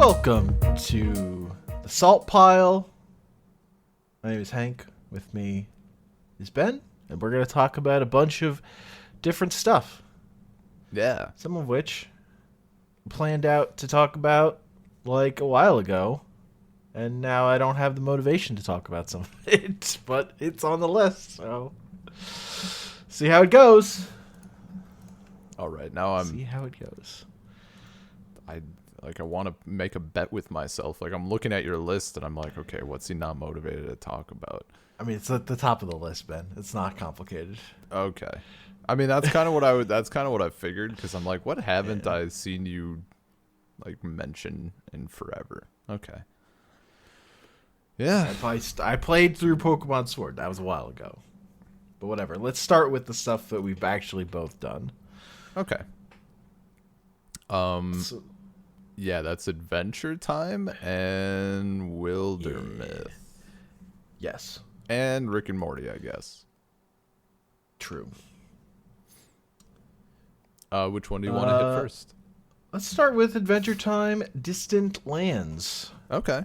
Welcome to the Salt Pile. My name is Hank. With me is Ben, and we're going to talk about a bunch of different stuff. Yeah. Some of which planned out to talk about like a while ago, and now I don't have the motivation to talk about some of it, but it's on the list, so see how it goes. All right, now See how it goes. I want to make a bet with myself. Like, I'm looking at your list and I'm like, okay, what's he not motivated to talk about? I mean, it's at the top of the list, Ben. It's not complicated. Okay. I mean, that's kind of what I figured, because I'm like, what haven't I seen you like mention in forever? Okay. Yeah. I played through Pokemon Sword. That was a while ago. But whatever. Let's start with the stuff that we've actually both done. Okay. Yeah, that's Adventure Time and Wildermyth. Yes. And Rick and Morty, I guess. True. Which one do you want to hit first? Let's start with Adventure Time Distant Lands. Okay.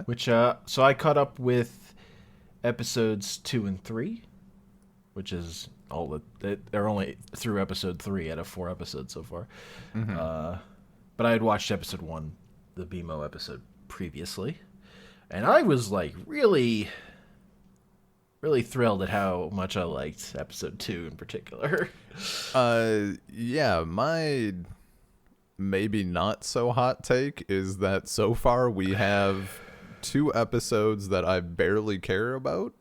Which, so I caught up with episodes 2 and 3, which is all that they're only through episode 3 out of 4 episodes so far. Mm-hmm. But I had watched episode 1, the BMO episode, previously, and I was like really, really thrilled at how much I liked episode 2 in particular. Yeah, my maybe not so hot take is that so far we have 2 episodes that I barely care about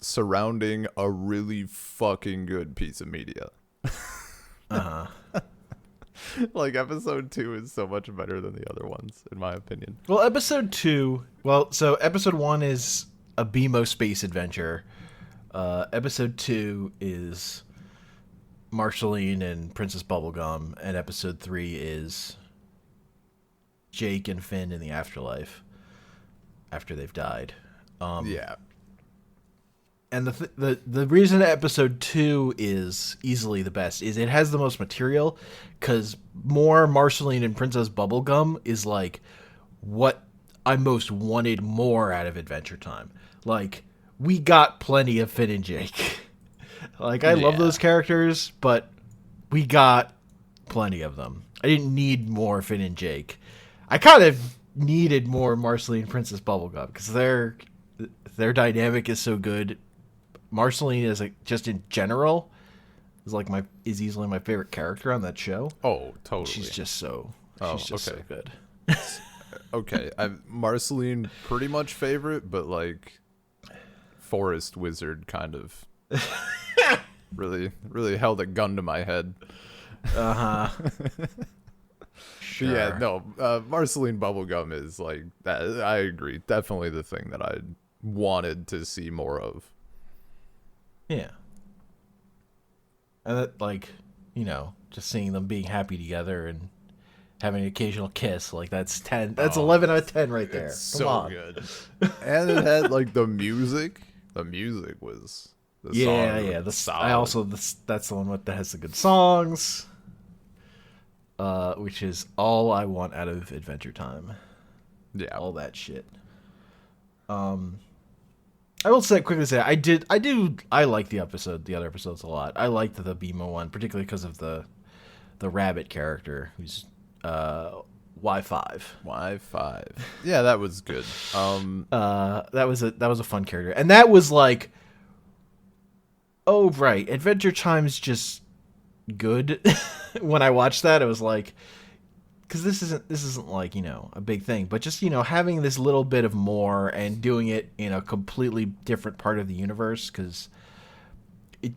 surrounding a really fucking good piece of media. Uh-huh. Like, episode 2 is so much better than the other ones, in my opinion. Well, episode 1 is a BMO space adventure. Episode 2 is Marceline and Princess Bubblegum, and episode 3 is Jake and Finn in the afterlife after they've died. Yeah. And the reason episode 2 is easily the best is it has the most material, because more Marceline and Princess Bubblegum is like what I most wanted more out of Adventure Time. Like, we got plenty of Finn and Jake. Like, I love those characters, but we got plenty of them. I didn't need more Finn and Jake. I kind of needed more Marceline and Princess Bubblegum, because their dynamic is so good. Marceline is just in general is easily my favorite character on that show. Oh, totally. She's just so so good. Okay, Marceline pretty much favorite, but like Forest Wizard kind of really held a gun to my head. Uh-huh. Sure. Yeah, no, Marceline Bubblegum is like that. I agree. Definitely the thing that I wanted to see more of. Yeah. And that, like, just seeing them being happy together and having an occasional kiss, like, that's 10. That's 11 out of 10 right there. It's so good. And it had, like, the music. The music was the song. That's the one that has the good songs. Which is all I want out of Adventure Time. Yeah. All that shit. I will quickly say I like the other episodes a lot. I liked the BMO one, particularly because of the rabbit character who's Y5. Y5. Yeah, that was good. That was a fun character. And that was like, oh right, Adventure Time's just good. When I watched that, it was like, because this isn't like, a big thing, but just, having this little bit of more and doing it in a completely different part of the universe, because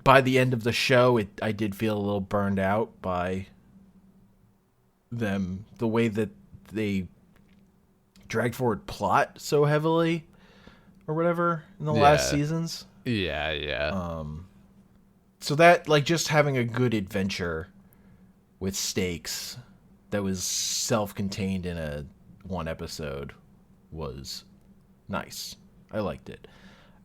by the end of the show, I did feel a little burned out by them, the way that they dragged forward plot so heavily or whatever in the last seasons. Yeah. So that, like, just having a good adventure with stakes that was self-contained in one episode was nice. I liked it.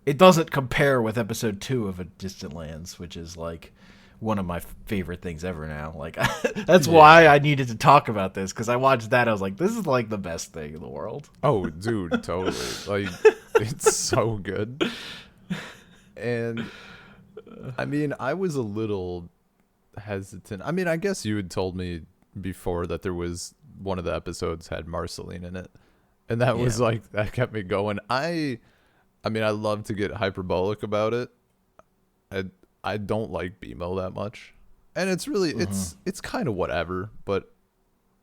It doesn't compare with episode 2 of A Distant Lands, which is like one of my favorite things ever now. Like, that's why I needed to talk about this, because I watched that. I was like, this is like the best thing in the world. Oh, dude, totally. Like, it's so good. And I mean, I was a little hesitant. I mean, I guess you had told me before that there was one of the episodes had Marceline in it, and that was like, that kept me going. I mean, I love to get hyperbolic about it. I don't like BMO that much, and it's really it's kind of whatever, but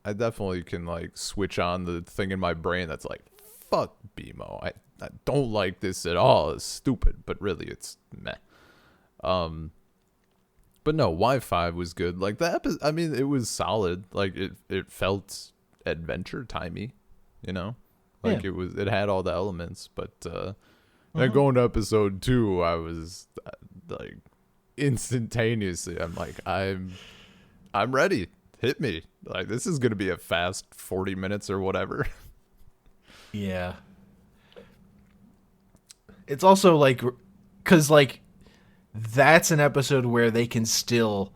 I definitely can like switch on the thing in my brain that's like, fuck BMO, I don't like this at all, it's stupid, but really it's meh. But no, Y5 was good. Like, the episode, I mean, it was solid. Like, it felt adventure timey, you know? Like, it had all the elements, but then going to episode 2, I was like, instantaneously, I'm like, I'm ready. Hit me. Like, this is going to be a fast 40 minutes or whatever. Yeah. It's also like, because like, that's an episode where there's still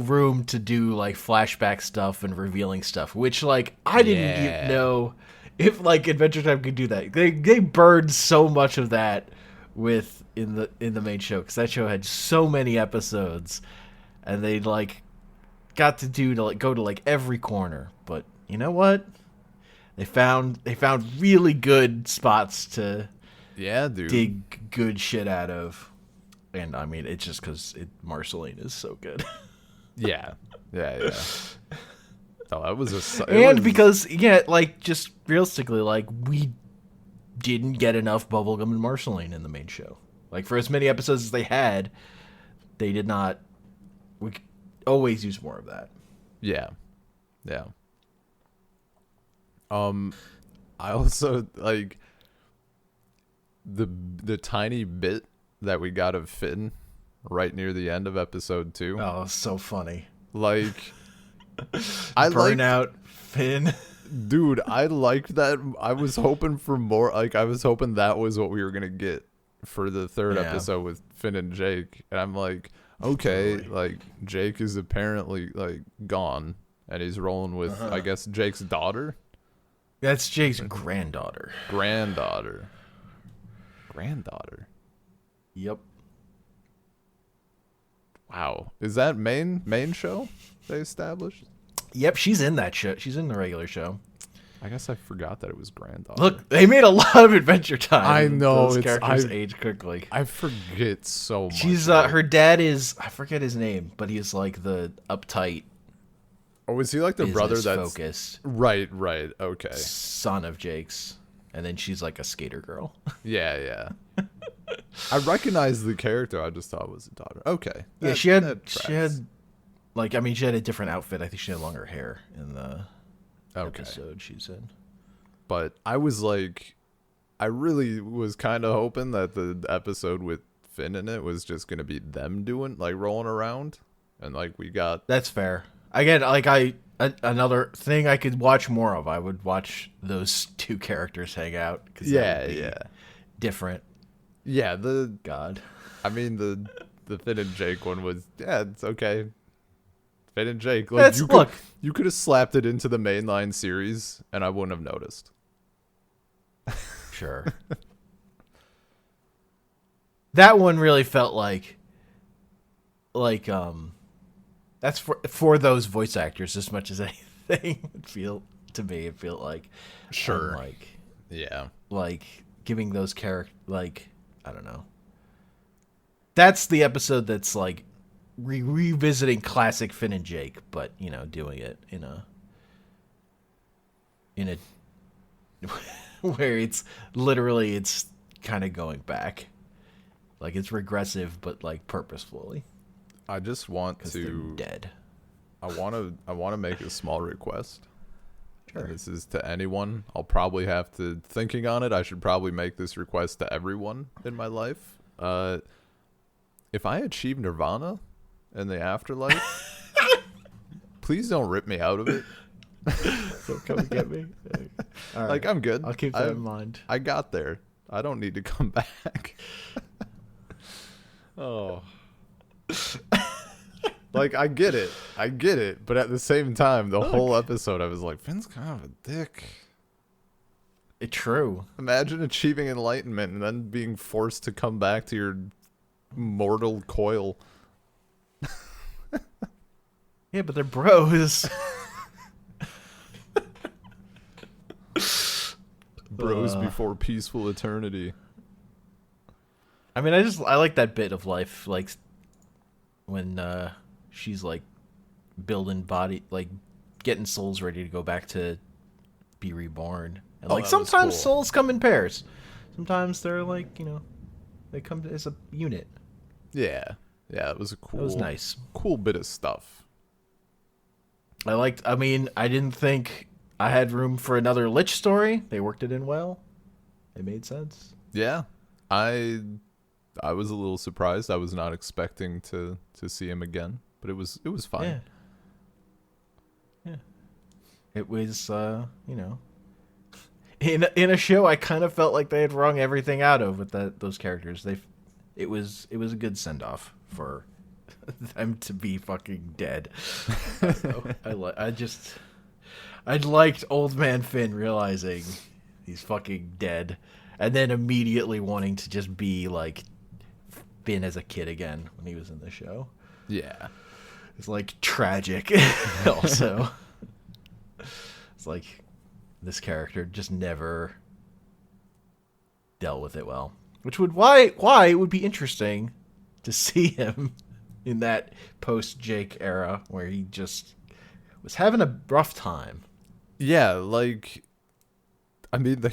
room to do like flashback stuff and revealing stuff, which like I didn't even know if like Adventure Time could do that. They burned so much of that in the main show, because that show had so many episodes, and they like got to go to like every corner. But you know what? They found really good spots to dig good shit out of. And I mean, it's just because Marceline is so good. Yeah. Oh, that was because like, just realistically, like, we didn't get enough Bubblegum and Marceline in the main show. Like, for as many episodes as they had, they did not. We could always use more of that. Yeah. I also like the tiny bit that we got of Finn right near the end of episode 2. Oh, so funny. Like, Burnout Finn. Dude, I liked that. I was hoping for more. Like, I was hoping that was what we were gonna get for the third episode with Finn and Jake. And I'm like, okay, like, Jake is apparently like gone, and he's rolling with I guess Jake's daughter. That's Jake's granddaughter. Yep. Wow. Is that main show they established? Yep, she's in that show. She's in the regular show. I guess I forgot that it was granddaughter. Look, they made a lot of Adventure Time. I know. Those characters age quickly. I forget so much. She's her dad is, I forget his name, but he's like the uptight. Oh, is he like the brother that's focused? Right. Okay. Son of Jake's, and then she's like a skater girl. Yeah. I recognize the character. I just thought it was a daughter. Okay. Yeah, she had like, I mean, she had a different outfit. I think she had longer hair in the episode she's in. But I was like, I really was kind of hoping that the episode with Finn in it was just going to be them rolling around. And like, we got... That's fair. Again, like, another thing I could watch more of. I would watch those two characters hang out. Different. Yeah, I mean, the Finn and Jake one was, it's okay. Finn and Jake. Like, you could have slapped it into the mainline series, and I wouldn't have noticed. Sure. That one really felt like that's for those voice actors as much as anything. It felt like sure, like giving those characters, like, I don't know. That's the episode that's like revisiting classic Finn and Jake, but doing it in a where it's kind of going back, like it's regressive, but like purposefully. I just want to dead. I want to make a small request. Sure. And this is to anyone. I'll probably have to, thinking on it, I should probably make this request to everyone in my life. If I achieve nirvana in the afterlife, please don't rip me out of it. So come and get me. All right. Like, I'm good. I'll keep that in mind. I got there. I don't need to come back. Oh. Like, I get it, but at the same time, the whole episode, I was like, Finn's kind of a dick. True. Imagine achieving enlightenment and then being forced to come back to your mortal coil. Yeah, but they're bros. Bros before peaceful eternity. I mean, I like that bit of life, like when she's like building body, like getting souls ready to go back to be reborn. And like sometimes cool. Souls come in pairs. Sometimes they're like, you know, they come as a unit. Yeah. Yeah, it was a cool. It was nice. Cool bit of stuff. I mean, I didn't think I had room for another Lich story. They worked it in well. It made sense. Yeah. I was a little surprised. I was not expecting to see him again, but it was fun. Yeah. Yeah. It was you know, in a show I kind of felt like they had wrung everything out of with those characters. It was a good send off for them to be fucking dead. I liked Old Man Finn realizing he's fucking dead, and then immediately wanting to just be like Finn as a kid again when he was in the show. Yeah, it's like tragic. Also, it's like this character just never dealt with it well, which would why it would be interesting to see him in that post Jake era where he just was having a rough time. Yeah, like, I mean,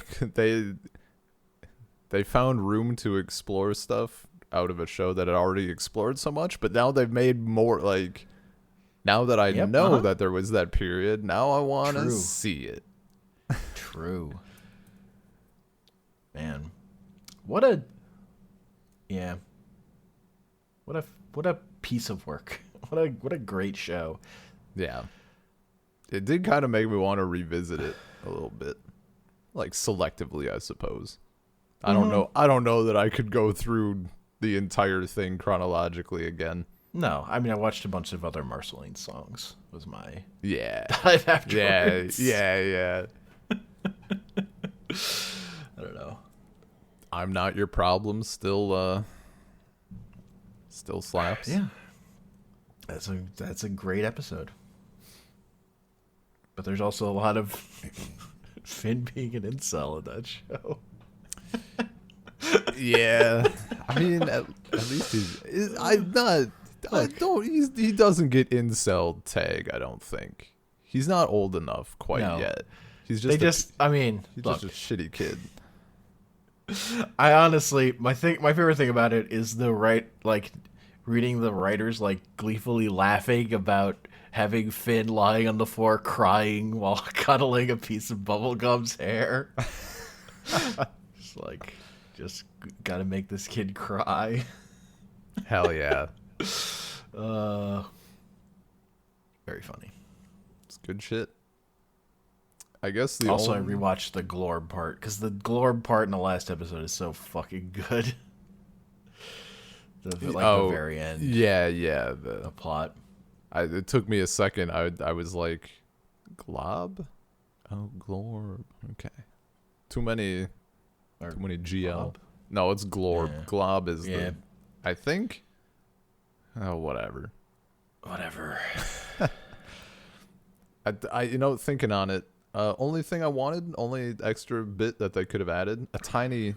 they found room to explore stuff out of a show that had already explored so much, but now they've made more, like, now that I know that there was that period, now I want to see it. True. Man. What a piece of work. What a great show. Yeah. It did kind of make me want to revisit it a little bit. Like selectively, I suppose. I don't know that I could go through the entire thing chronologically again. No, I mean I watched a bunch of other Marceline songs. Was my dive afterwards. Yeah. I don't know. I'm Not Your Problem still slaps. Yeah. That's a great episode. But there's also a lot of Finn being an incel in that show. Yeah. I mean, at least he doesn't get incel tag, I don't think. He's not old enough quite yet. He's just just a shitty kid. I honestly, my favorite thing about it is reading the writers like gleefully laughing about having Finn lying on the floor crying while cuddling a piece of Bubblegum's hair. Just gotta make this kid cry. Hell yeah. Very funny. It's good shit. I guess I rewatched the Glorb part because the Glorb part in the last episode is so fucking good. The very end. Yeah. The plot. It took me a second. I was like, Glob? Oh, Glorb. Okay. Too many GL. Glob? No, it's Glorb. Yeah. Glob is the... I think... Oh, whatever. I thinking on it, only thing I wanted, only extra bit that they could have added, a tiny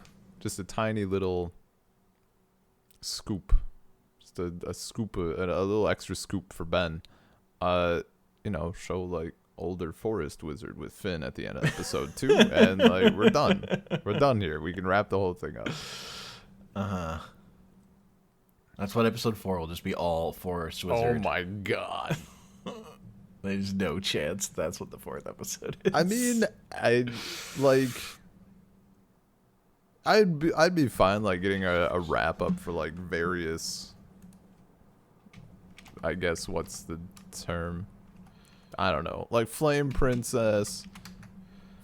little scoop. A scoop, a little extra scoop for Ben. Show like older forest wizard with Finn at the end of episode 2, and like we're done. We're done here. We can wrap the whole thing up. That's what episode 4 will just be all forest wizard. Oh my god. There's no chance that's what the 4th episode is. I mean, I'd be fine like getting a wrap up for like various, I guess, what's the term? I don't know. Like Flame Princess,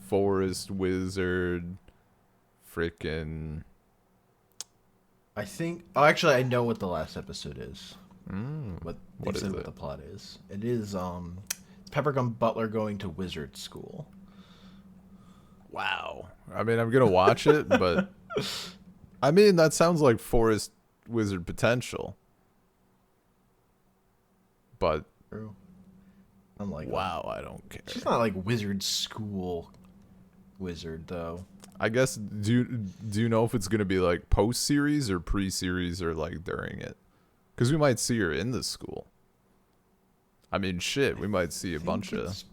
Forest Wizard, frickin'... I think... Oh, actually, I know what the last episode is. What What they is said it? what the plot is. It is Peppergum Butler going to wizard school. Wow. I mean, I'm gonna watch it, but I mean that sounds like Forest Wizard potential. But True. I'm like, wow, I don't care. she's not like wizard school wizard though. I guess do you know if it's gonna be like post series or pre series or like during it? Because we might see her in the school. I mean, shit, we might see a bunch of.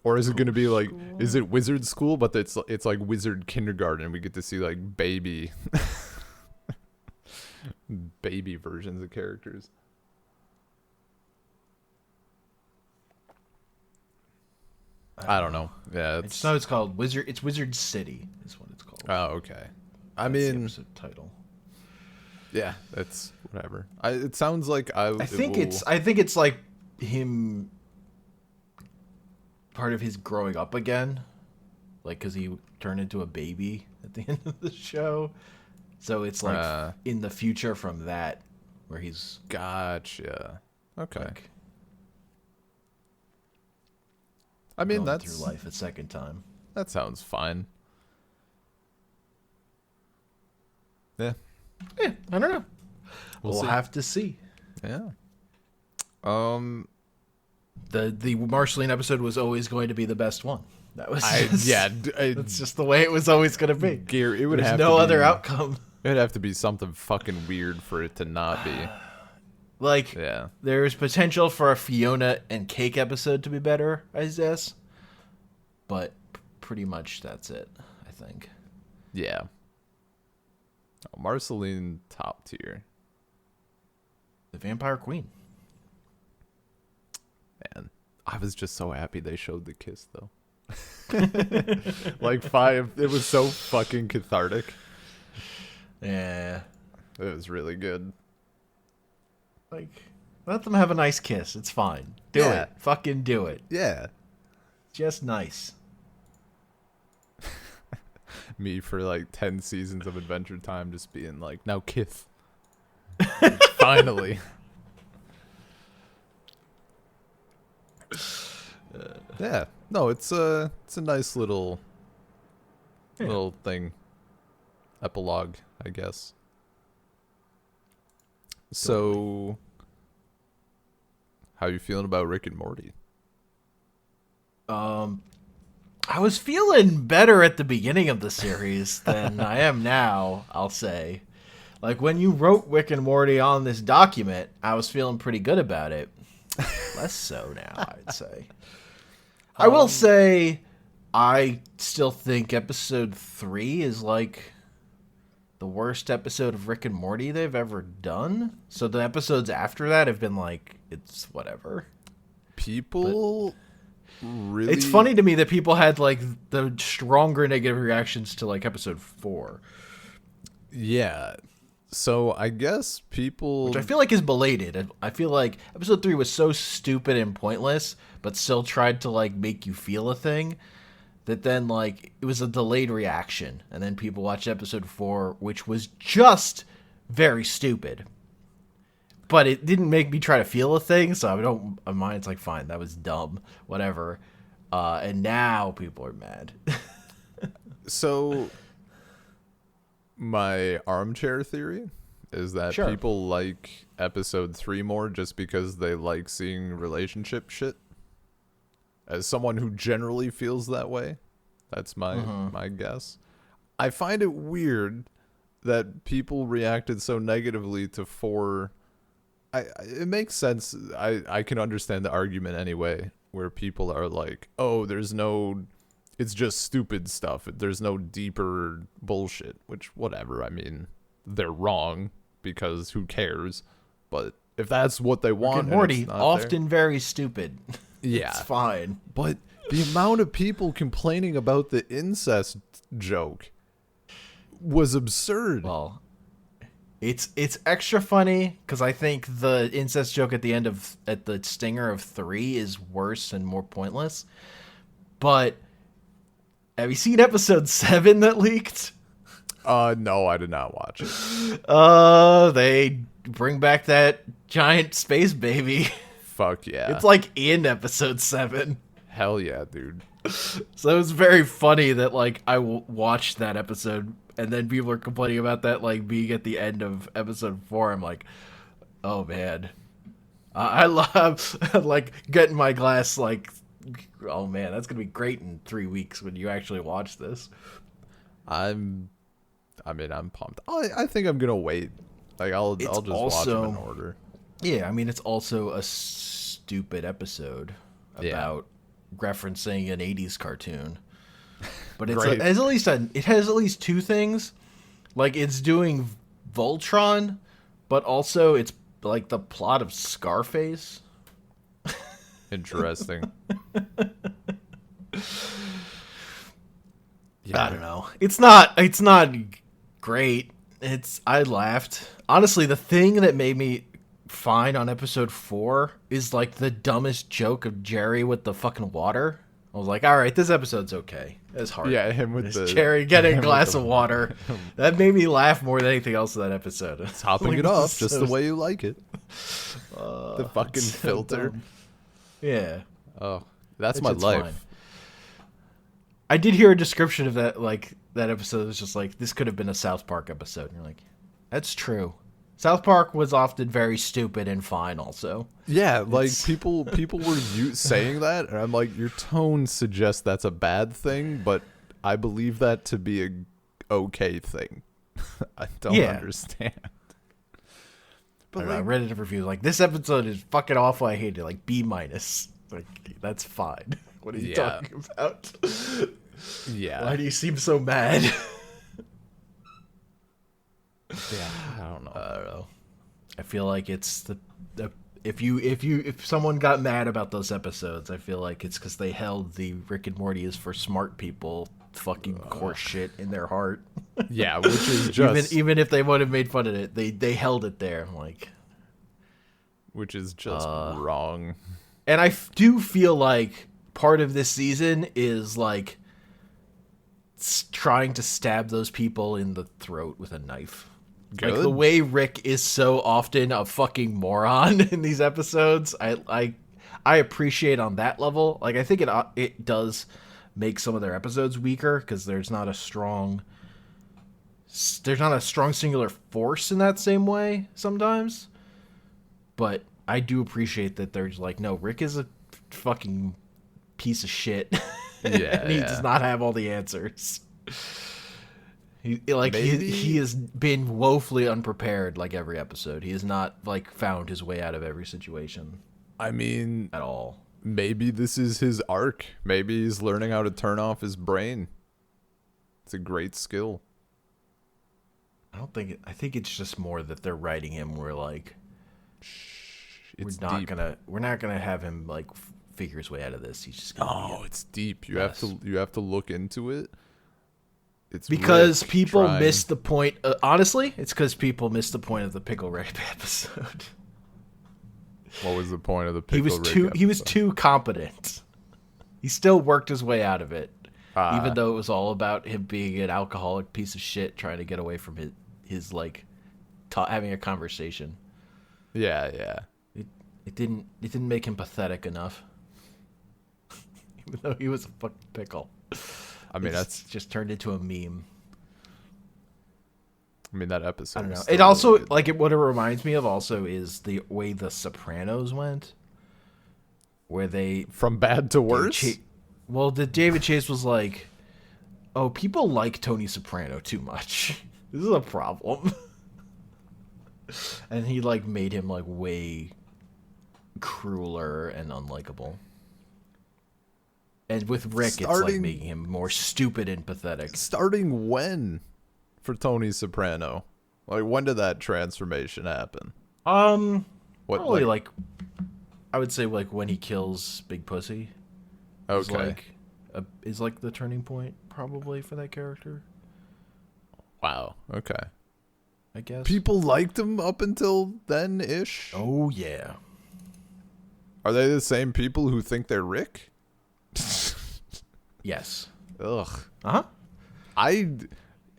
Or is it gonna be like? Is it wizard school? But it's like wizard kindergarten. We get to see like baby versions of characters. I don't know. Yeah, It's no, it's called Wizard. It's Wizard City is what it's called. Oh, okay. I That's the mean, episode title. yeah, it's whatever. It sounds like I think it's like him, part of his growing up again, like because he turned into a baby at the end of the show. So it's like in the future from that, where he's Gotcha. Okay. like I mean, going that's through life a second time. that sounds fine. Yeah. Yeah, I don't know. We'll see. have to see. Yeah. The Marceline episode was always going to be the best one. That was just, that's just the way it was always going to be. Gear. It would There's have no to other be, outcome. It'd have to be something fucking weird for it to not be. Like, Yeah. there's potential for a Fiona and Cake episode to be better, I guess. But pretty much that's it, I think. Yeah. Oh, Marceline top tier. The Vampire Queen. Man, I was just so happy they showed the kiss though. Like it was so fucking cathartic. Yeah. It was really good. Like, let them have a nice kiss. It's fine. Do Yeah. it. Fucking do it. Yeah. Just nice. Me for like 10 seasons of Adventure Time just being like, now kiss. Finally. Yeah. No, it's a nice little thing. Epilogue, I guess. So how you feeling about Rick and Morty? I was feeling better at the beginning of the series than I am now, I'll say. Like, when you wrote Rick and Morty on this document, I was feeling pretty good about it. Less so now, I'd say. I will say, I still think episode 3 is, like, the worst episode of Rick and Morty they've ever done. So the episodes after that have been, like, it's whatever. People really... It's funny to me that people had, like, the stronger negative reactions to, like, episode 4. Yeah. So I guess people... Which I feel like is belated. I feel like episode 3 was so stupid and pointless, but still tried to, like, make you feel a thing, that then, like, it was a delayed reaction. And then people watched episode 4, which was just very stupid. But it didn't make me try to feel a thing, so I don't... My mind's like, fine, that was dumb. Whatever. And now people are mad. So... my armchair theory is that Sure. people like episode 3 more just because they like seeing relationship shit. As someone who generally feels that way, that's my guess. I find it weird that people reacted so negatively to 4. It makes sense. I can understand the argument anyway, where people are like, oh, it's just stupid stuff. There's no deeper bullshit, which, whatever. I mean, they're wrong because who cares? But if that's what they want, Rick and Morty, it's not often very stupid. Yeah. It's fine. But the amount of people complaining about the incest joke was absurd. Well, it's extra funny because I think the incest joke at the stinger of 3 is worse and more pointless. But have you seen episode 7 that leaked? No, I did not watch it. They bring back that giant space baby. Fuck yeah. It's like in episode 7. Hell yeah, dude. So it was very funny that like I watched that episode and then people are complaining about that like being at the end of episode 4. I'm like, oh man, I love like getting my glass like, oh man, that's gonna be great in 3 weeks when you actually watch this. I'm pumped. I think I'm gonna wait. Like I'll just watch them in order. Yeah, I mean it's also a stupid episode about referencing an 80s cartoon. But it has at least 2 things. Like it's doing Voltron, but also it's like the plot of Scarface. Interesting. I don't know. It's not great. I laughed. Honestly, the thing that made me fine on episode 4 is like the dumbest joke of Jerry with the fucking water. I was like, all right, this episode's okay. It's hard. Yeah, him with the Jerry getting a glass of water. That made me laugh more than anything else in that episode. It's topping it off just the way you like it. The fucking filter. Dumb. Yeah. Oh, that's my life. Fine. I did hear a description of that, like that episode was just like, this could have been a South Park episode. And you're like, that's true. South Park was often very stupid and fine also. Yeah, like people were saying that, and I'm like, your tone suggests that's a bad thing, but I believe that to be a okay thing. I don't understand. But I read a review like, this episode is fucking awful. I hate it. Like B-. Like that's fine. What are you talking about? Yeah. Why do you seem so mad? Yeah, I don't know. I feel like it's the if someone got mad about those episodes, I feel like it's because they held the Rick and Morty is for smart people fucking horse shit in their heart. Yeah, which is just even if they would have made fun of it, they held it there. Like, which is just wrong. And I do feel like part of this season is like trying to stab those people in the throat with a knife. Good. Like the way Rick is so often a fucking moron in these episodes, I appreciate on that level. Like I think it does make some of their episodes weaker because there's not a strong singular force in that same way sometimes. But I do appreciate that there's like, no, Rick is a fucking piece of shit. Yeah, and he does not have all the answers. He has been woefully unprepared like every episode. He has not like found his way out of every situation. I mean, at all. Maybe this is his arc. Maybe he's learning how to turn off his brain. It's a great skill. I think it's just more that they're writing him where like we're not gonna have him like figure his way out of this. He's just gonna it's deep. You have to look into it. It's because people missed the point. Honestly, it's because people missed the point of the pickle rape episode. What was the point of the pickle rape episode? He was too competent. He still worked his way out of it, even though it was all about him being an alcoholic piece of shit trying to get away from his like having a conversation. Yeah. It didn't make him pathetic enough, even though he was a fucking pickle. I mean, that's just turned into a meme. I mean, that episode. I don't know. It also what it reminds me of also is the way the Sopranos went, where they from bad to worse. The David Chase was like, "Oh, people like Tony Soprano too much. This is a problem," and he like made him like way crueler and unlikable. And with Rick, it's like making him more stupid and pathetic. Starting when for Tony Soprano? Like, when did that transformation happen? Probably like I would say like when he kills Big Pussy. Okay. Is like the turning point probably for that character. Wow. Okay. I guess people liked him up until then-ish. Oh yeah. Are they the same people who think they're Rick? Yes. Ugh. Uh-huh.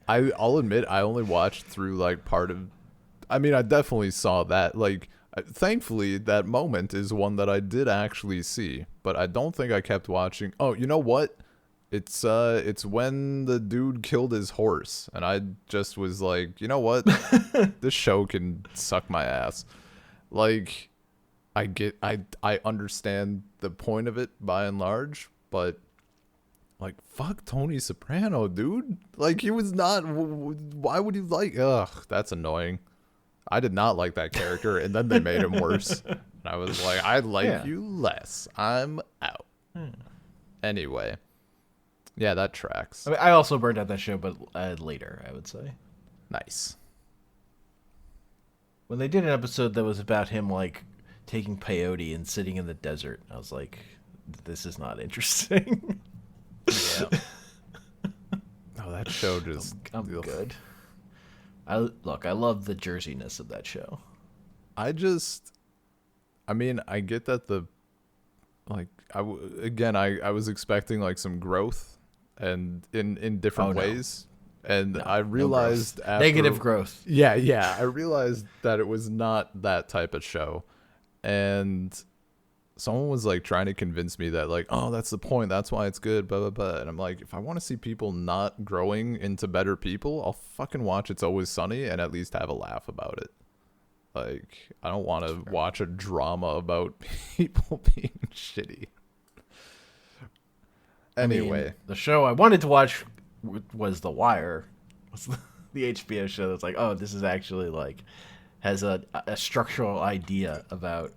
I'll admit I only watched through like part of I mean, I definitely saw that. Like, thankfully, that moment is one that I did actually see, but I don't think I kept watching. Oh, you know what? It's when the dude killed his horse, and I just was like, you know what? This show can suck my ass. Like, I understand the point of it by and large, but like, fuck Tony Soprano, dude. Like, he was not. Why would you like? Ugh, that's annoying. I did not like that character, and then they made him worse. And I was like, I like you less. I'm out. Anyway, yeah, that tracks. I mean, I also burned out that show, but later, I would say. Nice. When they did an episode that was about him, like, taking peyote and sitting in the desert, I was like, this is not interesting. Yeah. Oh, that show just... I'm good. I love the jerseyness of that show. I mean, I get that I was expecting like some growth and in different ways. And I realized after negative growth. Yeah. I realized that it was not that type of show. And someone was like trying to convince me that like, oh, that's the point. That's why it's good, blah, blah, blah. And I'm like, if I want to see people not growing into better people, I'll fucking watch It's Always Sunny and at least have a laugh about it. Like, I don't want to watch a drama about people being shitty. Anyway. I mean, the show I wanted to watch was The Wire. The HBO show that's like, oh, this is actually like, has a structural idea about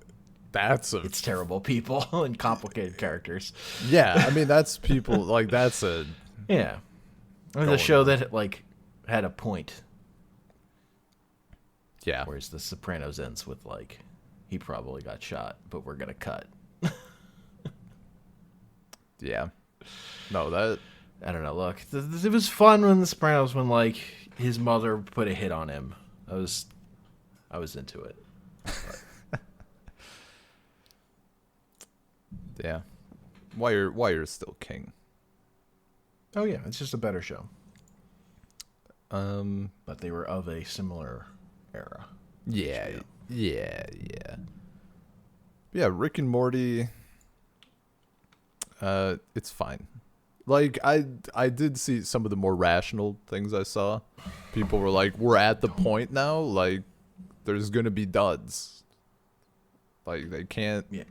it's terrible people and complicated characters. Yeah, I mean, that's people, like, that's a... Yeah. I mean, the show that, like, had a point. Yeah. Whereas The Sopranos ends with, like, he probably got shot, but we're going to cut. Yeah. No, that... I don't know, look. It was fun when The Sopranos, when, like, his mother put a hit on him. I was into it. Yeah. Wire's still king. Oh yeah, it's just a better show. But they were of a similar era. Yeah. Yeah. Yeah, Rick and Morty, it's fine. Like, I did see some of the more rational things I saw. People were like, we're at the point now, like, there's gonna be duds. Like, they can't... Yeah.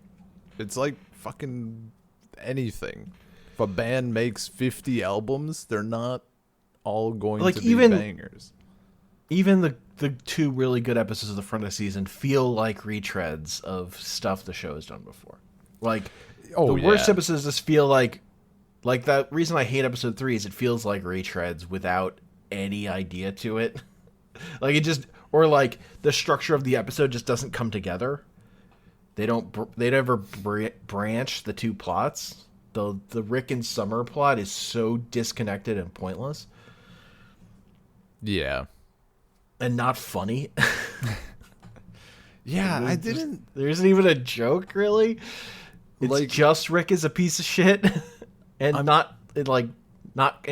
It's like fucking anything. If a band makes 50 albums, they're not all going to be bangers. Even the two really good episodes of the front of the season feel like retreads of stuff the show has done before. Like, the worst episodes just feel like that reason I hate episode 3 is it feels like retreads without any idea to it. Like, it just... Or, like, the structure of the episode just doesn't come together. They never branch the two plots. The Rick and Summer plot is so disconnected and pointless. Yeah. And not funny. Yeah, there isn't even a joke, really. It's like, just Rick is a piece of shit. And not in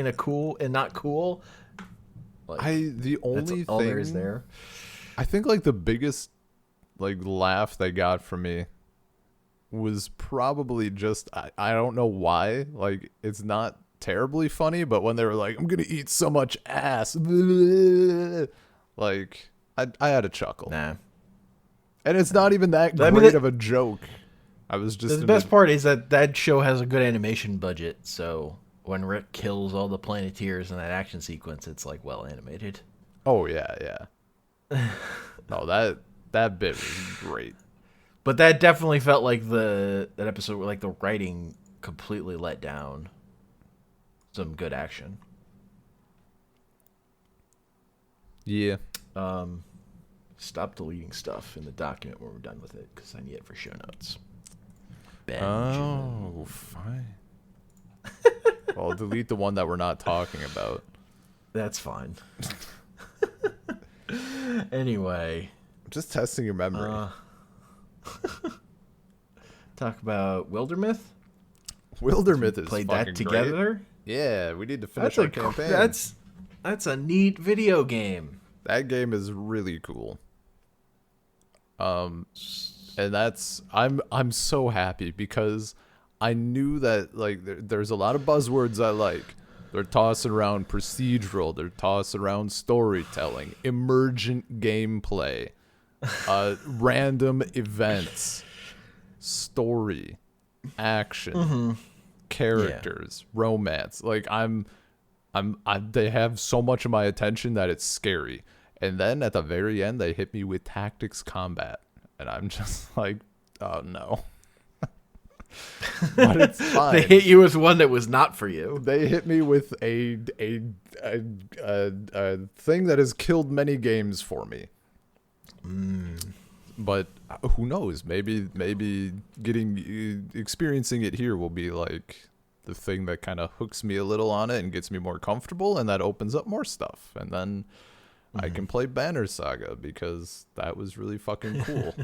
a cool and not cool. Like, the only thing all there is there. I think like the biggest like laugh they got from me was probably just I don't know why, like, it's not terribly funny, but when they were like, I'm gonna eat so much ass, like, I had a chuckle. Nah. And it's not even that great of a joke. I was just... The best part is that show has a good animation budget, so when Rick kills all the Planeteers in that action sequence, it's, like, well animated. Oh, yeah. No, that bit was great. But that definitely felt like that episode where, like, the writing completely let down some good action. Yeah. Stop deleting stuff in the document when we're done with it, because I need it for show notes. Oh, fine. I'll delete the one that we're not talking about. That's fine. Anyway. I'm just testing your memory. Talk about Wildermyth? Wildermyth is played fucking that together? Great. Yeah, we need to finish our campaign. That's a neat video game. That game is really cool. And that's I'm so happy because I knew that like there's a lot of buzzwords I like. They're tossing around procedural, they're tossing around storytelling, emergent gameplay, random events, story, action, characters, romance. Like they have so much of my attention that it's scary. And then at the very end, they hit me with tactics combat, and I'm just like, oh no. But it's fine. They hit you with one that was not for you. They hit me with a thing that has killed many games for me. But who knows? Maybe experiencing it here will be like the thing that kind of hooks me a little on it and gets me more comfortable, and that opens up more stuff, and then I can play Banner Saga because that was really fucking cool.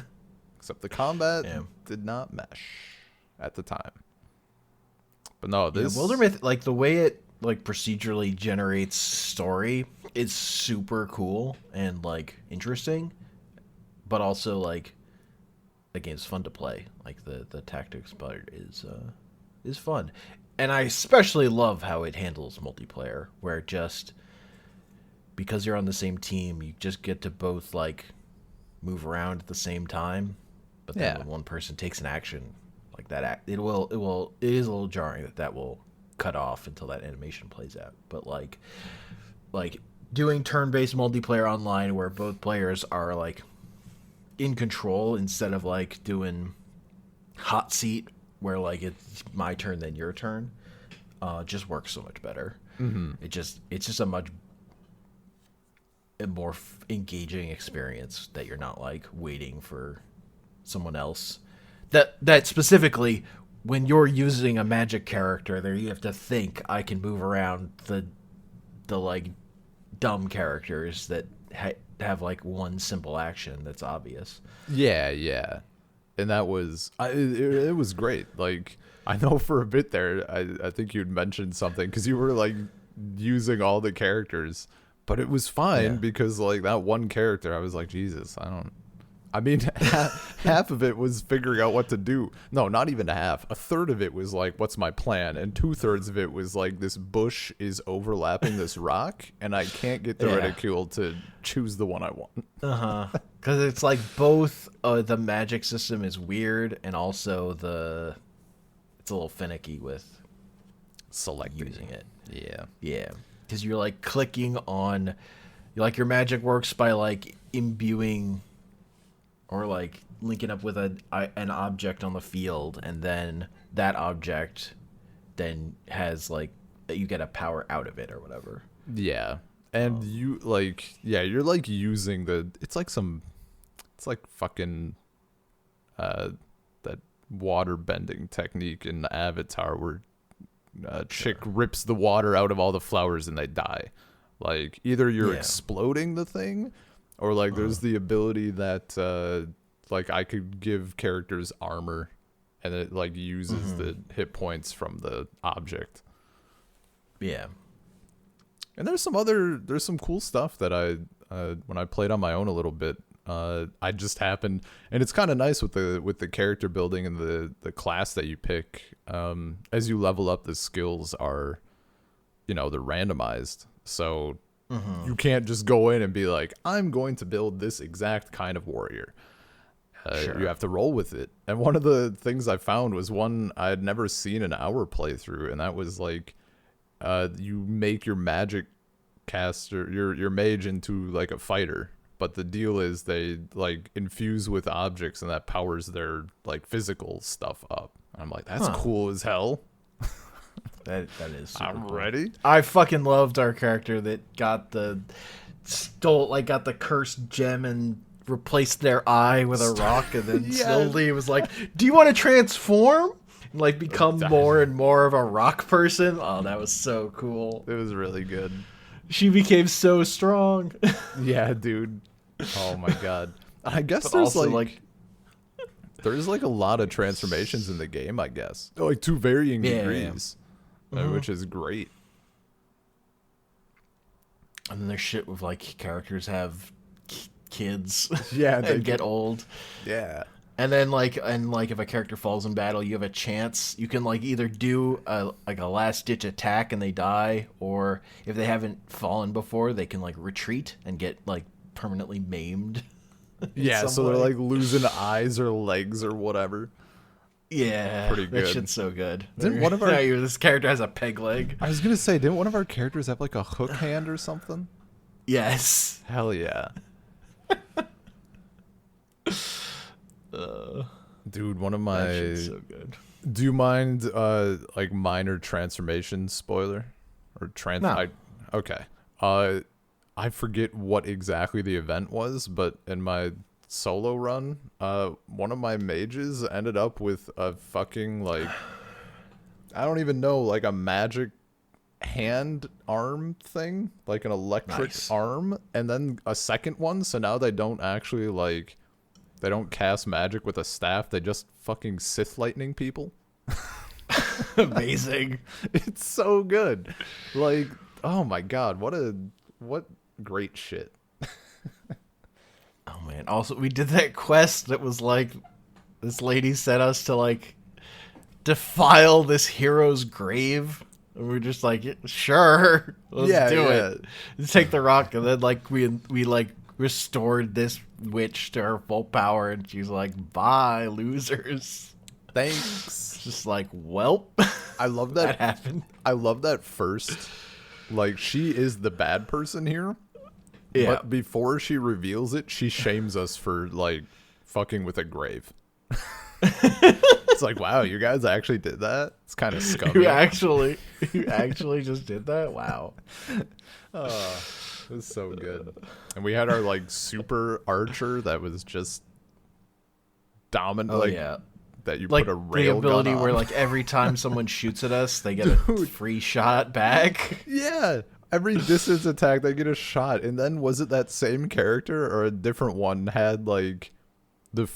Except the combat did not mesh at the time. But no, this Wildermyth, like the way it like procedurally generates story, is super cool and like interesting, but also like the game's fun to play. Like the tactics part is fun, and I especially love how it handles multiplayer, where just because you're on the same team, you just get to both like move around at the same time. But then when one person takes an action like that, it is a little jarring that will cut off until that animation plays out. But like doing turn-based multiplayer online where both players are like in control instead of like doing hot seat where like it's my turn then your turn, just works so much better. It's just a much more engaging experience that you're not like waiting for someone else. That specifically, when you're using a magic character, there you have to think I can move around the like dumb characters that have like one simple action that's obvious. Yeah. And that was it was great. Like I know for a bit there, I think you'd mentioned something because you were like using all the characters. But it was fine because, like, that one character, I was like, Jesus, I mean, half of it was figuring out what to do. No, not even half. A third of it was like, what's my plan? And 2/3 of it was like, this bush is overlapping this rock, and I can't get the reticule to choose the one I want. Because it's like both the magic system is weird, and also it's a little finicky with selecting using it. Yeah. Because you're like clicking on, like your magic works by like imbuing or like linking up with an object on the field, and then that object then has like you get a power out of it or whatever. Yeah, and you're like using it's like fucking that water bending technique in Avatar where chick rips the water out of all the flowers and they die. Like either you're exploding the thing, or like there's the ability that like I could give characters armor, and it like uses the hit points from the object. Yeah. And there's some cool stuff that I when I played on my own a little bit, I just happened, and it's kind of nice with the character building and the class that you pick. As you level up, the skills are, they're randomized, so you can't just go in and be like, I'm going to build this exact kind of warrior. Sure. You have to roll with it. And one of the things I found was one I had never seen in our playthrough, and that was like, you make your magic caster, your mage, into like a fighter. But the deal is they like infuse with objects, and that powers their like physical stuff up. I'm like, that's cool as hell. That is super I'm cool. ready. I fucking loved our character that got the cursed gem and replaced their eye with a rock, and then slowly it was like, do you want to transform and like become more and more of a rock person? Oh, that was so cool. It was really good. She became so strong. Yeah, dude. Oh my god. I guess there's like there's like a lot of transformations in the game, I guess. Like to varying degrees. Which is great. And then there's shit with like characters have kids. Yeah, and get old. Yeah. And then if a character falls in battle, you have a chance. You can like either do a last ditch attack and they die, or if they haven't fallen before, they can like retreat and get like permanently maimed. Yeah, so they're like losing eyes or legs or whatever. Yeah, pretty good. That shit's so good. Didn't one of our this character has a peg leg? I was gonna say, didn't one of our characters have like a hook hand or something? Yes. Hell yeah. Dude, one of my. That shit's so good. Do you mind like minor transformation spoiler or No. Okay. I forget what exactly the event was, but in my solo run, one of my mages ended up with a fucking like I don't even know, like a magic hand arm thing, like an electric arm, and then a second one, so now they don't actually like they don't cast magic with a staff, they just fucking Sith lightning people. Amazing. It's so good. Like, oh my god, what great shit. Oh man. Also, we did that quest that was like this lady sent us to like defile this hero's grave. And we're just like, sure, let's do it. Let's take the rock, and then like we like restored this witch to her full power, and she's like, bye, losers. Thanks. It's just like, welp. I love that. That happened. I love that first. Like, she is the bad person here. Yeah. But before she reveals it, she shames us for like fucking with a grave. It's like, wow, you guys actually did that? It's kind of scummy. You actually just did that? Wow. Oh, it was so good. And we had our like super archer that was just dominant. Oh, like, yeah. That you Like put a rail the ability gun on. where like every time someone shoots at us, they get a free shot back. Yeah. Every distance attack, they get a shot. And then was it that same character or a different one had like the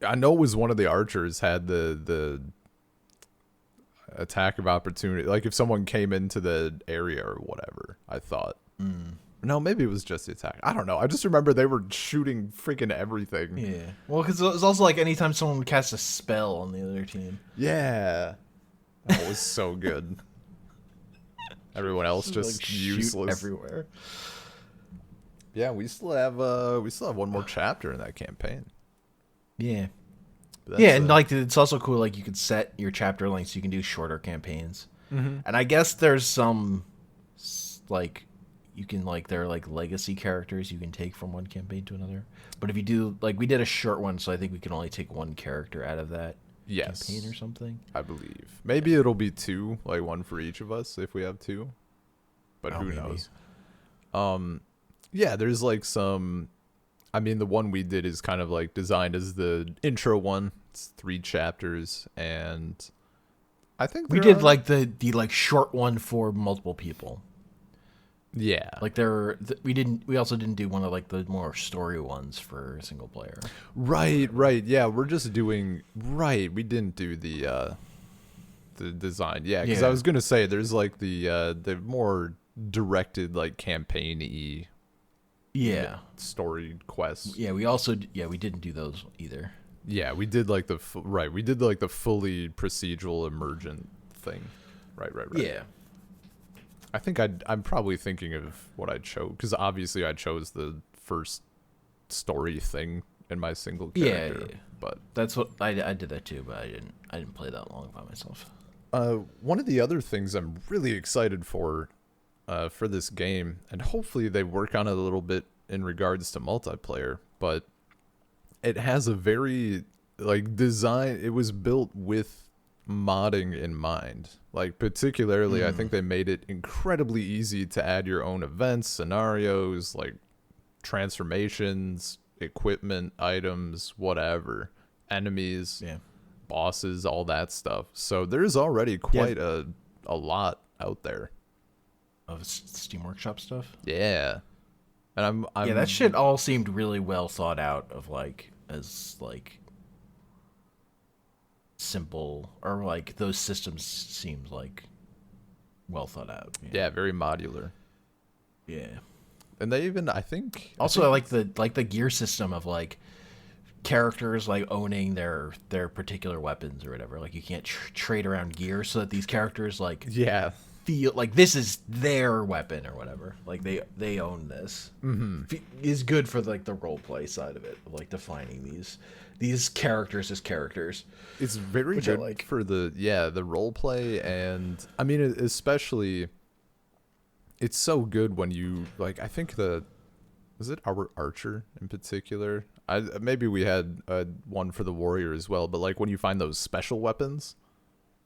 I know it was one of the archers had the attack of opportunity. Like if someone came into the area or whatever, I thought. No, maybe it was just the attack. I don't know. I just remember they were shooting freaking everything. Yeah. Well, because it was also like anytime someone would cast a spell on the other team. Yeah. That was so good. Everyone else just like, useless everywhere. Yeah, we still have one more chapter in that campaign. Yeah. But Yeah, and like it's also cool. Like you can set your chapter length so you can do shorter campaigns. Mm-hmm. And I guess there's some like you can like there are like legacy characters you can take from one campaign to another. But if you do like we did a short one, so I think we can only take one character out of that campaign or something. I believe. Maybe it'll be two, like one for each of us if we have two. But who knows? Yeah, there's like some I mean the one we did is kind of like designed as the intro one. It's 3 chapters and I think we did like the like short one for multiple people. Yeah. Like we also didn't do one of like the more story ones for single player. Right. Yeah, we're just doing we didn't do the design. Yeah, cuz I was going to say there's like the more directed like campaign-y story quests. Yeah, we didn't do those either. Yeah, we did like we did like the fully procedural emergent thing. Right. Yeah. I think I'm probably thinking of what I chose because obviously I chose the first story thing in my single character. Yeah. But that's what I did that too, but I didn't play that long by myself. One of the other things I'm really excited for this game, and hopefully they work on it a little bit in regards to multiplayer, but it has a very like design. It was built with modding in mind. Like particularly I think they made it incredibly easy to add your own events, scenarios, like transformations, equipment, items, whatever, enemies, bosses, all that stuff. So there's already quite a lot out there of Steam Workshop stuff. Yeah. And I'm that shit all seemed really well thought out of like as like simple or like those systems seemed like well thought out. Yeah, very modular. Yeah. And they even, I think... Also, I like the gear system of, like, characters, like, owning their particular weapons or whatever. Like, you can't trade around gear so that these characters, like... Yeah. Feel like this is their weapon or whatever. Like, they own this. Mm-hmm. Is good for, like, the role play side of it. Of, like, defining these characters as characters. It's very good for the role play, and I mean, especially, it's so good when you, like, I think was it our Archer in particular? Maybe we had one for the Warrior as well, but like when you find those special weapons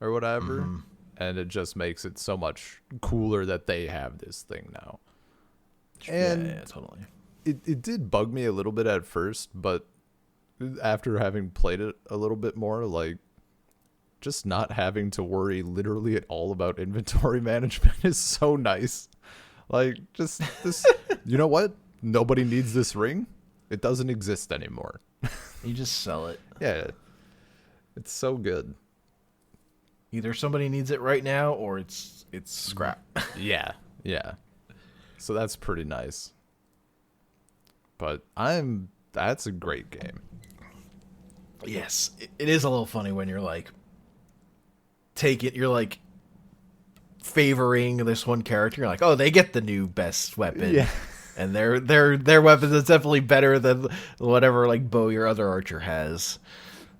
or whatever, mm-hmm. and it just makes it so much cooler that they have this thing now. And yeah, totally. It did bug me a little bit at first, but after having played it a little bit more, like, just not having to worry literally at all about inventory management is so nice. Like, just this, you know what? Nobody needs this ring. It doesn't exist anymore. You just sell it. Yeah. It's so good. Either somebody needs it right now or it's scrap. Yeah. So that's pretty nice. But that's a great game. Yes, it is a little funny when you're like, you're like favoring this one character. You're like, oh, they get the new best weapon, yeah, and their weapon is definitely better than whatever like bow your other archer has.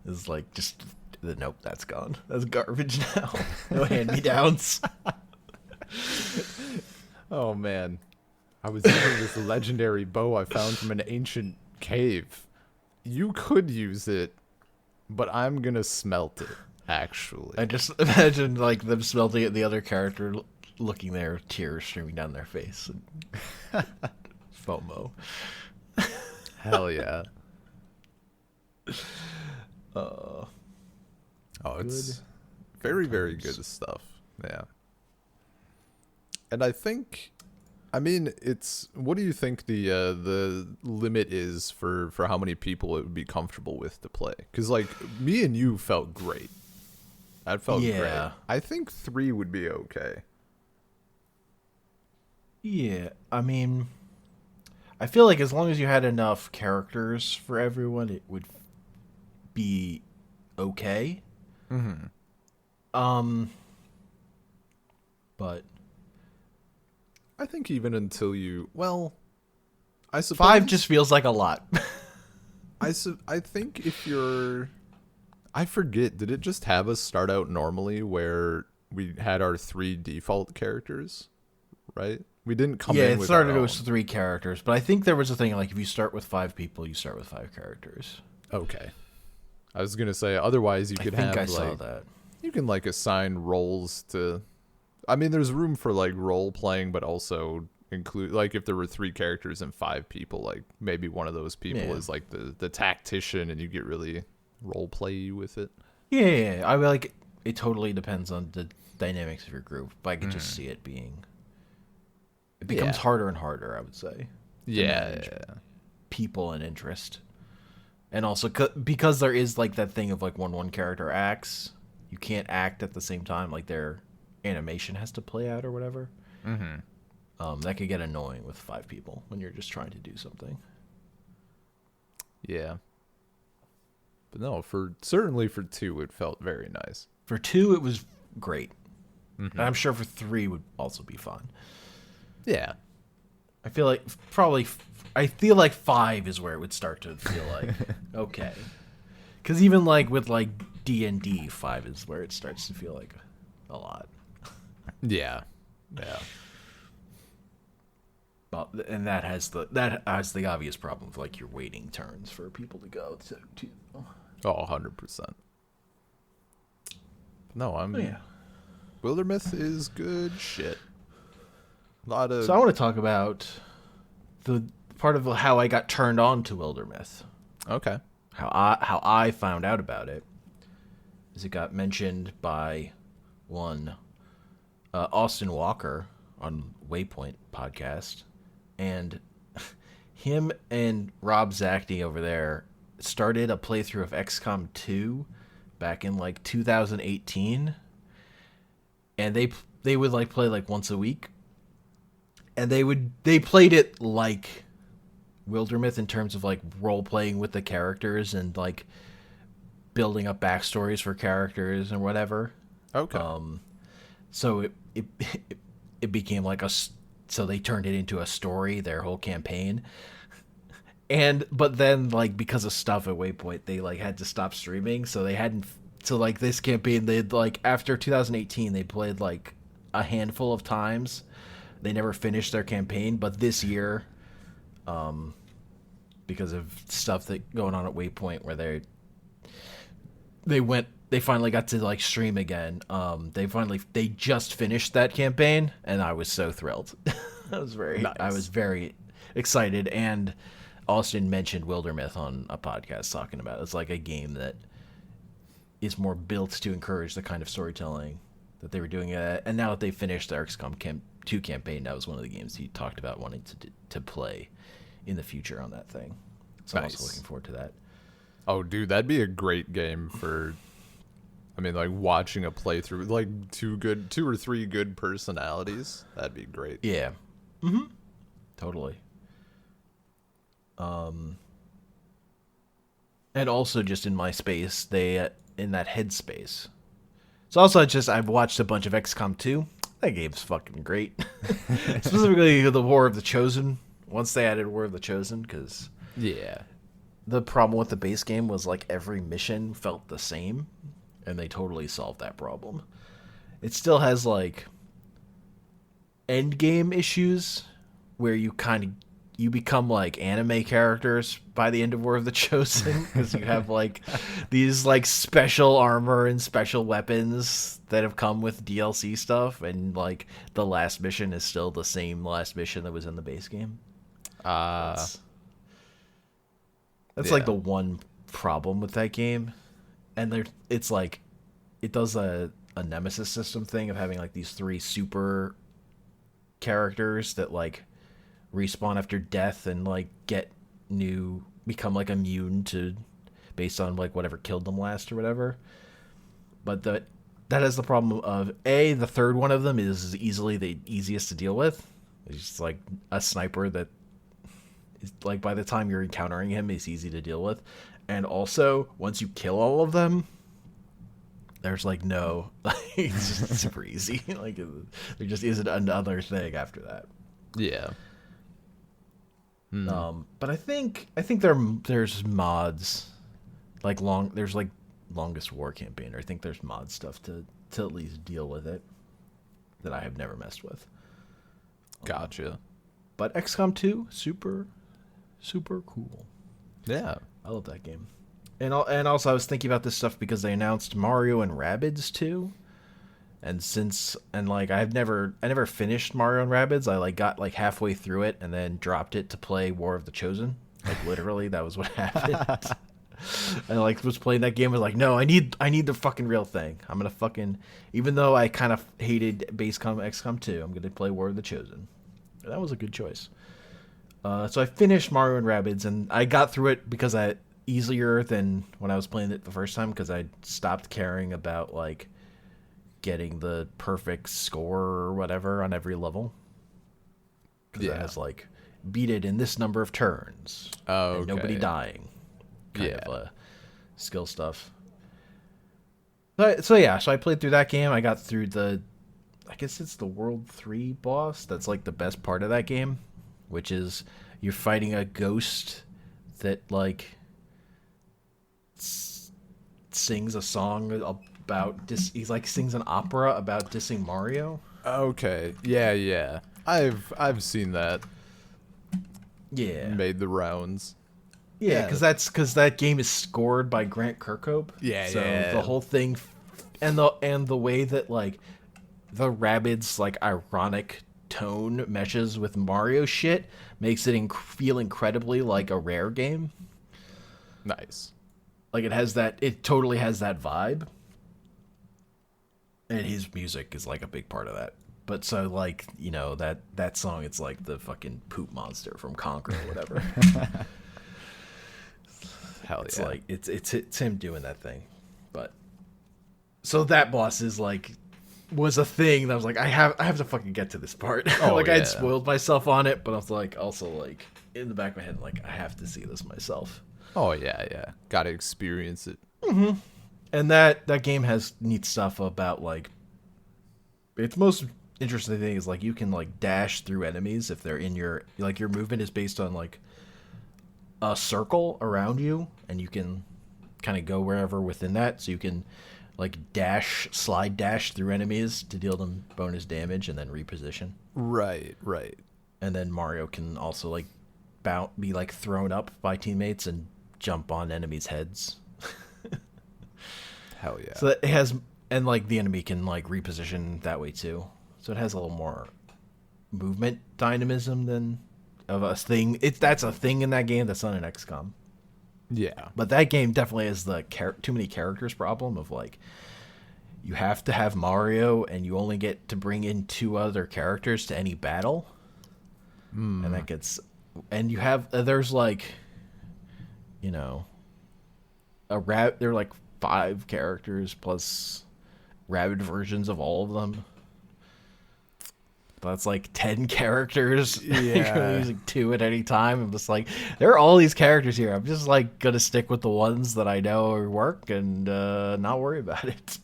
Is like just nope, that's gone. That's garbage now. No hand-me-downs. Oh man, I was using this legendary bow I found from an ancient cave. You could use it, but I'm gonna smelt it, actually. I just imagine, like, them smelting it and the other character looking there, tears streaming down their face. FOMO. Hell yeah. It's very, very good stuff. Yeah. And I think... I mean, what do you think the limit is for how many people it would be comfortable with to play? Because, like, me and you felt great. That felt great. I think 3 would be okay. Yeah, I mean, I feel like as long as you had enough characters for everyone, it would be okay. Mm-hmm. But... I think even until I suppose 5 just feels like a lot. I think if you're, I forget, did it just have us start out normally where we had our 3 default characters, right? We didn't come in with it started with 3 characters, but I think there was a thing like if you start with 5 people, you start with 5 characters. Okay. I was going to say, otherwise you could have, I saw that. You can, like, assign roles to... I mean, there's room for, like, role playing, but also include, like, if there were 3 characters and 5 people, like, maybe one of those people is, like, the tactician, and you get really role play with it. Yeah. I mean, like, it totally depends on the dynamics of your group, but I could just see it being... It becomes harder and harder, I would say. Yeah. People and interest. And also, because there is, like, that thing of, like, when one character acts, you can't act at the same time, like, their animation has to play out or whatever. Mm-hmm. That could get annoying with 5 people when you're just trying to do something. Yeah. But no, certainly for 2, it felt very nice. For 2, it was great. Mm-hmm. And I'm sure for 3 would also be fun. Yeah. I feel like I feel like 5 is where it would start to feel like, okay. Because even like with like D&D, 5 is where it starts to feel like a lot. Yeah. Well, and that has the obvious problem of like you're waiting turns for people to go to. Oh, 100%. No, Wildermyth is good shit. So I want to talk about the part of how I got turned on to Wildermyth. Okay. How I found out about it is it got mentioned by one Austin Walker on Waypoint podcast, and him and Rob Zachney over there started a playthrough of XCOM 2 back in like 2018, and they would like play like once a week. and they played it like Wildermyth in terms of like role playing with the characters and like building up backstories for characters and whatever. Okay. So it became like so they turned it into a story, their whole campaign. But then like because of stuff at Waypoint, they like had to stop streaming, so they hadn't. So like this campaign, they'd like after 2018, they played like a handful of times. They never finished their campaign, but this year, because of stuff that going on at Waypoint, where they finally got to like stream again. They just finished that campaign, and I was so thrilled. I was very excited, and Austin mentioned Wildermyth on a podcast talking about it. It's like a game that is more built to encourage the kind of storytelling that they were doing. And now that they finished their XCOM 2 campaign, that was one of the games he talked about wanting to play in the future on that thing. So nice. I'm also looking forward to that. Oh, dude, that'd be a great game for, I mean, like watching a playthrough, like two or three good personalities. That'd be great. Yeah. Mm-hmm. Totally. And also just in my space, in that headspace. So also I've watched a bunch of XCOM 2. That game's fucking great. Specifically the War of the Chosen. Once they added War of the Chosen, because yeah, the problem with the base game was like every mission felt the same, and they totally solved that problem. It still has like end game issues where you become like anime characters by the end of War of the Chosen, because you have like these like special armor and special weapons that have come with DLC stuff, and like the last mission is still the same last mission that was in the base game. That's like the one problem with that game. And it's like it does a nemesis system thing of having like these 3 super characters that like respawn after death and like become like immune to based on like whatever killed them last or whatever. But that has the problem of the third one of them is easily the easiest to deal with. It's just like a sniper that is like by the time you're encountering him is easy to deal with. And also once you kill all of them, there's like no it's just super easy. Like there just isn't another thing after that. Yeah. But I think there's mods like there's like Longest War campaign, or I think there's mod stuff to at least deal with it that I have never messed with. Gotcha. But XCOM 2, super cool. Yeah, I love that game. And also I was thinking about this stuff because they announced Mario and Rabbids 2. And like I never finished Mario and Rabbids. I like got like halfway through it and then dropped it to play War of the Chosen. Like literally, that was what happened. I like was playing that game. I was like, no, I need the fucking real thing. I'm gonna fucking, even though I kind of hated XCOM 2, I'm gonna play War of the Chosen. And that was a good choice. So I finished Mario and Rabbids, and I got through it because easier than when I was playing it the first time, because I stopped caring about like getting the perfect score or whatever on every level. Because it has like beat it in this number of turns. Oh, okay. And nobody dying. Kind of skill stuff. So I played through that game. I got through I guess it's the World 3 boss. That's like the best part of that game, which is you're fighting a ghost that like sings a song about he's like sings an opera about dissing Mario. Okay. Yeah. I've seen that. Yeah. Made the rounds. Yeah, because that game is scored by Grant Kirkhope. Yeah, so the whole thing, and the way that like the Rabbids like ironic tone meshes with Mario shit makes it feel incredibly like a Rare game. Nice. Like it totally has that vibe. And his music is like a big part of that. But so like, you know, that song, it's like the fucking poop monster from Conquer or whatever. Hell it's yeah. like it's him doing that thing. But so that boss is like was a thing that I was like, I have to fucking get to this part. Oh, like I yeah. had spoiled myself on it, but I was like, also like in the back of my head, like I have to see this myself. Oh yeah. Gotta experience it. And that game has neat stuff about like its most interesting thing is like you can like dash through enemies if they're in your like your movement is based on like a circle around you, and you can kind of go wherever within that, so you can like slide dash through enemies to deal them bonus damage and then reposition. Right. And then Mario can also like be like thrown up by teammates and jump on enemies' heads. Hell yeah. So it has, and like the enemy can like reposition that way too. So it has a little more movement dynamism than of a thing. That's a thing in that game that's not in XCOM. Yeah. But that game definitely has the too many characters problem of like you have to have Mario and you only get to bring in 2 other characters to any battle. And that gets, and you have there's like, you know, there are like 5 characters plus Rabbid versions of all of them. That's like 10 characters. Yeah. You're using 2 at any time. I'm just like, there are all these characters here. I'm just like gonna stick with the ones that I know work and not worry about it.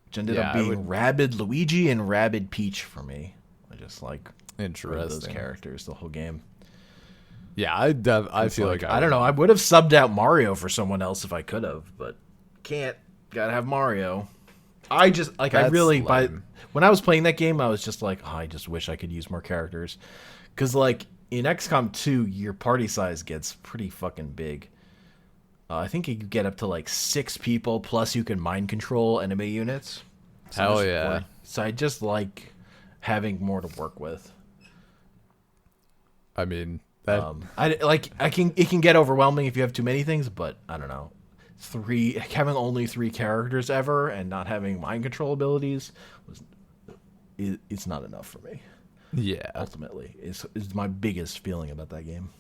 Which ended up being Rabid Luigi and Rabid Peach for me. I just like those characters the whole game. Yeah, I feel like I don't know. I would have subbed out Mario for someone else if I could have, but can't. Gotta have Mario. I just like That's I really lame. when I was playing that game, I was just like, oh, I just wish I could use more characters, because like in XCOM 2, your party size gets pretty fucking big. I think you could get up to like 6 people, plus you can mind control enemy units. Hell yeah! So I just like having more to work with. I mean, that it can get overwhelming if you have too many things, but I don't know. Having only 3 characters ever and not having mind control abilities it's not enough for me. Yeah, ultimately is my biggest feeling about that game.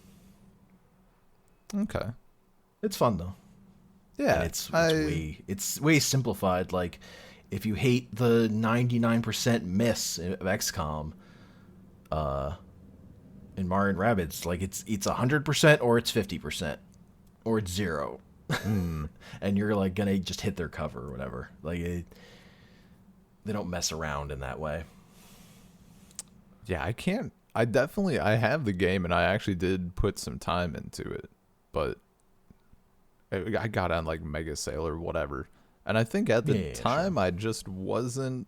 Okay, it's fun though. Yeah, and it's way simplified. Like if you hate the 99% miss of XCOM, in Mario and Rabbids, like it's 100% or it's 50% or it's 0. And you're like gonna just hit their cover or whatever. Like they don't mess around in that way. Yeah, I have the game and I actually did put some time into it, but I got on like Mega Sale or whatever, and I think at the time sure. I just wasn't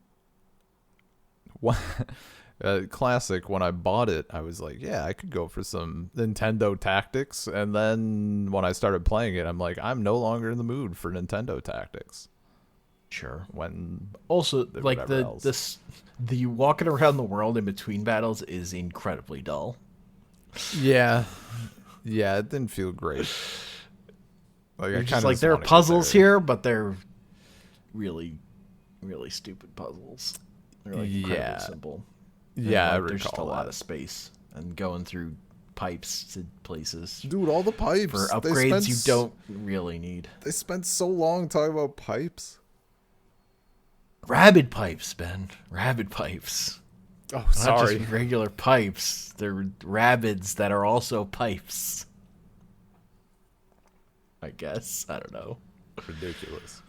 classic. When I bought it, I was like, yeah, I could go for some Nintendo Tactics. And then when I started playing it, I'm like, I'm no longer in the mood for Nintendo Tactics. Sure. When also like the walking around the world in between battles is incredibly dull. Yeah, it didn't feel great. Like I just like there are puzzles here, but they're really, really stupid puzzles. They're like incredibly simple. Yeah, like, there's just a lot of space and going through pipes to places. Dude, all the pipes for upgrades you don't really need. They spent so long talking about pipes. Rabid pipes, Ben. Rabid pipes. Oh, sorry. Not just regular pipes. They're Rabbids that are also pipes. I guess. I don't know. Ridiculous.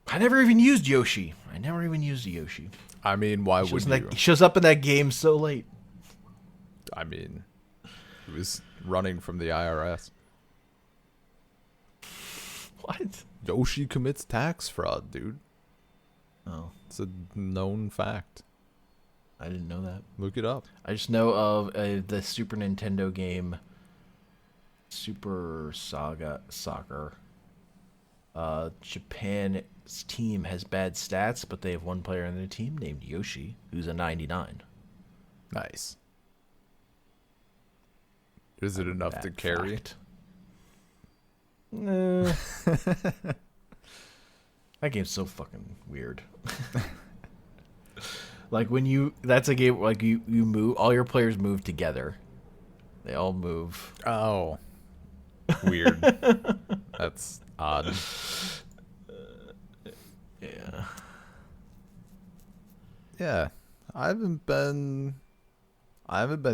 I never even used Yoshi. I mean, why would you? He shows up in that game so late. I mean, he was running from the IRS. What? Yoshi commits tax fraud, dude. Oh. It's a known fact. I didn't know that. Look it up. I just know of the Super Nintendo game Super Soccer. Japan's team has bad stats, but they have one player on their team named Yoshi, who's a 99. Nice. Is it enough to carry? Nah. That game's so fucking weird. Like that's a game like you move, all your players move together. They all move. Oh. Weird. That's odd. Yeah. Yeah, I haven't been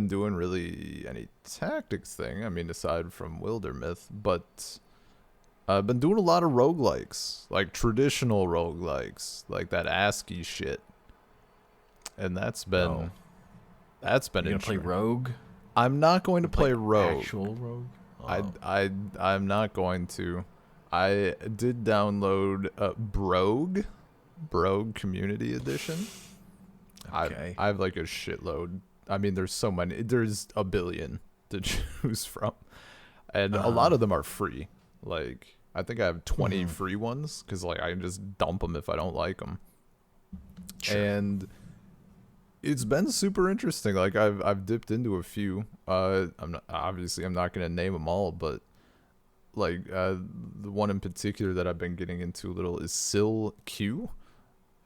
doing really any tactics thing. I mean, aside from Wildermyth, but I've been doing a lot of roguelikes, like traditional roguelikes, like that ASCII shit, and that's been Oh. that's been You gonna play interesting. Rogue? I'm not going to play Like Rogue. Actual Rogue? Oh. I'm not going to. I did download Brogue Community Edition. Okay. I have like a shitload. I mean, there's so many. There's a billion to choose from, and a lot of them are free. Like I think I have 20 free ones because like I can just dump them if I don't like them. Sure. And it's been super interesting. Like I've dipped into a few. I'm not gonna name them all, but like the one in particular that I've been getting into a little is Sil Q.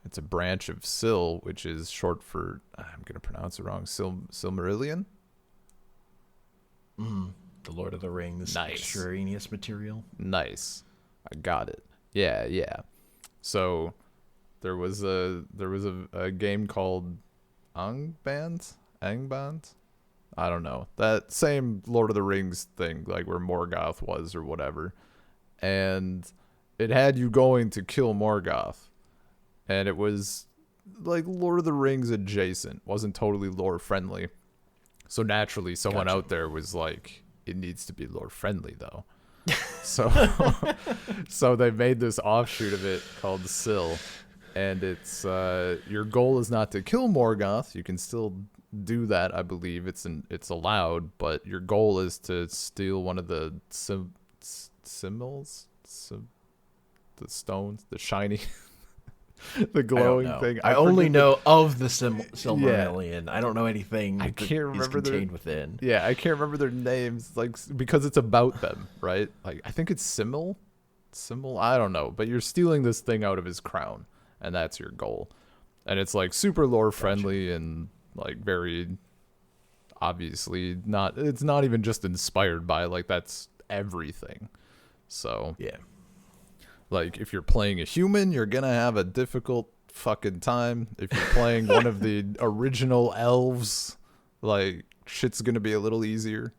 It's a branch of Sil, which is short for, I'm gonna pronounce it wrong, Silmarillion. The Lord of the Rings Nice. extraneous material. Nice, I got it. Yeah. So there was a game called Angband. I don't know, that same Lord of the Rings thing, like where Morgoth was or whatever, and it had you going to kill Morgoth, and it was like Lord of the Rings adjacent, wasn't totally lore friendly. So naturally, someone out there was like, it needs to be lore friendly though. So they made this offshoot of it called Sil, and it's your goal is not to kill Morgoth. You can still do that, I believe. It's allowed, but your goal is to steal one of the symbols, the stones, the shiny, the glowing thing. I only know of the Silmarillion. I don't know anything I can't remember contained within. Yeah, I can't remember their names, like because it's about them, right? Like I think it's Symbol. I don't know, but you're stealing this thing out of his crown, and that's your goal. And it's like super lore friendly and like very obviously not. It's not even just inspired by, like that's everything. So Yeah. like if you're playing a human, you're gonna have a difficult fucking time. If you're playing one of the original elves, like shit's gonna be a little easier.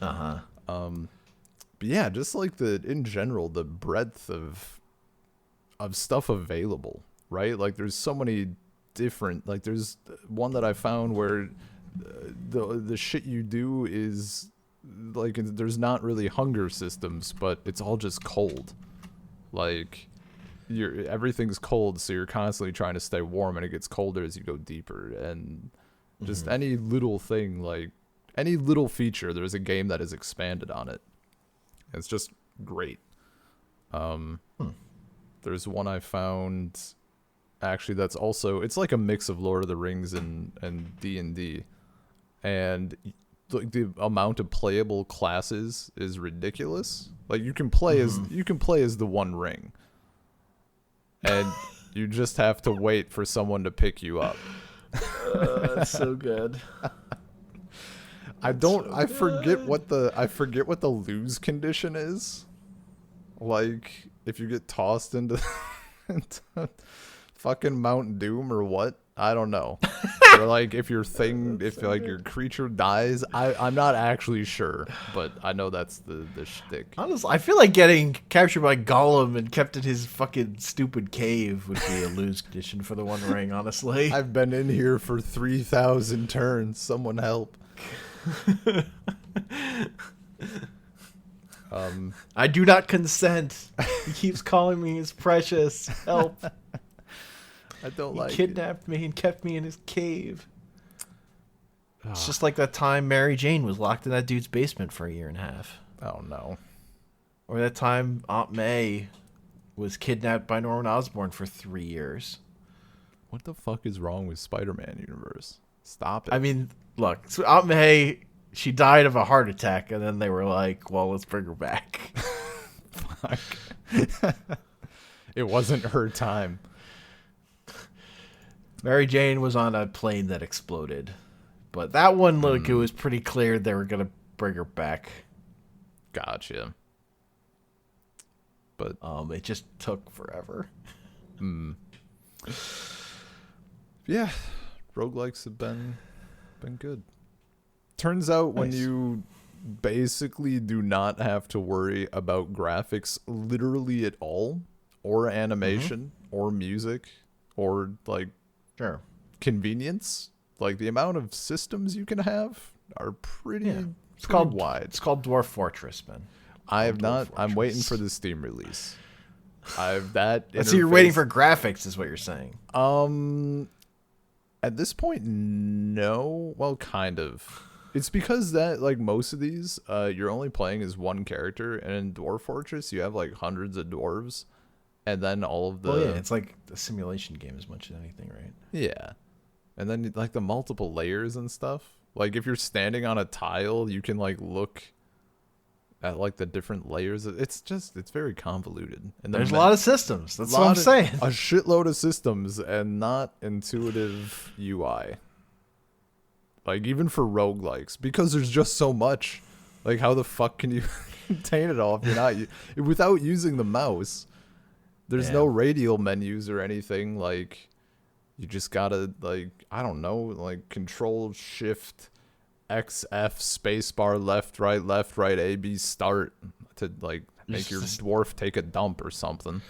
Uh-huh. But yeah, just like in general, the breadth of stuff available, right? Like there's so many different, like there's one that I found where the shit you do is like there's not really hunger systems, but it's all just cold. Like everything's cold, so you're constantly trying to stay warm, and it gets colder as you go deeper. And just any little thing, like any little feature, there's a game that has expanded on it. It's just great. There's one I found actually that's also, it's like a mix of Lord of the Rings and D&D, and like the amount of playable classes is ridiculous. Like you can play as the One Ring, and you just have to wait for someone to pick you up. That's so good. I forget what the lose condition is. Like if you get tossed into fucking Mount Doom or what? I don't know. Or like if your creature dies, I'm not actually sure, but I know that's the shtick. Honestly, I feel like getting captured by Gollum and kept in his fucking stupid cave would be a lose condition for the One Ring, honestly. I've been in here for 3,000 turns. Someone help. I do not consent. He keeps calling me his precious. Help. I don't He like kidnapped me and kept me in his cave. It's just like that time Mary Jane was locked in that dude's basement for 1.5 years. Oh no. Or that time Aunt May was kidnapped by Norman Osborn for 3 years. What the fuck is wrong with Spider-Man universe? Stop it. I mean, look, so Aunt May, she died of a heart attack, and then they were like, well, let's bring her back. Fuck. It wasn't her time. Mary Jane was on a plane that exploded. But that one, look, it was pretty clear they were going to bring her back. Gotcha. But it just took forever. Yeah, roguelikes have been good. Turns out when you basically do not have to worry about graphics literally at all, or animation, or music, or like convenience, like the amount of systems you can have are pretty wide. It's called Dwarf Fortress, man. I'm waiting for the Steam release. So you're waiting for graphics, is what you're saying. At this point, no. Well, kind of. It's because that, like, most of these, you're only playing as one character, and in Dwarf Fortress, you have, like, hundreds of dwarves, and then all of the... Well, yeah, it's like a simulation game as much as anything, right? Yeah. And then, like, the multiple layers and stuff. Like, if you're standing on a tile, you can, like, look at, like, the different layers. It's very convoluted. And there's a lot of systems. That's what I'm saying. A shitload of systems, and not intuitive UI. Like, even for roguelikes, because there's just so much. Like, how the fuck can you contain it all if you're not... without using the mouse, there's no radial menus or anything. Like, you just gotta, like, I don't know, like, Control, Shift, X, F, spacebar, left, right, A, B, start to, like, make your dwarf take a dump or something.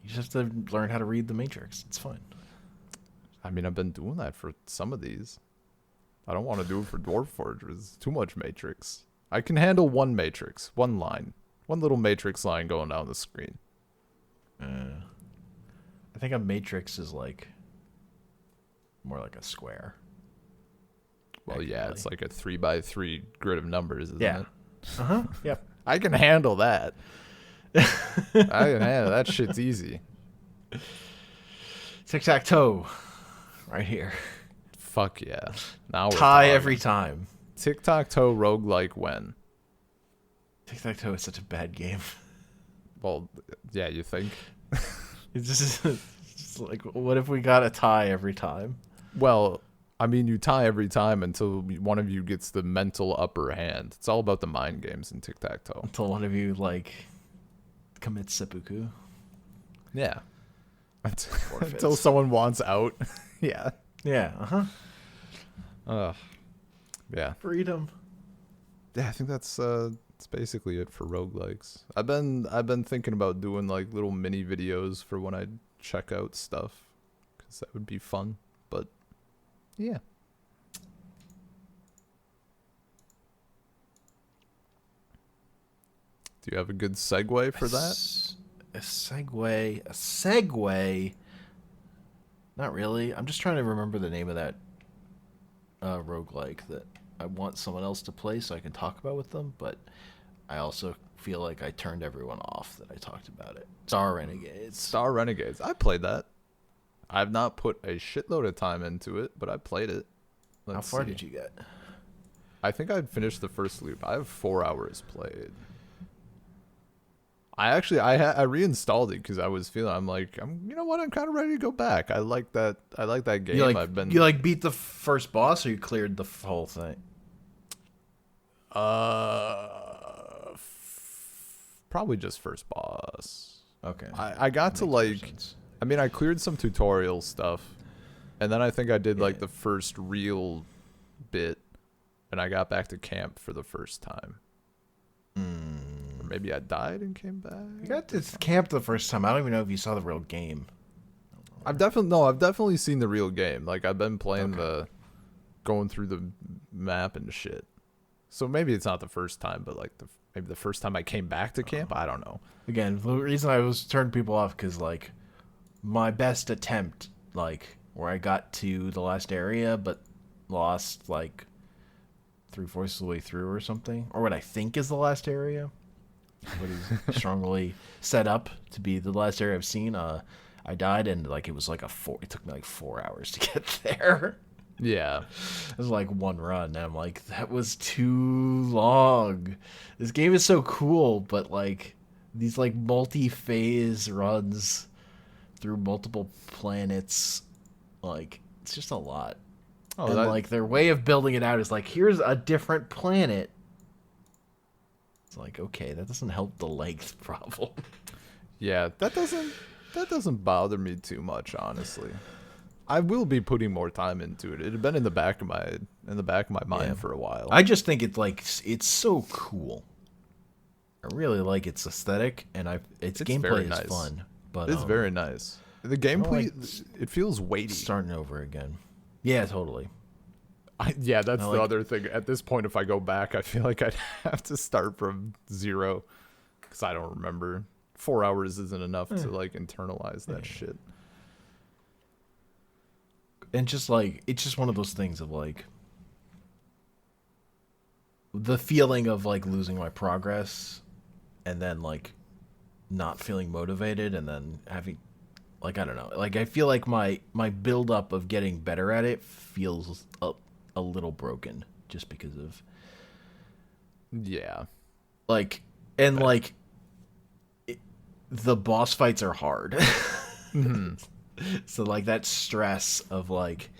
You just have to learn how to read the Matrix. It's fine. I mean, I've been doing that for some of these. I don't want to do it for Dwarf Fortress. Too much Matrix. I can handle one Matrix, one line. One little Matrix line going down the screen. I think a Matrix is like more like a square. Well, yeah, it's like a 3x3 grid of numbers, isn't it? Yep. I can handle that. I can handle that. Shit's easy. Tic-tac-toe. Right here. Fuck yeah. Now we're tie talking. every time. Tic-tac-toe roguelike when? Tic-tac-toe is such a bad game. Well, yeah, you think? It's just like, what if we got a tie every time? Well, I mean, you tie every time until one of you gets the mental upper hand. It's all about the mind games in tic-tac-toe. Until one of you, like, commits seppuku. Yeah. Until someone wants out. Yeah. Yeah, yeah. Freedom. Yeah, I think that's basically it for roguelikes. I've been thinking about doing, like, little mini videos for when I check out stuff, because that would be fun. But yeah. Do you have a good segue for that? A segue. Not really. I'm just trying to remember the name of that roguelike that I want someone else to play so I can talk about with them, but I also feel like I turned everyone off that I talked about it. Star Renegades. I played that. I've not put a shitload of time into it, but I played it. How far did you get? I think I'd finished the first loop. I have 4 hours played. I reinstalled it because I was feeling, you know what, I'm kind of ready to go back. I like that game. You beat the first boss, or you cleared the whole thing? Probably just first boss. Okay. I got to I cleared some tutorial stuff, and then I think I did the first real bit, and I got back to camp for the first time. Or maybe I died and came back. You got to camp the first time. I don't even know if you saw the real game. I've definitely seen the real game. Like, I've been playing going through the map and shit. So maybe it's not the first time, but maybe the first time I came back to camp. I don't know. Again, the reason I was turning people off because my best attempt, where I got to the last area but lost 3/4 of the way through or something, or what I think is the last area, what is strongly set up to be the last area I've seen. I died and it was it took me 4 hours to get there. Yeah, it was one run, and I'm that was too long. This game is so cool, but these multi-phase runs through multiple planets, it's just a lot. Oh, and their way of building it out is here's a different planet. It's okay, that doesn't help the length problem. Yeah, that doesn't. That doesn't bother me too much, honestly. I will be putting more time into it. It had been in the back of my mind for a while. I just think it's so cool. I really like its aesthetic, and its gameplay is fun. But it's very nice. The gameplay, it feels weighty. Starting over again. Yeah, totally. That's the other thing. At this point, if I go back, I feel like I'd have to start from 0 because I don't remember. 4 hours isn't enough to like internalize that shit. And just like it's just one of those things of like the feeling of like losing my progress, and then like not feeling motivated, and then having like I don't know, like I feel like my build up of getting better at it feels a little broken just because of like and like the boss fights are hard. Mm-hmm. So like that stress of like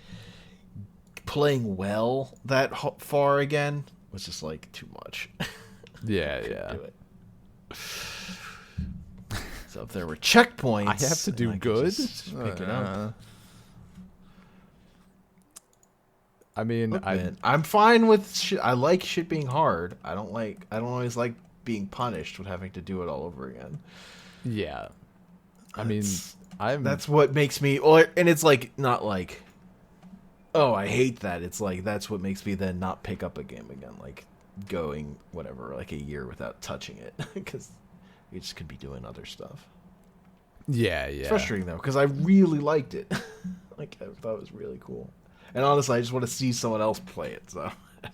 playing well that far again was just like too much. Yeah. Do it. So if there were checkpoints, I have to do good. Just pick it up. I mean, I'm fine with shit. I like shit being hard. I don't always like being punished with having to do it all over again. Yeah. I mean, that's what makes me, and it's like not like, oh, I hate that. It's like that's what makes me then not pick up a game again, like going whatever, like a year without touching it, because you just could be doing other stuff. Yeah. It's frustrating though, because I really liked it. Like I thought it was really cool, and honestly, I just want to see someone else play it. So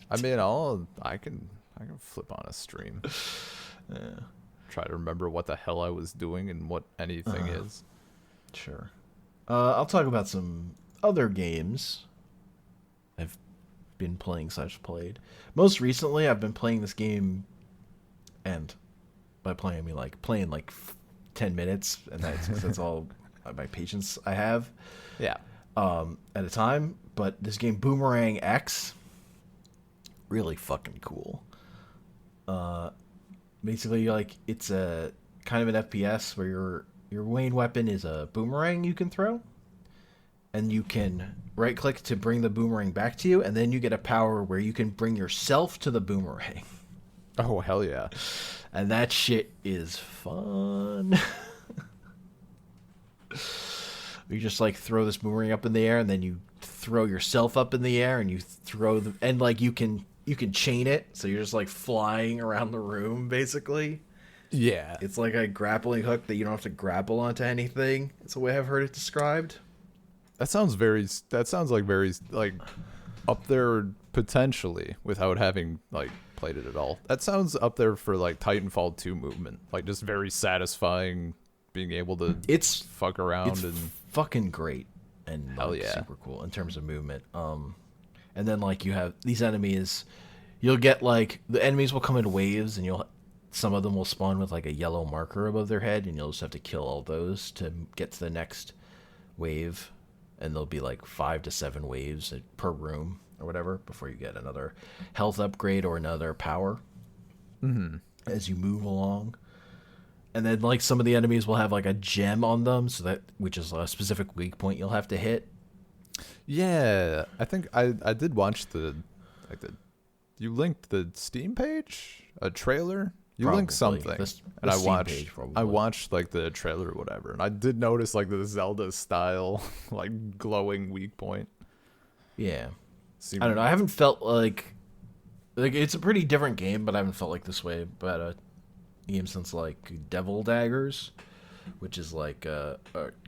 I mean, I can flip on a stream. Yeah. Try to remember what the hell I was doing and what anything is. Sure. I'll talk about some other games I've been playing / played. Most recently, I've been playing this game, and by playing I mean like playing like 10 minutes, and that's all my patience I have. Yeah. At a time, but this game Boomerang X, really fucking cool. Basically, like it's a kind of an FPS where your main weapon is a boomerang you can throw, and you can right click to bring the boomerang back to you, and then you get a power where you can bring yourself to the boomerang. Oh hell yeah! And that shit is fun. You just like throw this boomerang up in the air, and then you throw yourself up in the air, and you throw and like you can chain it, so you're just like flying around the room basically. Yeah. It's like a grappling hook that you don't have to grapple onto anything. It's the way I've heard it described. That sounds like very like up there potentially without having like played it at all. That sounds up there for like Titanfall 2 movement. Like just very satisfying being able to fuck around and fucking great and hell yeah. Super cool in terms of movement. And then like you have these enemies, you'll get like the enemies will come in waves, and some of them will spawn with like a yellow marker above their head, and you'll just have to kill all those to get to the next wave, and there'll be like 5 to 7 waves per room or whatever before you get another health upgrade or another power as you move along. And then like some of the enemies will have like a gem on them, which is a specific weak point you'll have to hit. Yeah, I think I did watch you linked the Steam page, a trailer. You linked something, and I watched like the trailer or whatever, and I did notice like the Zelda style like glowing weak point. Yeah, I don't know. I haven't felt like it's a pretty different game, but I haven't felt like this way about a game since like Devil Daggers, which is like a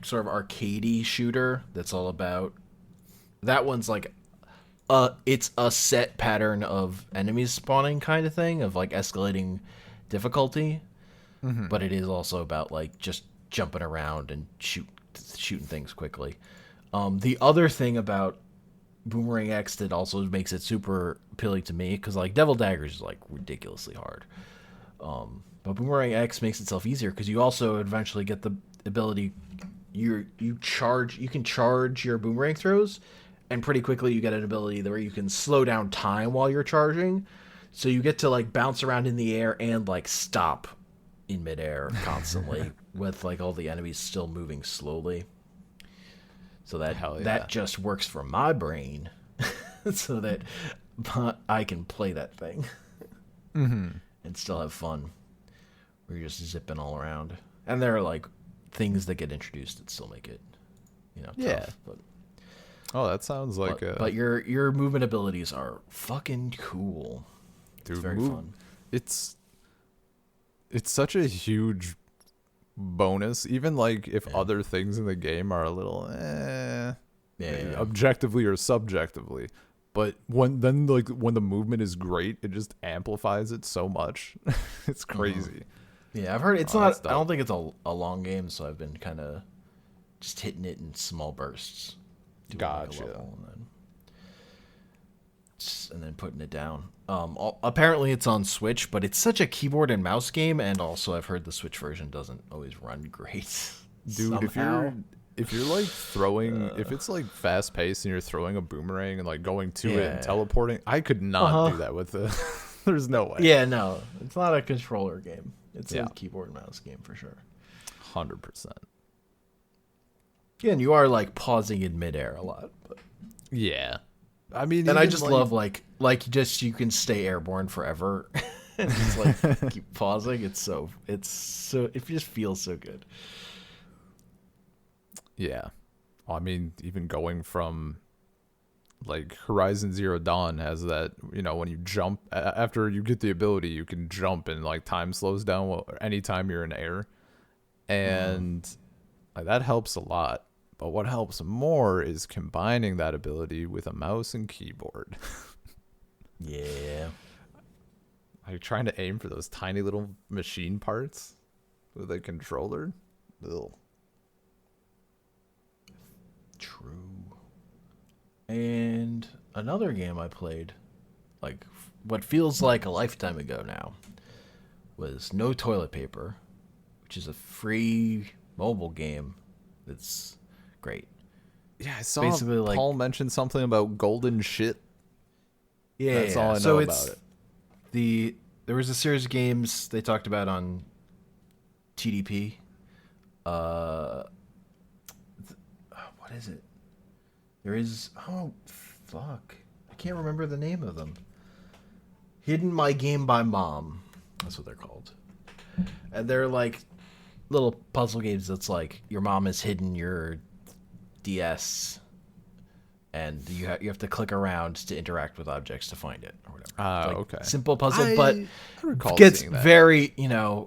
sort of arcadey shooter that's all about. That one's like, it's a set pattern of enemies spawning kind of thing, of like escalating difficulty, but it is also about like just jumping around and shooting things quickly. The other thing about Boomerang X that also makes it super appealing to me, because like Devil Daggers is like ridiculously hard, but Boomerang X makes itself easier because you also eventually get the ability you can charge your boomerang throws. And pretty quickly you get an ability where you can slow down time while you're charging. So you get to like bounce around in the air and like stop in midair constantly with like all the enemies still moving slowly. So that Hell yeah. that just works for my brain, so that I can play that thing and still have fun. Where you're just zipping all around, and there are like things that get introduced that still make it, tough. But, Oh, that sounds like but your movement abilities are fucking cool. dude, It's very fun. It's such a huge bonus. Even like if other things in the game are a little objectively or subjectively, but when the movement is great, it just amplifies it so much. It's crazy. Yeah, I've heard it's not. I don't think it's a long game, so I've been kind of just hitting it in small bursts. Doing like a Gotcha. level and then putting it down. Apparently it's on Switch, but it's such a keyboard and mouse game, and also I've heard the Switch version doesn't always run great. Dude, somehow. if you're like throwing, if it's like fast paced and you're throwing a boomerang and like going to it and teleporting, I could not do that with the. There's no way. Yeah, no, it's not a controller game. It's a keyboard and mouse game for sure. 100%. Yeah, and you are like pausing in midair a lot. But... Yeah, I mean, and I just love like just you can stay airborne forever and just like keep pausing. It just feels so good. Yeah, I mean, even going from like Horizon Zero Dawn has that, when you jump after you get the ability, you can jump and like time slows down anytime you're in air, and like, that helps a lot. But what helps more is combining that ability with a mouse and keyboard. Yeah. Like trying to aim for those tiny little machine parts with a controller. Ugh. True. And another game I played, like what feels like a lifetime ago now, was No Toilet Paper, which is a free mobile game that's great. Yeah, I saw basically like Paul mentioned something about golden shit. Yeah, that's all I know about it. There was a series of games they talked about on TDP. What is it? There is fuck. I can't remember the name of them. Hidden My Game by Mom. That's what they're called. And they're like little puzzle games that's like your mom has hidden your DS and you have to click around to interact with objects to find it or whatever. Like, okay. Simple puzzle, but I recall gets seeing that. very,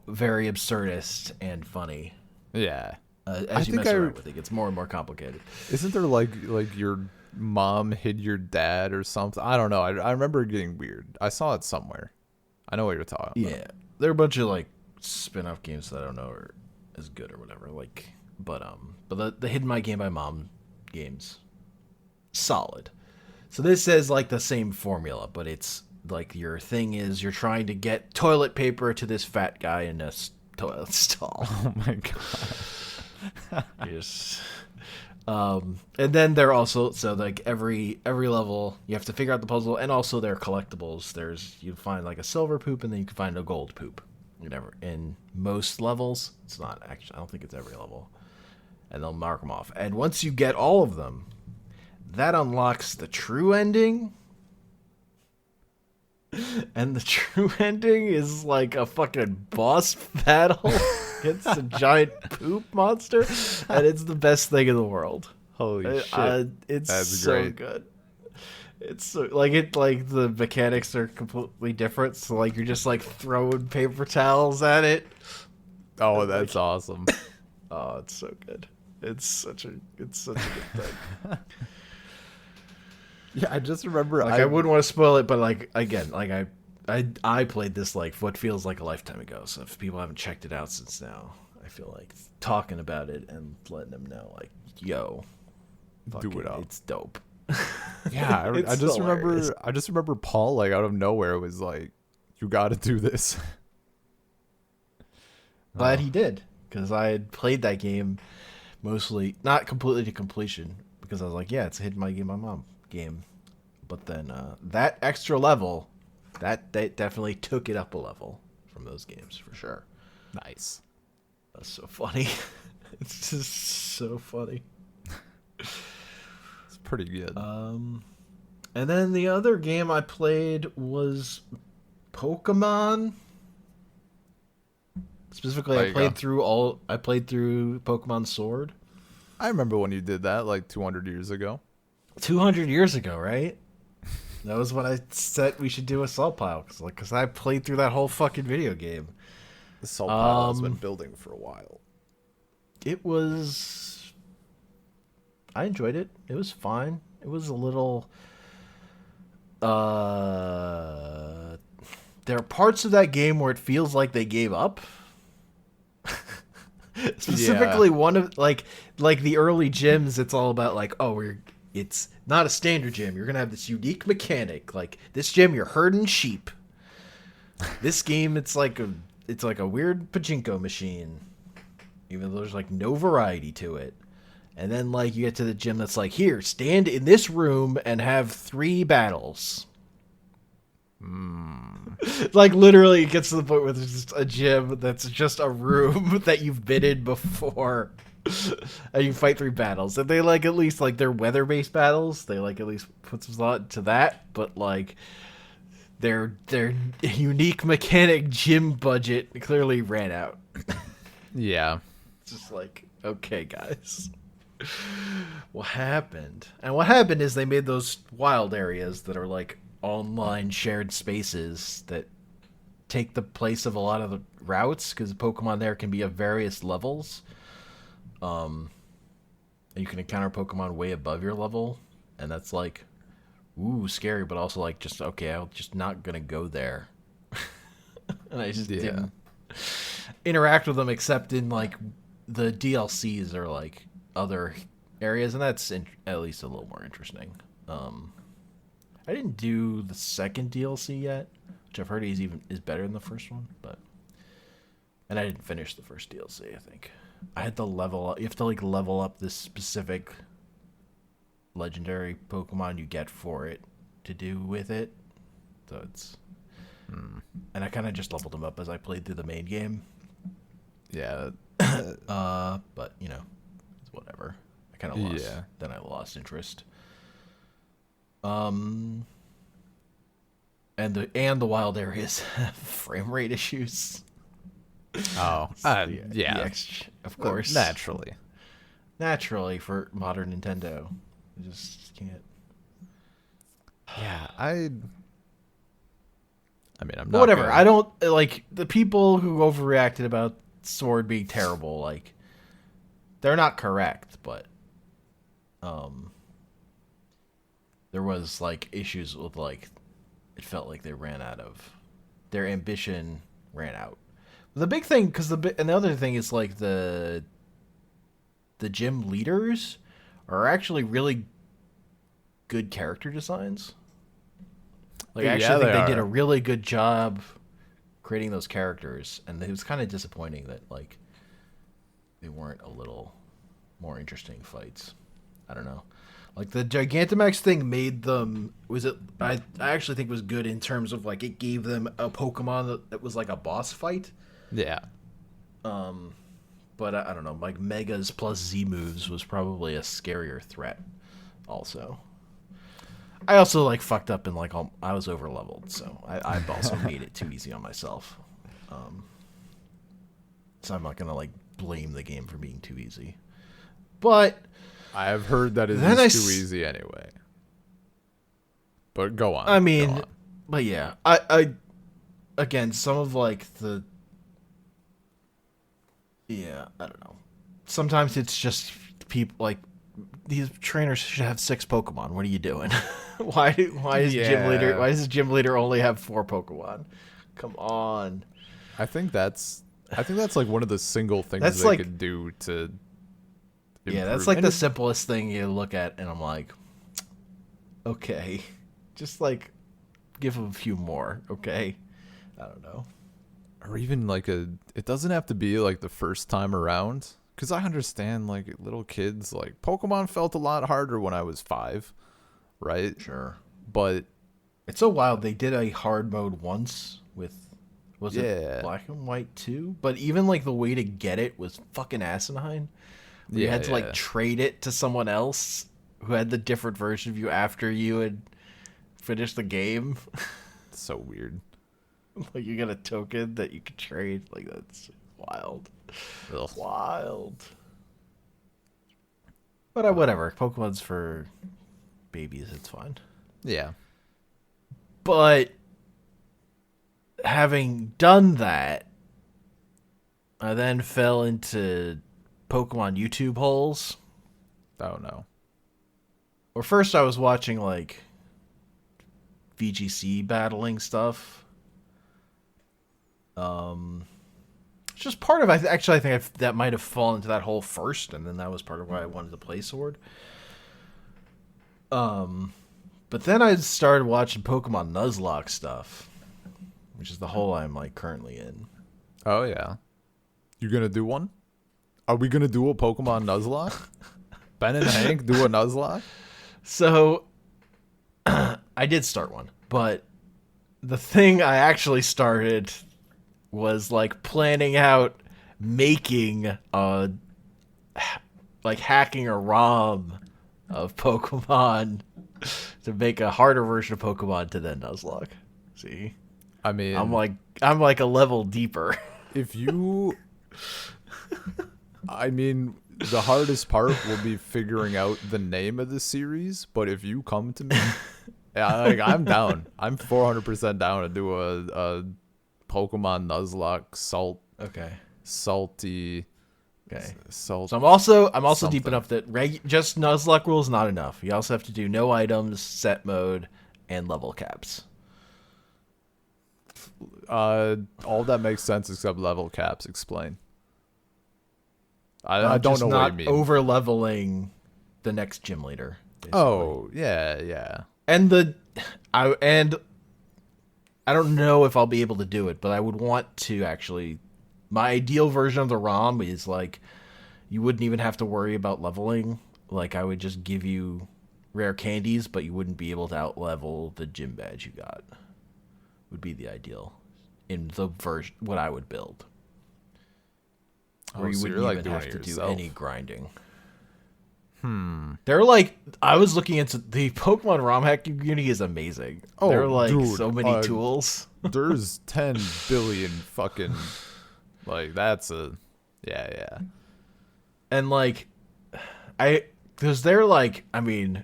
very absurdist and funny. Yeah. As you mess around with it, it gets more and more complicated. Isn't there like your mom hid your dad or something? I don't know. I remember it getting weird. I saw it somewhere. I know what you're talking about. Yeah. There are a bunch of like spin-off games that I don't know are as good or whatever. Like, but the Hidden My Game by Mom games, solid. So this is like the same formula, but it's like your thing is you're trying to get toilet paper to this fat guy in a toilet stall. Oh my god. Yes. And then they're also like every level you have to figure out the puzzle, and also they're collectibles. You find like a silver poop, and then you can find a gold poop. Whatever. In most levels, it's not actually. I don't think it's every level, and they'll mark them off. And once you get all of them, that unlocks the true ending. And the true ending is like a fucking boss battle against a giant poop monster, and it's the best thing in the world. Holy shit! It's That's so great. good. It's so, like the mechanics are completely different. So like you're just like throwing paper towels at it. Oh, that's awesome. Oh, it's so good. It's such a good thing. Yeah, I just remember. Like I wouldn't want to spoil it, but like again, like I played this like what feels like a lifetime ago. So if people haven't checked it out since now, I feel like talking about it and letting them know, like, yo, do it up. It's dope. Yeah, I just hilarious. remember Paul like out of nowhere was like, "You got to do this." Glad he did, because I had played that game mostly, not completely to completion, because I was like, yeah, it's a Hidden My Game by Mom game. But then that extra level, they definitely took it up a level from those games for sure. Nice. That's so funny. It's just so funny. It's pretty good. And then the other game I played was Pokemon. Specifically, I played through Pokemon Sword. I remember when you did that like 200 years ago. 200 years ago, right? That was when I said we should do Assault Pile, because I played through that whole fucking video game. The Assault Pile has been building for a while. It was... I enjoyed it. It was fine. It was a little... There are parts of that game where it feels like they gave up. Specifically, one of like the early gyms, it's all about like, it's not a standard gym. You're gonna have this unique mechanic. Like this gym, you're herding sheep. This game, it's like a weird pachinko machine, even though there's like no variety to it. And then like you get to the gym that's like, here, stand in this room and have 3 battles. Like literally it gets to the point where there's just a gym that's just a room that you've been in before. And you fight 3 battles. And they like at least like they're weather-based battles. They like at least put some thought to that, but like their unique mechanic gym budget clearly ran out. Yeah. It's just like, okay, guys. What happened? And what happened is they made those wild areas that are like online shared spaces that take the place of a lot of the routes, because Pokemon there can be of various levels. And you can encounter Pokemon way above your level, and that's like, ooh, scary, but also like just okay, I'm just not gonna go there. And I just didn't interact with them except in like the DLCs or like other areas, and that's at least a little more interesting. I didn't do the second DLC yet, which I've heard is better than the first one, and I didn't finish the first DLC. I think I had to level up. You have to like level up this specific legendary Pokemon you get for it to do with it. So it's, and I kind of just leveled them up as I played through the main game. Yeah. But you know, it's whatever. I kind of lost. Yeah. Then I lost interest. And the wild areas have frame rate issues. Oh, yeah. Of course. Naturally for modern Nintendo. You just can't. Yeah, I mean, I'm not. Whatever. I don't like the people who overreacted about Sword being terrible. Like, they're not correct, but there was like issues with like it felt like they ran out of their ambition ran out. The big thing, because and the other thing is like the gym leaders are actually really good character designs. Like I actually think they did a really good job creating those characters, and it was kind of disappointing that like they weren't a little more interesting fights. I don't know. Like the Gigantamax thing made them I actually think was good in terms of like it gave them a Pokemon that was like a boss fight. Yeah. But I don't know, like Megas plus Z moves was probably a scarier threat also. I also like fucked up and like I was over leveled, so I've also made it too easy on myself. So I'm not gonna like blame the game for being too easy. But I have heard that it is too easy anyway. But go on. I mean, but yeah, I again, some of like the I don't know. Sometimes it's just people like these trainers should have 6 Pokemon. What are you doing? Why does the gym leader only have 4 Pokemon? Come on. I think that's like one of the single things they could do to improve. Yeah, that's like the simplest thing you look at and I'm like, okay. Just like give them a few more, okay? I don't know. Or even like it doesn't have to be like the first time around, because I understand like little kids, like Pokemon felt a lot harder when I was 5, right? Sure. But it's so wild. They did a hard mode once with Was Yeah. it Black and White too? But even like the way to get it was fucking asinine. Where you had to like trade it to someone else who had the different version of you after you had finished the game. It's so weird. Like you get a token that you could trade. Like that's wild. Ugh. Wild. But whatever. Pokemon's for babies. It's fine. Yeah. But having done that, I then fell into Pokemon YouTube holes. Oh no. Or first I was watching like VGC battling stuff. It's just part of. I think that might have fallen into that hole first, and then that was part of why I wanted to play Sword. But then I started watching Pokemon Nuzlocke stuff, which is the hole I'm like currently in. Oh yeah. You gonna do one? Are we gonna do a Pokemon Nuzlocke? Ben and Hank do a Nuzlocke? So I did start one, but the thing I actually started was like planning out making like hacking a ROM of Pokemon to make a harder version of Pokemon to then Nuzlocke. See? I mean, I'm like a level deeper. If you I mean, the hardest part will be figuring out the name of the series, but if you come to me, I'm down. I'm 400% down to do a Pokemon Nuzlocke salty. Okay. Salt. So I'm also something. deep enough that just Nuzlocke rules not enough. You also have to do no items, set mode, and level caps. All that makes sense except level caps. Explain. I don't know what you mean. Over leveling the next gym leader. Basically. Oh yeah. And I don't know if I'll be able to do it, but I would want to actually. My ideal version of the ROM is like you wouldn't even have to worry about leveling. Like I would just give you rare candies, but you wouldn't be able to outlevel the gym badge you got. Would be the ideal in the version what I would build. Where you wouldn't even have to do any grinding. They're like, I was looking into the Pokemon ROM hacking community is amazing. Oh, they're like dude, so many tools. There's 10 billion fucking like that's a yeah. And like because they're like, I mean,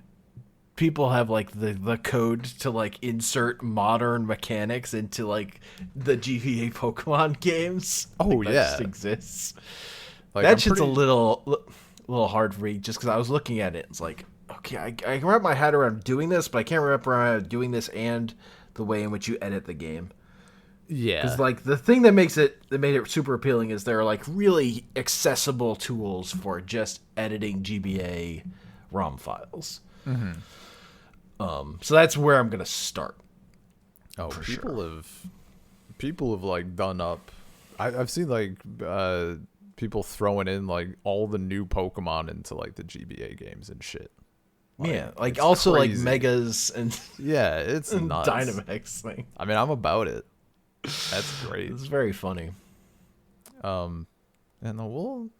people have like the code to like insert modern mechanics into like the GBA Pokemon games. Oh like, that yeah, just exists. Like, That shit's a little hard for me just because I was looking at it. It's like, okay, I can wrap my head around doing this, but I can't wrap around doing this and the way in which you edit the game. Yeah, because like the thing that made it super appealing is there are like really accessible tools for just editing GBA ROM files. So that's where I'm gonna start. Oh, people have like done up. I've seen like people throwing in like all the new Pokemon into like the GBA games and shit. Like, yeah, like also crazy. like Megas and yeah, it's and nuts. Dynamax thing. I mean, I'm about it. That's great. It's very funny. And well,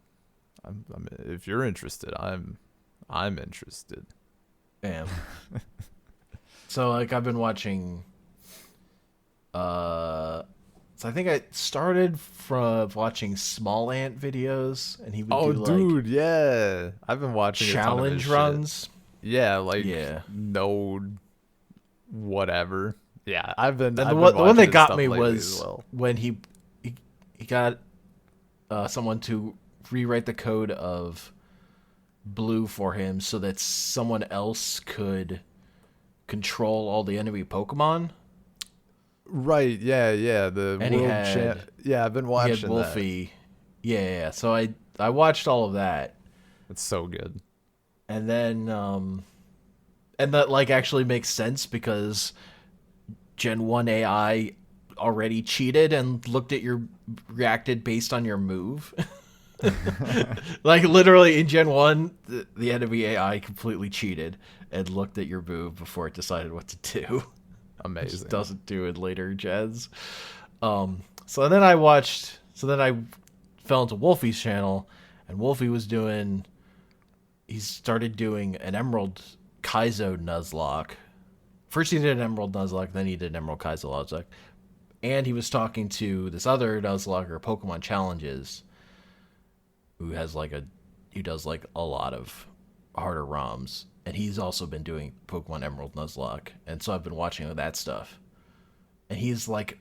I'm if you're interested, I'm interested. Damn. So like I've been watching. So I think I started from watching Small Ant videos, and he would do like dude, yeah, I've been watching challenge runs. Yeah, like node, whatever. Yeah, I've been. And I've the been one that watching got stuff me lately was as well. when he got someone to rewrite the code of Blue for him so that someone else could control all the enemy Pokemon. Right? Yeah. The And world yeah, I've been watching he had Wolfie. Yeah. So I watched all of that. It's so good. And then and that like actually makes sense because Gen 1 AI already cheated and reacted based on your move. Like literally in Gen 1, the enemy AI completely cheated and looked at your move before it decided what to do. Amazing. It just doesn't do it later gens. So then I watched. So then I fell into Wolfie's channel, and Wolfie was doing. He started doing an Emerald Kaizo Nuzlocke. First he did an Emerald Nuzlocke, then he did an Emerald Kaizo Nuzlocke, and he was talking to this other Nuzlocke, Pokemon Challenges, who does like a lot of harder ROMs, and he's also been doing Pokemon Emerald Nuzlocke, and so I've been watching that stuff. And he's like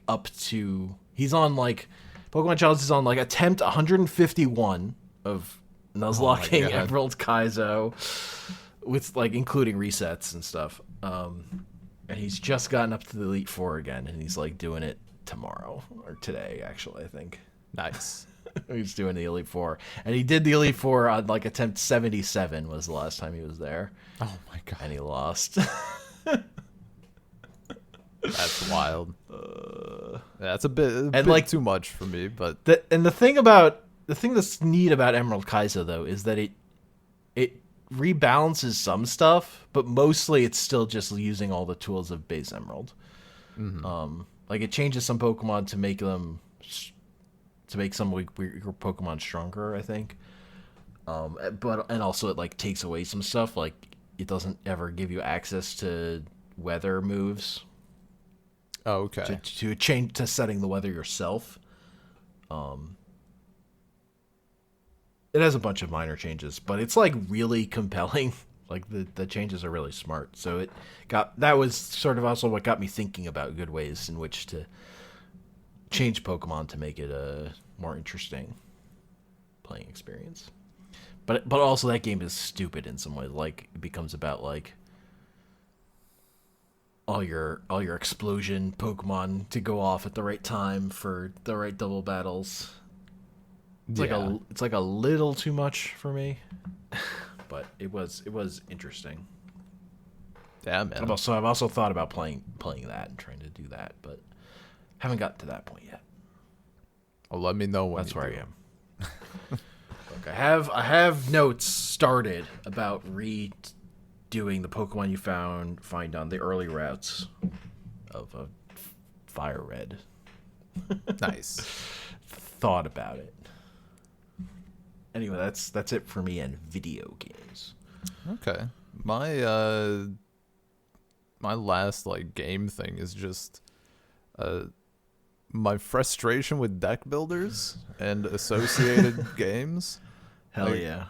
he's on like Pokemon Challenge is on like attempt 151 of Nuzlocking Emerald Kaizo, with like including resets and stuff. And he's just gotten up to the Elite Four again, and he's like doing it tomorrow or today, actually, I think. Nice. He's doing the Elite Four, and he did the Elite Four on like attempt 77 was the last time he was there. Oh my god! And he lost. That's wild. That's a bit like too much for me, but the thing that's neat about Emerald Kaizo though is that it rebalances some stuff, but mostly it's still just using all the tools of base Emerald. Mm-hmm. Like it changes some Pokemon to make some weaker Pokemon stronger, I think. But also it like takes away some stuff, like it doesn't ever give you access to weather moves. Oh, okay. To change to setting the weather yourself. It has a bunch of minor changes, but it's like really compelling. Like the changes are really smart. So that was sort of also what got me thinking about good ways in which to change Pokemon to make it a more interesting playing experience. But also that game is stupid in some ways. Like it becomes about like all your explosion Pokemon to go off at the right time for the right double battles. It's like a little too much for me, but it was interesting. Yeah, man. I've also thought about playing that and trying to do that, but haven't gotten to that point yet. Well, let me know when. That's where I am. Look, I have notes started about redoing the Pokemon you find on the early routes of Fire Red. Nice. Thought about it. Anyway, that's it for me and video games. Okay. My last like game thing is just my frustration with deck builders and associated games. Hell like, yeah.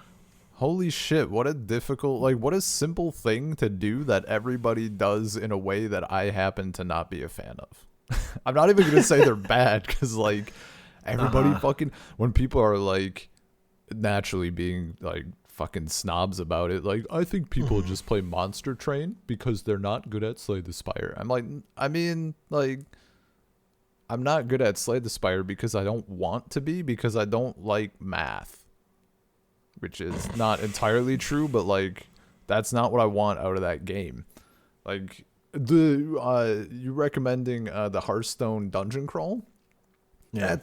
Holy shit, what a simple thing to do that everybody does in a way that I happen to not be a fan of. I'm not even going to say they're bad, because like everybody fucking, when people are like naturally being like fucking snobs about it, like I think people just play Monster Train because they're not good at Slay the Spire. I'm like, I mean, like, I'm not good at Slay the Spire because I don't want to be, because I don't like math, which is not entirely true, but like that's not what I want out of that game. Like you recommending the Hearthstone dungeon crawl? Yeah.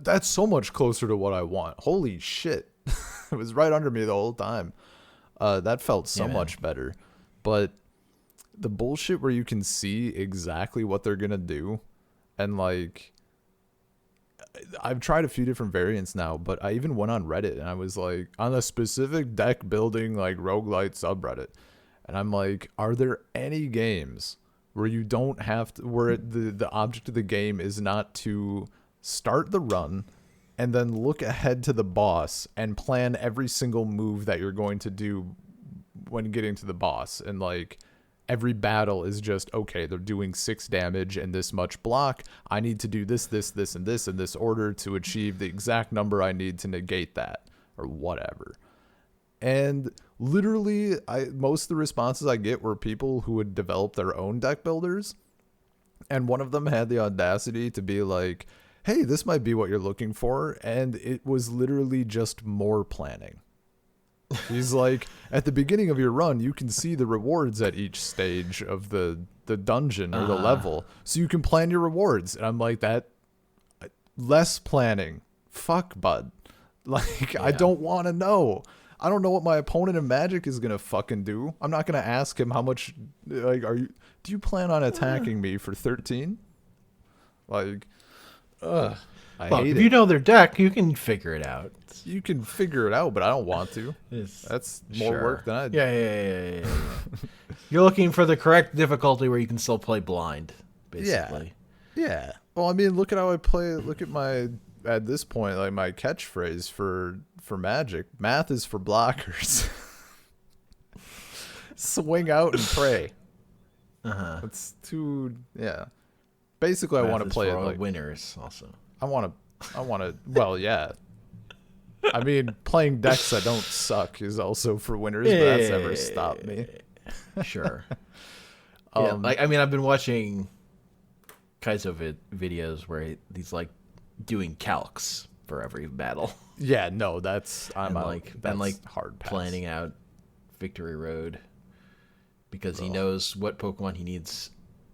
That's so much closer to what I want. Holy shit. It was right under me the whole time. That felt so much better. But the bullshit where you can see exactly what they're going to do, and like I've tried a few different variants now, but I even went on Reddit and I was like on a specific deck building like roguelite subreddit, and I'm like, are there any games where you don't have to, where the object of the game is not to start the run and then look ahead to the boss and plan every single move that you're going to do when getting to the boss, and like every battle is just, okay, they're doing 6 damage and this much block, I need to do this and this in this order to achieve the exact number I need to negate that, or whatever. And literally most of the responses I get were people who would develop their own deck builders, and one of them had the audacity to be like, hey, this might be what you're looking for, and it was literally just more planning. He's like, at the beginning of your run, you can see the rewards at each stage of the dungeon or the level, so you can plan your rewards. And I'm like, that less planning, fuck, bud. Like, yeah. I don't want to know. I don't know what my opponent in Magic is gonna fucking do. I'm not gonna ask him how much. Like, do you plan on attacking me for 13? Like, Ugh, I Look, hate if it. you know their deck, you can figure it out. You can figure it out, but I don't want to. That's more work than I. Yeah. You're looking for the correct difficulty where you can still play blind, basically. Yeah. Well, I mean, look at how I play. Look at my at this point, like my catchphrase for Magic. Math is for blockers. Swing out and pray. It's too. Yeah. Basically, Math I want to is play for it all like winners, also. I want to. Well, yeah. I mean, playing decks that don't suck is also for winners, but that's never stopped me. Sure. I've been watching Kaizo videos where he's like doing calcs for every battle. Yeah, no, that's and hard pass. Planning out Victory Road because he knows what Pokemon he needs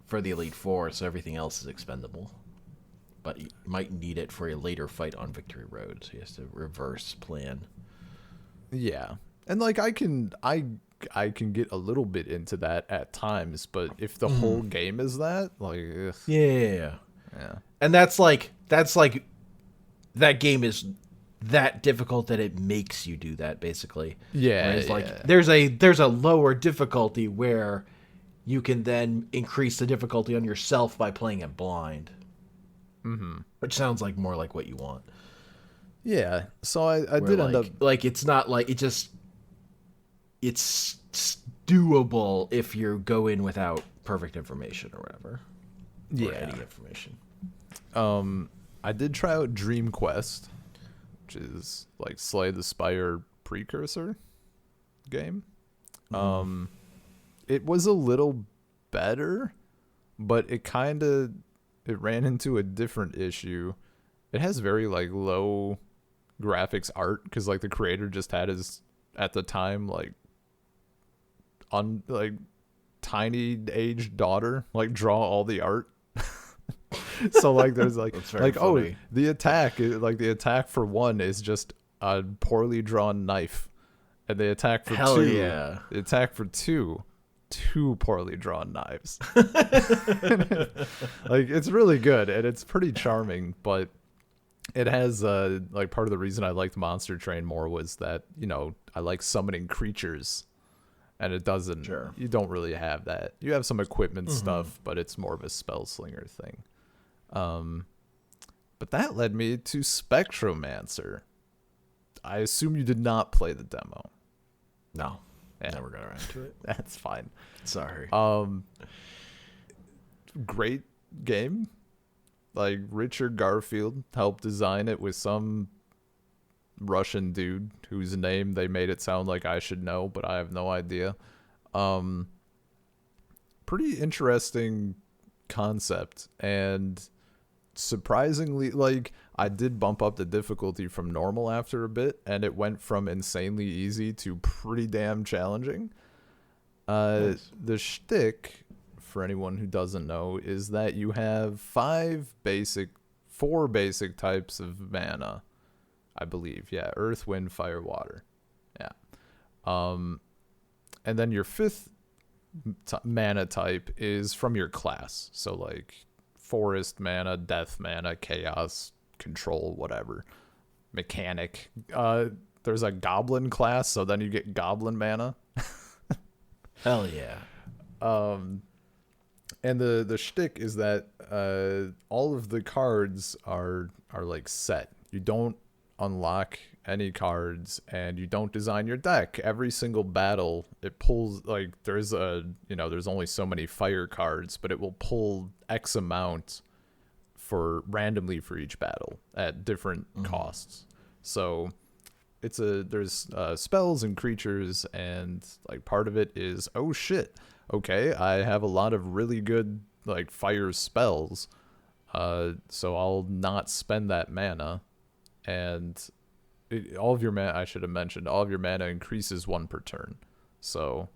for the Elite Four, so everything else is expendable. But he might need it for a later fight on Victory Road, so he has to reverse plan. Yeah, and like I can get a little bit into that at times, but if the whole game is that, like, ugh. Yeah. And that's like that game is that difficult that it makes you do that, basically. Yeah. Whereas, like, there's a lower difficulty where you can then increase the difficulty on yourself by playing it blind. Mm-hmm. Which sounds like more like what you want. Yeah. So I did end up like it's not like it's doable if you go in without perfect information or whatever. Yeah. Or any information. I did try out Dream Quest, which is like Slay the Spire precursor game. It was a little better, but it ran into a different issue. It has very like low graphics art because like the creator just had his at the time like tiny aged daughter like draw all the art. So like there's like funny. The attack for one is just a poorly drawn knife, and the attack for the attack for two poorly drawn knives. Like it's really good and it's pretty charming, but it has like part of the reason I liked Monster Train more was that, you know, I like summoning creatures, and it doesn't. Sure. You don't really have that. You have some equipment stuff, but it's more of a spell slinger thing. But that led me to Spectromancer. I assume you did not play the demo. No. Yeah. Never got around to it. That's fine. Sorry. Great game. Like Richard Garfield helped design it with some Russian dude whose name they made it sound like I should know, but I have no idea. Pretty interesting concept, and surprisingly, like, I did bump up the difficulty from normal after a bit, and it went from insanely easy to pretty damn challenging. Nice. The shtick, for anyone who doesn't know, is that you have four basic types of mana, I believe. Yeah, earth, wind, fire, water. Yeah. And then your fifth mana type is from your class. So like forest mana, death mana, chaos, control, whatever. Mechanic. There's a goblin class, so then you get goblin mana. Hell yeah. And the shtick is that all of the cards are like set. You don't unlock any cards, and you don't design your deck. Every single battle, it pulls, like, there's only so many fire cards, but it will pull X amount randomly for each battle at different costs. So there's spells and creatures, and like part of it is, oh shit, okay, I have a lot of really good like fire spells, so I'll not spend that mana. And all of your mana, I should have mentioned, all of your mana increases 1 per turn. So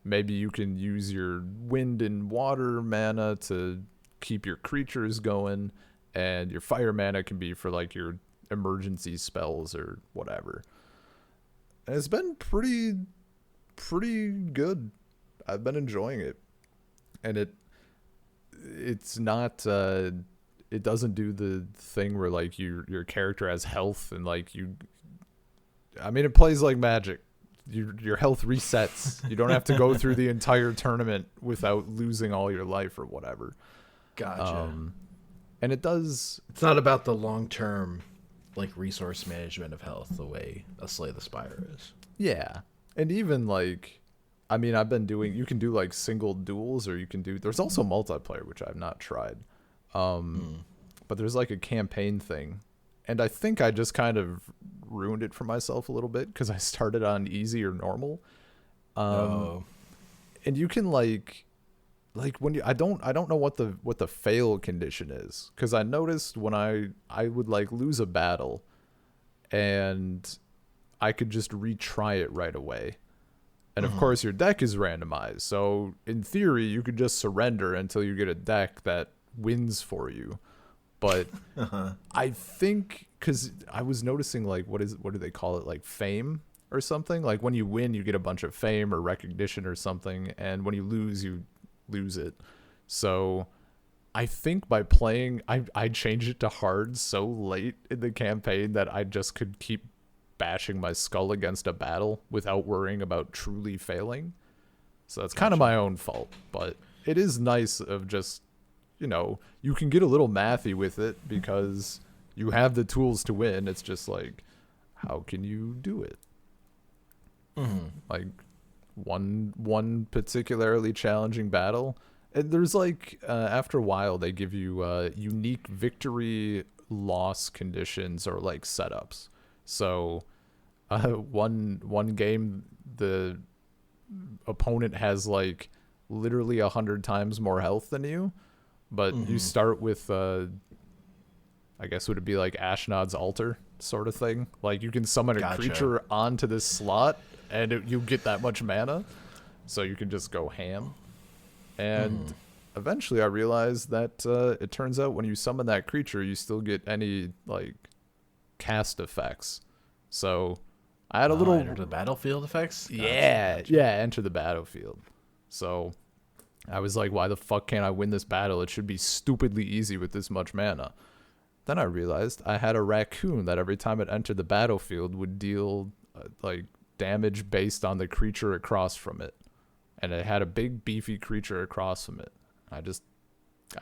maybe you can use your wind and water mana to keep your creatures going, and your fire mana can be for like your emergency spells or whatever. And it's been pretty good. I've been enjoying it. And it's not it doesn't do the thing where like your character has health and like it plays like Magic. Your health resets. You don't have to go through the entire tournament without losing all your life or whatever. Gotcha. And it does. It's not about the long-term, like, resource management of health the way a Slay the Spire is. Yeah, and even like, I've been doing. You can do like single duels, or you can do. There's also multiplayer, which I've not tried. But there's like a campaign thing, and I think I just kind of ruined it for myself a little bit because I started on easy or normal. And you can like when you I don't know what the fail condition is, because I noticed when I would like lose a battle and I could just retry it right away. And of course your deck is randomized, so in theory you could just surrender until you get a deck that wins for you. But I think, because I was noticing like what do they call it, like fame or something, like when you win you get a bunch of fame or recognition or something, and when you lose it. So I think by playing, I changed it to hard so late in the campaign that I just could keep bashing my skull against a battle without worrying about truly failing. So that's kind of my own fault, but it is nice of just, you can get a little mathy with it because you have the tools to win. It's just like, how can you do it? Like one particularly challenging battle, and there's like after a while they give you unique victory loss conditions or like setups. So one game the opponent has like literally 100 times more health than you, but you start with I guess would it be like Ashnod's Altar sort of thing. Like you can summon a creature onto this slot and you get that much mana, so you can just go ham. And eventually I realized that it turns out when you summon that creature, you still get any like cast effects. So I had a little enter the battlefield effects. Gotcha. Enter the battlefield. So I was like, why the fuck can't I win this battle? It should be stupidly easy with this much mana. Then I realized I had a raccoon that every time it entered the battlefield would deal like damage based on the creature across from it, and it had a big beefy creature across from it. I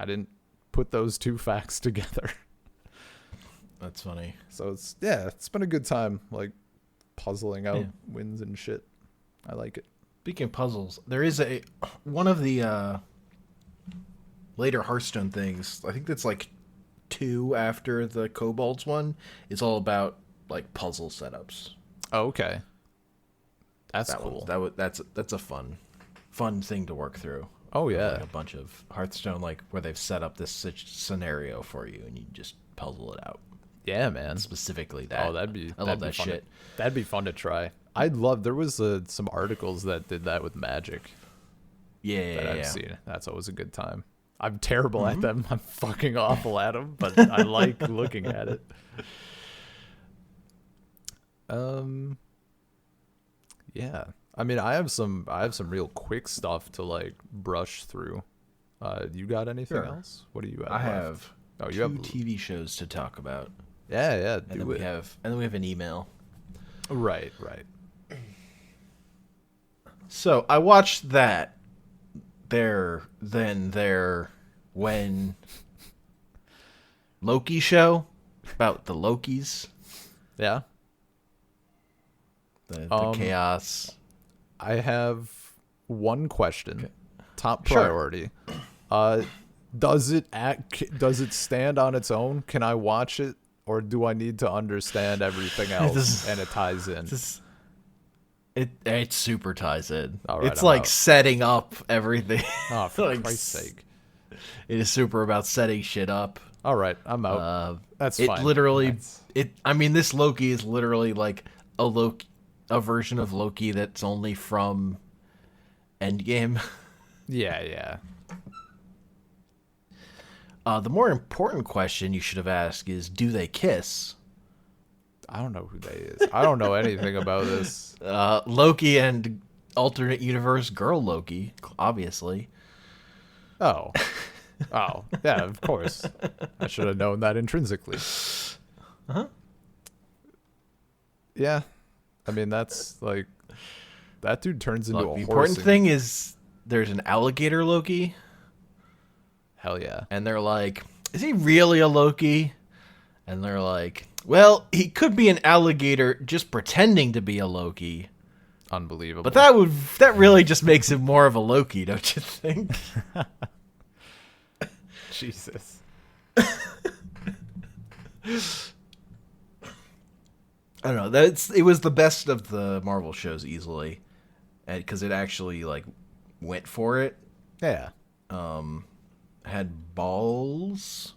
didn't put those two facts together. That's funny. So it's been a good time, like puzzling out wins and shit. I like it. Speaking of puzzles, there is one of the later Hearthstone things. I think that's like 2 after the Kobolds one. It's all about like puzzle setups. Oh, okay. That's cool. That's a fun thing to work through. Oh yeah, like a bunch of Hearthstone, like where they've set up this scenario for you and you just puzzle it out. Yeah, man. Specifically that. Oh, I love that shit. That'd be fun to try. There was some articles that did that with Magic. Yeah, I've seen. That's always a good time. I'm terrible at them. I'm fucking awful at them, but I like looking at it. Yeah. I have some real quick stuff to like brush through. You got anything else? What do you have? I have you have TV shows to talk about. Yeah, and then we have an email. Right. So I watched that when Loki show about the Lokis. Yeah. The chaos. I have one question. Okay. Top priority. Sure. Does it stand on its own? Can I watch it, or do I need to understand everything else and it ties in? It super ties in. All right, it's like setting up everything. Oh, for Christ's sake. It is super about setting shit up. All right, I'm out. That's fine. This Loki is literally like a version of Loki that's only from Endgame. Yeah. The more important question you should have asked is, do they kiss? I don't know who they is. I don't know anything about this. Loki and alternate universe girl Loki, obviously. Oh. Oh, yeah, of course. I should have known that intrinsically. Uh-huh. Yeah. I mean, that's like, that dude turns into Look, a the horse. important thing is there's an alligator Loki, Hell yeah. and they're like, is he really a Loki? And they're like, well, he could be an alligator just pretending to be a Loki. Unbelievable. But that really just makes him more of a Loki, don't you think? Jesus. I don't know. It was the best of the Marvel shows easily, because it actually like went for it. Yeah. Had balls,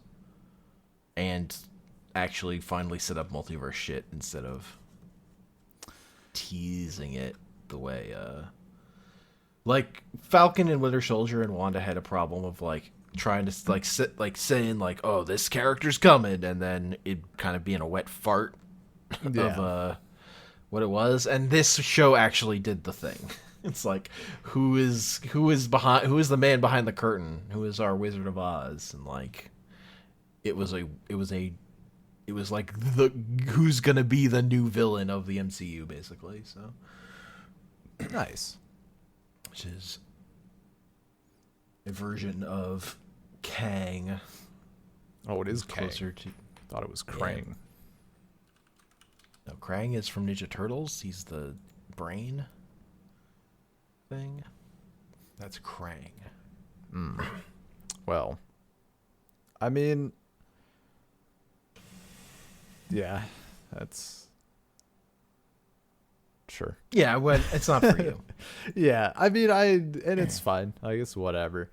and actually finally set up multiverse shit instead of teasing it the way like Falcon and Winter Soldier and Wanda had a problem of like trying to like saying like, oh, this character's coming, and then it kind of being a wet fart of what it was. And this show actually did the thing. It's like, who is the man behind the curtain? Who is our Wizard of Oz? And like it was like who's gonna be the new villain of the MCU, basically. So Nice. which is a version of Kang. Oh, it is Kang. Closer to Thought it was Krang. Yeah. No, Krang is from Ninja Turtles. He's the brain thing. That's Krang. Well, I mean, yeah, that's sure. Yeah, well, it's not for you. Yeah, I mean, and it's fine. I guess whatever.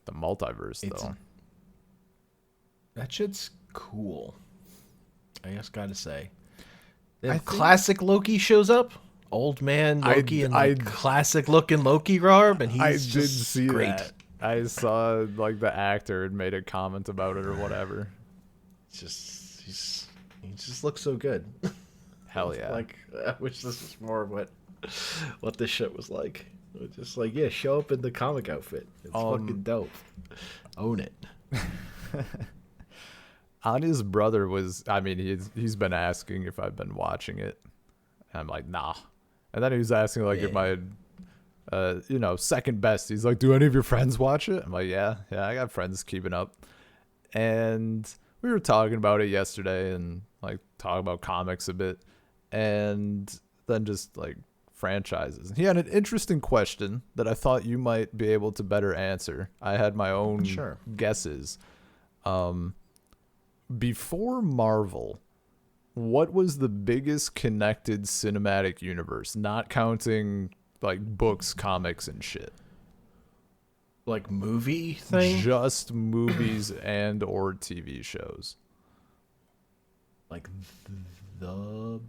The multiverse, though. That shit's cool. I just gotta say. I Then think- classic Loki shows up. Old man Loki and like, classic looking Loki garb, and he's I did just see great. that. I saw like the actor had made a comment about it or whatever. It's he just looks so good. Hell yeah. Like, I wish this was more of what this shit was like. It was just like, yeah, show up in the comic outfit. It's fucking dope. Own it. Anya's brother was, I mean, he's been asking if I've been watching it. And I'm like, nah. And then he was asking like if my second best. He's like, do any of your friends watch it? I'm like, yeah, I got friends keeping up. And we were talking about it yesterday and like talking about comics a bit. And then just like franchises. He had an interesting question that I thought you might be able to better answer. I had my own guesses. Before Marvel, what was the biggest connected cinematic universe, not counting like books, comics, and shit? Like movie thing? Just movies and or TV shows. Like the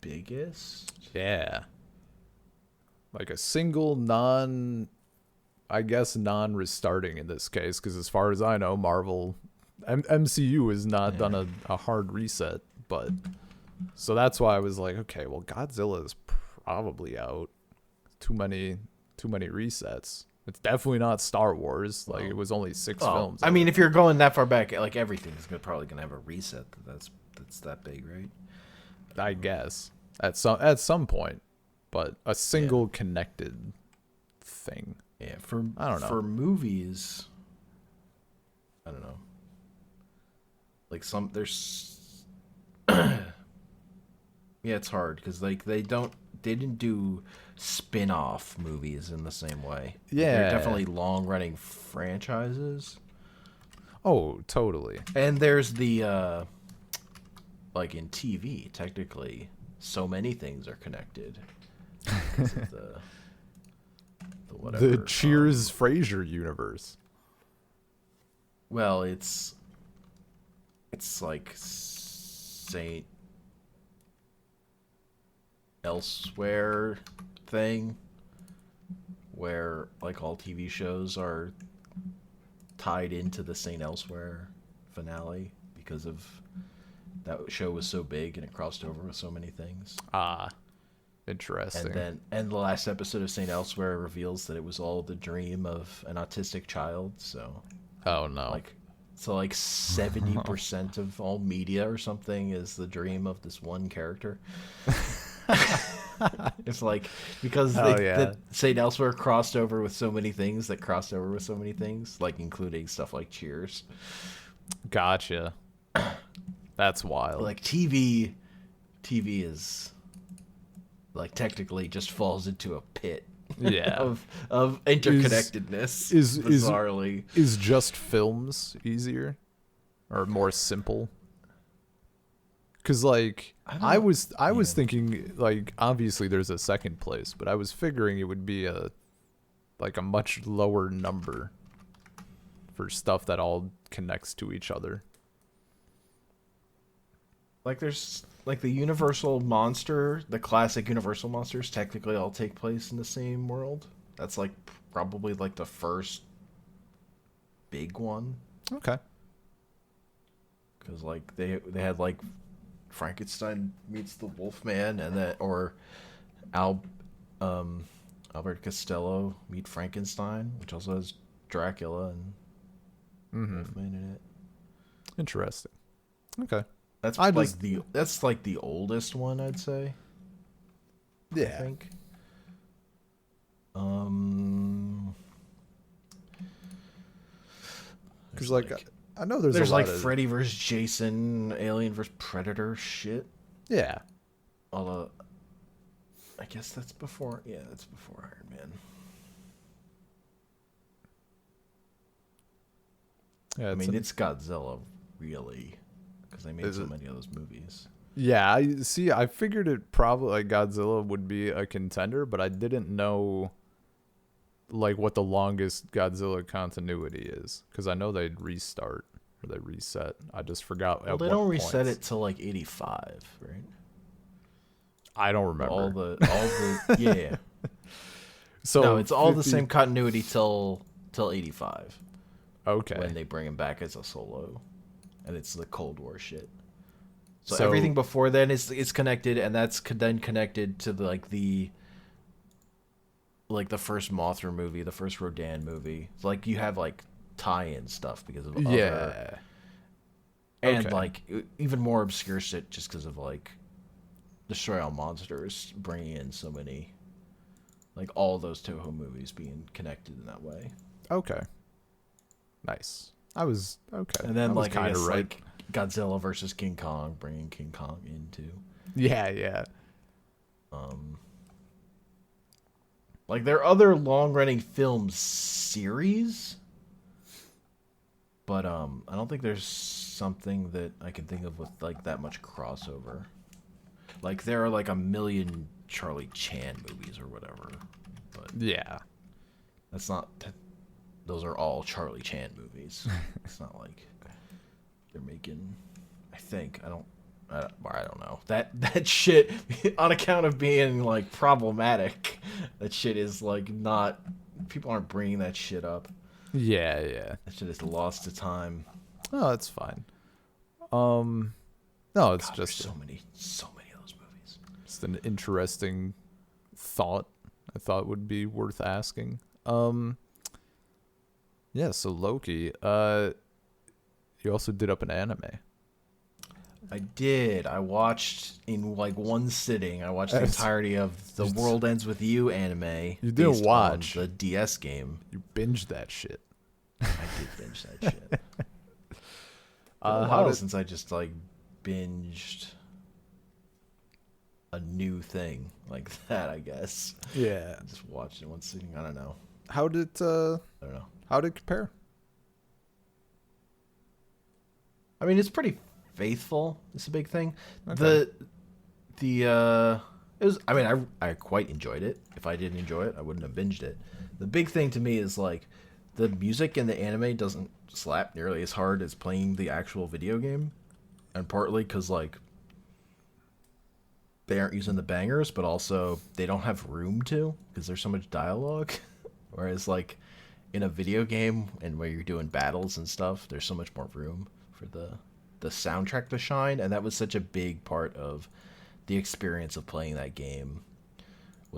biggest? Yeah. Like a single non-restarting in this case, because as far as I know, Marvel... MCU has not done a hard reset, but... So that's why I was like, okay, well, Godzilla is probably out. Too many resets. It's definitely not Star Wars. Like, it was only 6 films. I mean, if you're going that far back, like, everything's probably going to have a reset that's that big, right? I guess. At some point. But a single connected thing. Yeah, I don't know. For movies, I don't know. Like there's yeah, it's hard because like they didn't do spin-off movies in the same way. Yeah. They're definitely long-running franchises. Oh, totally. And there's the like in TV, technically, so many things are connected. Because of the whatever. The Cheers Frasier universe. Well, it's like Saint Elsewhere thing, where like all TV shows are tied into the Saint Elsewhere finale because of that show was so big and it crossed over with so many things. Interesting. And the last episode of Saint Elsewhere reveals that it was all the dream of an autistic child. So Oh no. like 70% of all media or something is the dream of this one character. It's like because Saint Elsewhere crossed over with so many things like including stuff like Cheers. Gotcha. That's wild. Like TV is like technically just falls into a pit. Yeah. of interconnectedness. Bizarrely, is just films easier or more simple? Because like I was thinking, like, obviously there's a second place, but I was figuring it would be a much lower number for stuff that all connects to each other. Like there's like the Universal monster, the classic Universal monsters technically all take place in the same world. That's like probably like the first big one. Okay. Because like they had like Frankenstein meets the Wolfman, and that or Albert Costello meet Frankenstein, which also has Dracula and Wolfman in it. Interesting. Okay. That's like the oldest one, I'd say. Yeah. I think. Because like I know there's a lot like of... Freddy vs. Jason, Alien vs. Predator shit. Yeah. Although, I guess that's before. Yeah, that's before Iron Man. Yeah, I mean, it's Godzilla, really, because they made so many of those movies. Yeah, I figured it probably like Godzilla would be a contender, but I didn't know like what the longest Godzilla continuity is, because I know they'd restart or they reset. I just forgot. Well, they don't reset it till like 85, right? I don't remember all the yeah. So no, it's all the same continuity till 85. Okay. When they bring him back as a solo, and it's the Cold War shit. So everything before then is connected, and that's then connected to the first Mothra movie, the first Rodan movie. It's like you have like tie-in stuff because of other, and like even more obscure shit just because of like Destroy All Monsters bringing in so many, like all those Toho movies being connected in that way. Okay. Nice. I was okay. And then like kind of right. Like Godzilla versus King Kong, bringing King Kong into. Yeah. Like there are other long-running film series, but I don't think there's something that I can think of with like that much crossover. Like there are like a million Charlie Chan movies or whatever, but yeah, that's not. Those are all Charlie Chan movies. It's not like they're making. I think I don't know that shit on account of being like problematic. That shit is like not. People aren't bringing that shit up. Yeah. That shit is lost to time. Oh, that's fine. No, it's just so many of those movies. Just an interesting thought. I thought would be worth asking. Yeah, so Loki, you also did up an anime. I did. I watched in like one sitting. I watched the entirety of the World Ends With You anime. You didn't watch the DS game. You binged that shit. I did binge that shit. A while since I just like binged a new thing like that, I guess. Yeah. I just watched it in one sitting. I don't know. How did I don't know. How did it compare? I mean, it's pretty faithful. It's a big thing. Okay. It was. I mean, I quite enjoyed it. If I didn't enjoy it, I wouldn't have binged it. The big thing to me is like the music in the anime doesn't slap nearly as hard as playing the actual video game, and partly because like they aren't using the bangers, but also they don't have room to because there's so much dialogue. Whereas like in a video game and where you're doing battles and stuff, there's so much more room for the soundtrack to shine, and that was such a big part of the experience of playing that game.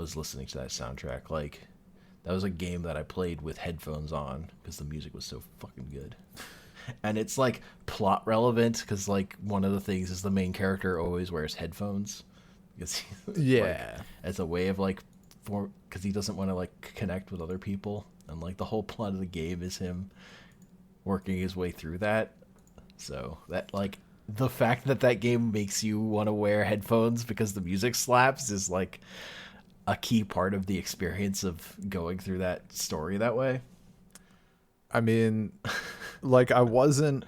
was listening to that soundtrack. Like, that was a game that I played with headphones on because the music was so fucking good. And it's like plot relevant because like one of the things is the main character always wears headphones because Yeah. like, as a way of like because he doesn't want to like connect with other people, and like the whole plot of the game is him working his way through that. So that like the fact that that game makes you want to wear headphones because the music slaps is like a key part of the experience of going through that story that way. I mean, like I wasn't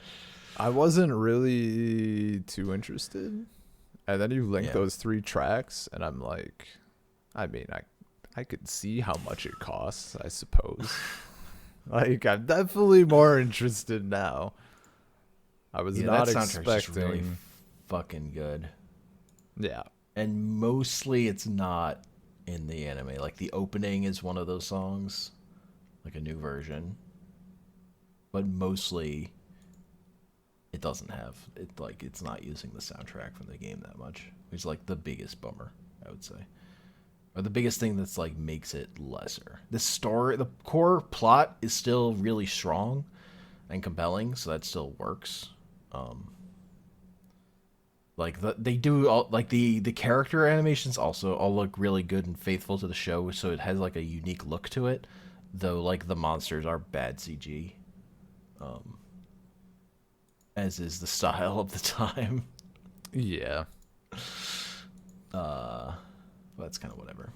really too interested. And then you link those 3 tracks and I'm like, I mean, I could see how much it costs, I suppose. Like I'm definitely more interested now. I was not that soundtrack's just expecting really fucking good. Yeah. And mostly it's not in the anime. Like the opening is one of those songs, like a new version. But mostly it doesn't have it, like it's not using the soundtrack from the game that much, which is like the biggest bummer, I would say. Or the biggest thing that's like makes it lesser. The story, the core plot is still really strong and compelling, so that still works. Like they do all like the character animations also all look really good and faithful to the show, so it has like a unique look to it. Though like the monsters are bad CG, as is the style of the time. Yeah. That's kind of whatever.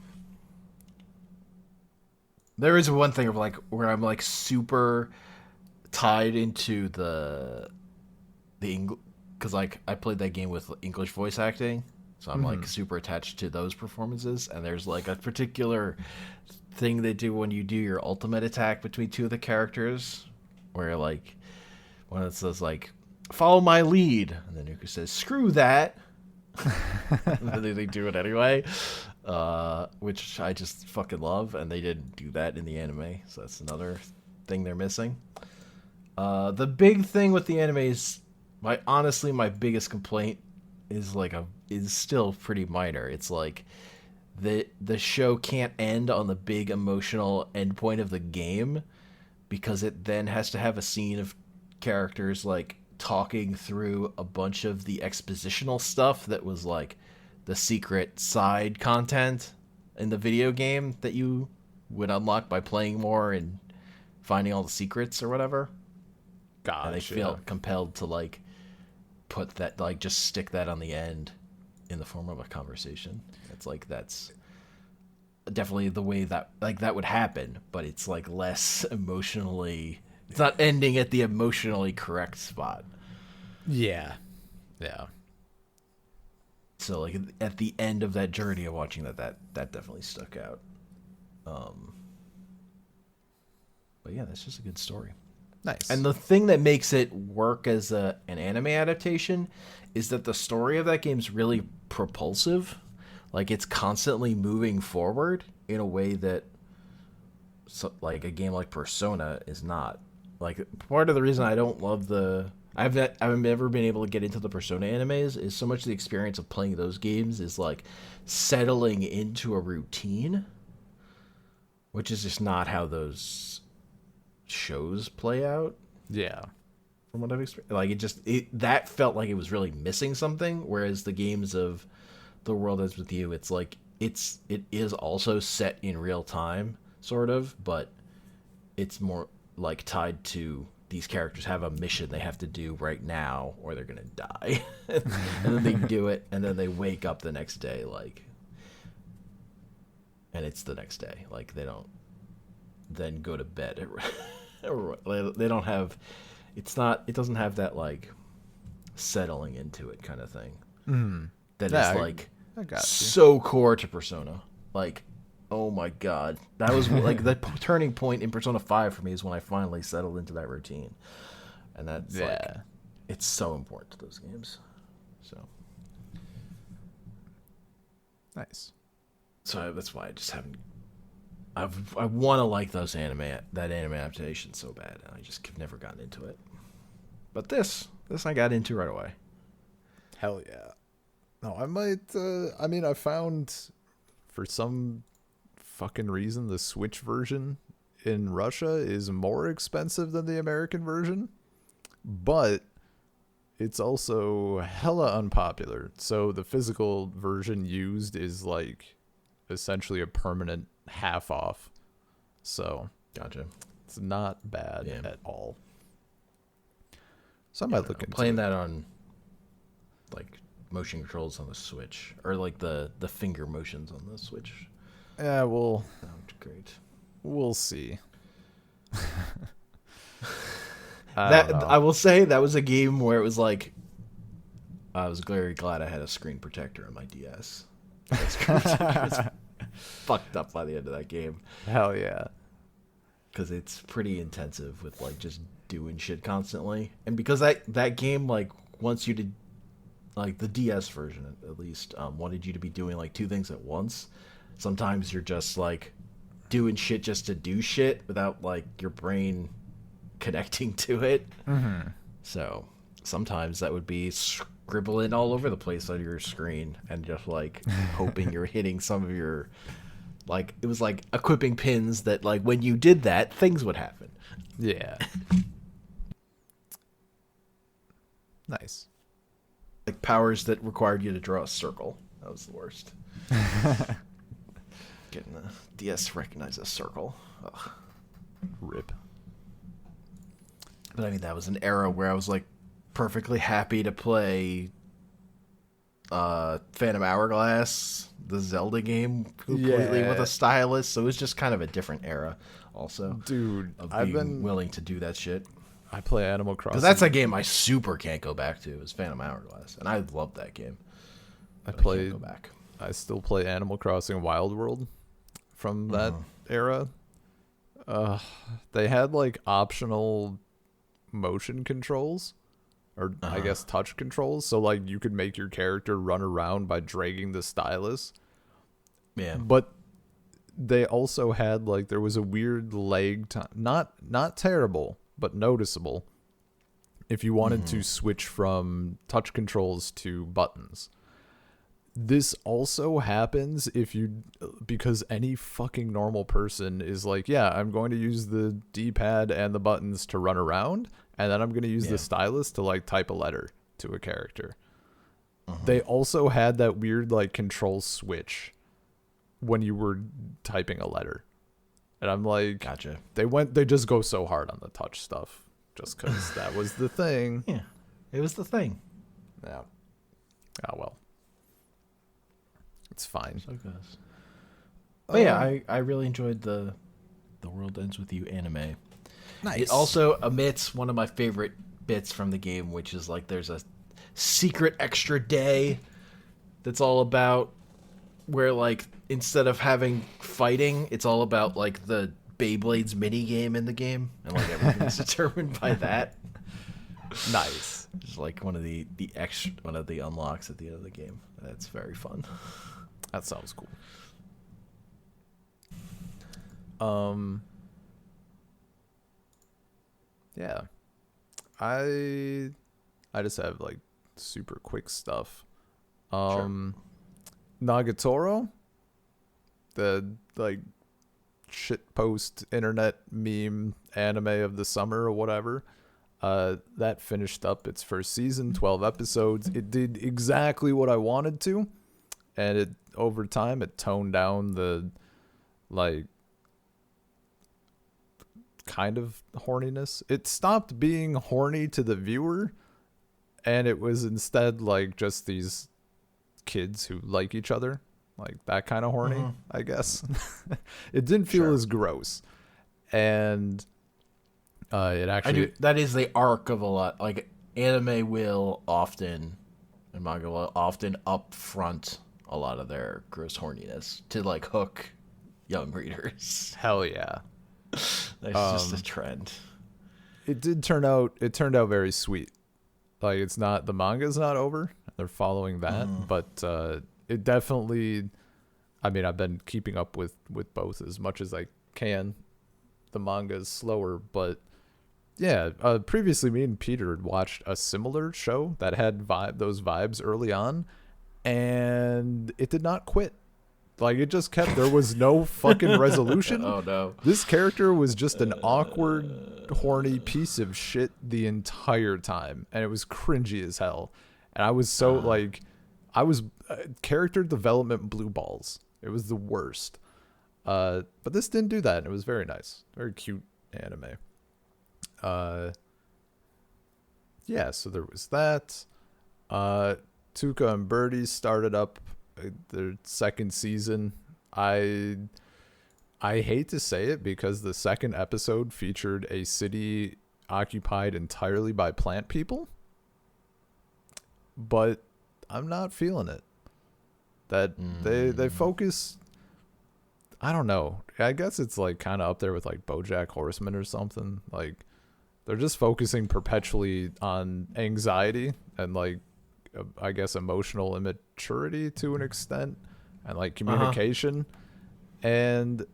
There is one thing of like where I'm like super tied into the English, because like I played that game with English voice acting, so I'm like super attached to those performances. And there's like a particular thing they do when you do your ultimate attack between 2 of the characters, where like when it says like follow my lead, and then Nuka says screw that. And then they do it anyway, which I just fucking love, and they didn't do that in the anime, so that's another thing they're missing. The big thing with the anime is my biggest complaint is is still pretty minor. It's like the show can't end on the big emotional endpoint of the game, because it then has to have a scene of characters like talking through a bunch of the expositional stuff that was like the secret side content in the video game that you would unlock by playing more and finding all the secrets or whatever. Gotcha. And they feel compelled to like put that, like just stick that on the end in the form of a conversation. It's like that's definitely the way that like that would happen, but it's like less emotionally. It's not ending at the emotionally correct spot. Yeah. Yeah. So like at the end of that journey of watching that definitely stuck out. But yeah, that's just a good story. Nice. And the thing that makes it work as an anime adaptation is that the story of that game's really propulsive. Like it's constantly moving forward in a way that like a game like Persona is not. Like part of the reason I don't love I've never been able to get into the Persona animes is so much of the experience of playing those games is like settling into a routine, which is just not how those shows play out. Yeah. From what I've experienced, like that felt like it was really missing something. Whereas the games of The World Ends With You, it's like it is also set in real time, sort of, but it's more like tied to these characters have a mission they have to do right now or they're gonna die. And then they do it, and then they wake up the next day, like, and it's the next day. Like they don't then go to bed. They don't have. It doesn't have that like settling into it kind of thing. That is like I got you. so core to Persona. Like, oh my god, that was like the turning point in Persona 5 for me is when I finally settled into that routine, and that's like it's so important to those games. So nice. So that's why I just haven't. I want to like that anime adaptation so bad, and I just have never gotten into it. But this I got into right away. Hell yeah. No, I might. I mean, I found for some fucking reason the Switch version in Russia is more expensive than the American version, but it's also hella unpopular. So the physical version used is like essentially a permanent half off. So Gotcha. it's not bad at all. So I Yeah, might look into playing it. that on like motion controls on the Switch, or like the finger motions on the Switch. Yeah, well, Sounds great. we'll see. I will say that was a game where it was like, I was very glad I had a screen protector on my DS. That screen protector was fucked up by the end of that game, Hell yeah. because it's pretty intensive with like just doing shit constantly, and because that game like wants you to, like the DS version at least, wanted you to be doing like two things at once. Sometimes you're just like doing shit just to do shit without like your brain connecting to it. Mm-hmm. So sometimes that would be scribbling all over the place on your screen and just like hoping you're hitting some of your, like, it was like equipping pins that like when you did that, things would happen. Yeah. Nice. Like powers that required you to draw a circle. That was the worst. Getting the DS to recognize a circle. Ugh. Rip. But I mean, that was an era where I was like perfectly happy to play Phantom Hourglass, the Zelda game, completely with a stylus. So it was just kind of a different era, also. Dude, of I've being been willing to do that shit. I play Animal Crossing. Because that's a game I super can't go back to. Is Phantom Hourglass, and I love that game. I Can't played. go back. I still play Animal Crossing Wild World from that era. They had like optional motion controls, or I guess touch controls. So like you could make your character run around by dragging the stylus. Yeah. But they also had like, there was a weird lag time, not terrible, but noticeable, if you wanted to switch from touch controls to buttons. This also happens because any fucking normal person is like, yeah, I'm going to use the D-pad and the buttons to run around, and then I'm going to use the stylus to like type a letter to a character. They also had that weird like control switch when you were typing a letter. And I'm like, Gotcha. They just go so hard on the touch stuff just because that was the thing. Yeah. It was the thing. Yeah. Oh, well. It's fine. So it goes. But yeah, I really enjoyed the World Ends With You anime. Nice. It also omits one of my favorite bits from the game, which is like there's a secret extra day that's all about where like instead of having fighting, it's all about like the Beyblades mini game in the game, and like everything's determined by that. Nice. It's like one of the extra one of the unlocks at the end of the game. That's very fun. That sounds cool. Yeah. I just have like super quick stuff. Nagatoro, the like shitpost internet meme anime of the summer or whatever, that finished up its first season, 12 episodes. It did exactly what I wanted to, and it over time it toned down the like kind of horniness. It stopped being horny to the viewer, and it was instead like just these kids who like each other, like that kind of horny, I guess. It didn't feel as gross, and it actually that is the arc of a lot. Like anime will often, and manga will often upfront a lot of their gross horniness to like hook young readers. hell yeah. That's just a trend. It turned out very sweet. Like it's not, the manga's not over. They're following that, but it definitely, I mean, I've been keeping up with both as much as I can. The manga is slower, but yeah, previously me and Peter had watched a similar show that had those vibes early on, and it did not quit. Like, it just kept, there was no fucking resolution. Oh no. This character was just an awkward, horny piece of shit the entire time, and it was cringy as hell. And I was so character development blue balls. It was the worst. But this didn't do that, and it was very nice, very cute anime. Yeah, so there was that. Tuca and Bertie started up their second season. I hate to say it because the second episode featured a city occupied entirely by plant people, but I'm not feeling it. That they focus, I don't know. I guess it's like kind of up there with like BoJack Horseman or something. Like, they're just focusing perpetually on anxiety and like, I guess, emotional immaturity to an extent, and like communication. And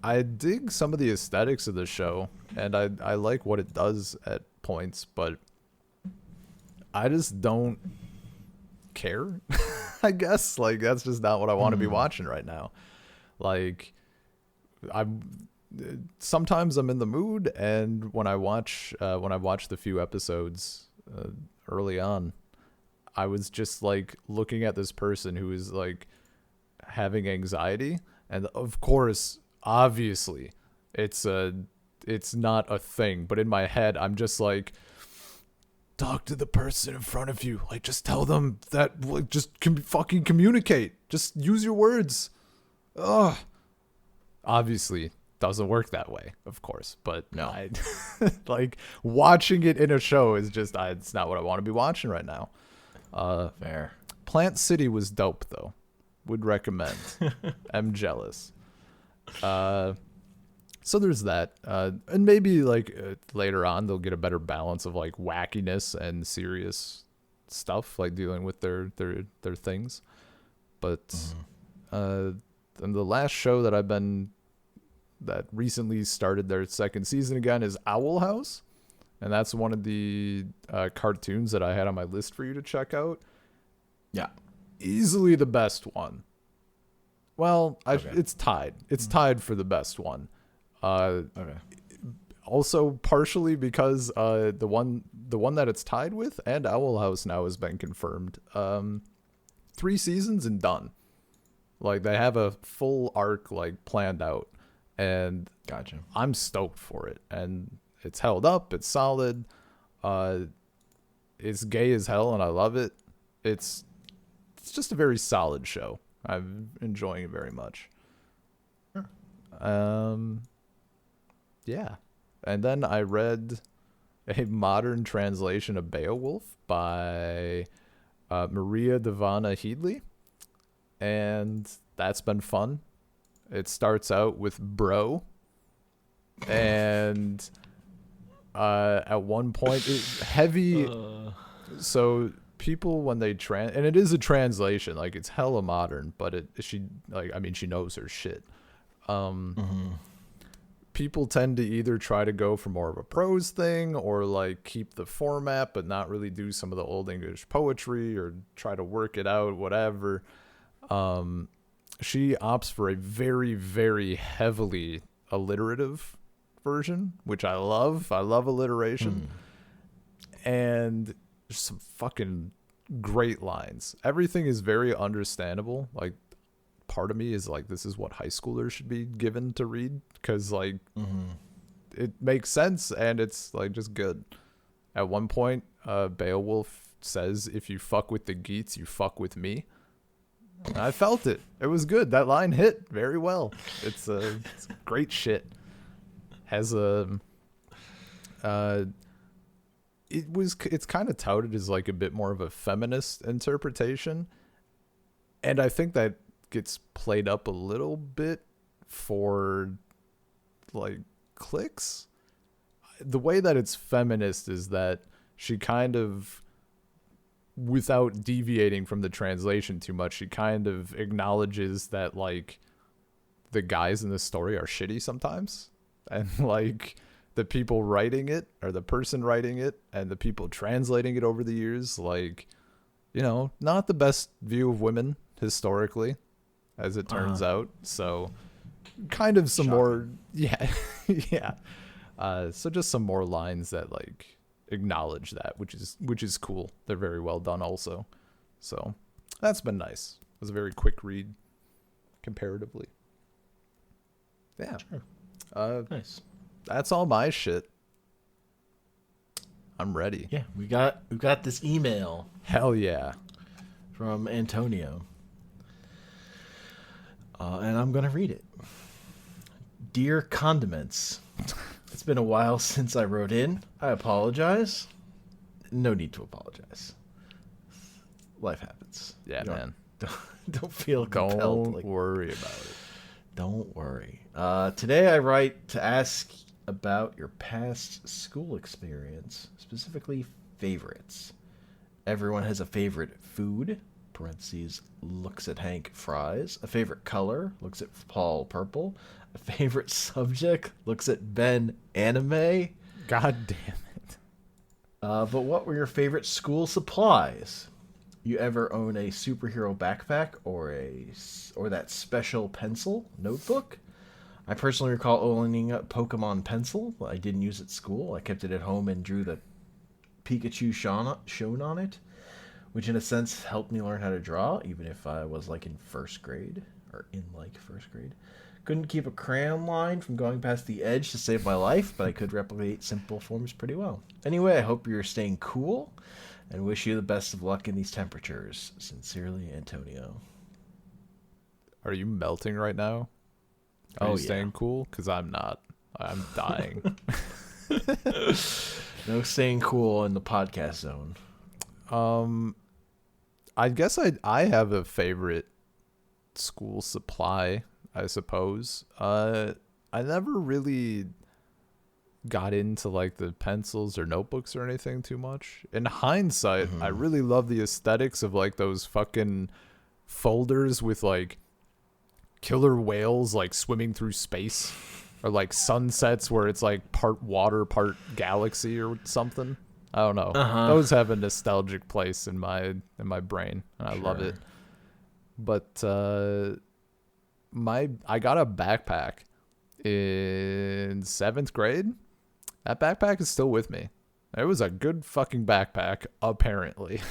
I dig some of the aesthetics of the show, and I like what it does at points, but I just don't care. I guess like that's just not what I want to be watching right now. Like, sometimes I'm in the mood, and when I watch the few episodes early on, I was just like looking at this person who is like having anxiety, and of course, obviously, it's not a thing, but in my head I'm just like, talk to the person in front of you, like just tell them that, like, just fucking communicate, just use your words. Ugh. Obviously doesn't work that way, of course, but no, like watching it in a show is just it's not what I want to be watching right now. Fair. Plant City was dope though. Would recommend. I'm jealous. So there's that. And maybe like later on they'll get a better balance of like wackiness and serious stuff, like dealing with their things. But and the last show that recently started their second season again is Owl House. And that's one of the cartoons that I had on my list for you to check out. Yeah. Easily the best one. Well, Okay. It's tied. It's tied for the best one. Okay. Also, partially because the one that it's tied with and Owl House now has been confirmed. 3 seasons and done. Like, they have a full arc like planned out, and Gotcha. I'm stoked for it. And it's held up. It's solid. It's gay as hell, and I love it. It's just a very solid show. I'm enjoying it very much. Sure. Yeah. And then I read a modern translation of Beowulf by Maria Devana Headley, and that's been fun. It starts out with bro, and at one point heavy. So people, when they and it is a translation, like it's hella modern, but she knows her shit. People tend to either try to go for more of a prose thing, or like keep the format but not really do some of the old English poetry, or try to work it out, whatever. She opts for a very, very heavily alliterative version, which I love. I love alliteration. And there's some fucking great lines. Everything is very understandable. Like, part of me is like, this is what high schoolers should be given to read, because like it makes sense, and it's like just good. At one point, Beowulf says, if you fuck with the Geats, you fuck with me. And I felt it. It was good. That line hit very well. It's great shit. Has it's kind of touted as like a bit more of a feminist interpretation, and I think that gets played up a little bit for like clicks. The way that it's feminist is that she kind of, without deviating from the translation too much, she kind of acknowledges that like the guys in the story are shitty sometimes, and like the people writing it, or the person writing it, and the people translating it over the years, like, you know, not the best view of women historically. as it turns out. So kind of some more, yeah, yeah. So just some more lines that like acknowledge that, which is cool. They're very well done also. So that's been nice. It was a very quick read comparatively. Yeah. Sure. Nice. That's all my shit. I'm ready. Yeah, we've got this email. Hell yeah. From Antonio. And I'm going to read it. Dear Condiments, it's been a while since I wrote in. I apologize. No need to apologize. Life happens. Yeah, man. Don't feel compelled. Don't worry about it. Don't worry. Today I write to ask about your past school experience, specifically favorites. Everyone has a favorite food, parentheses, looks at Hank fries, a favorite color, looks at Paul purple, a favorite subject, looks at Ben anime. God damn it. But what were your favorite school supplies? You ever own a superhero backpack or that special pencil notebook? I personally recall owning a Pokémon pencil. I didn't use it at school. I kept it at home and drew the Pikachu shown on it, which in a sense helped me learn how to draw, even if I was like in first grade. Couldn't keep a crayon line from going past the edge to save my life, but I could replicate simple forms pretty well. Anyway, I hope you're staying cool and wish you the best of luck in these temperatures. Sincerely, Antonio. Are you melting right now? Are you staying cool? Because I'm not. I'm dying. No staying cool in the podcast zone. I guess I have a favorite school supply, I suppose. I never really got into like the pencils or notebooks or anything too much. In hindsight, I really love the aesthetics of like those fucking folders with like killer whales like swimming through space, or like sunsets where it's like part water, part galaxy or something. I don't know. Those have a nostalgic place in my brain, and I love it. But I got a backpack in 7th grade. That backpack is still with me. It was a good fucking backpack, apparently.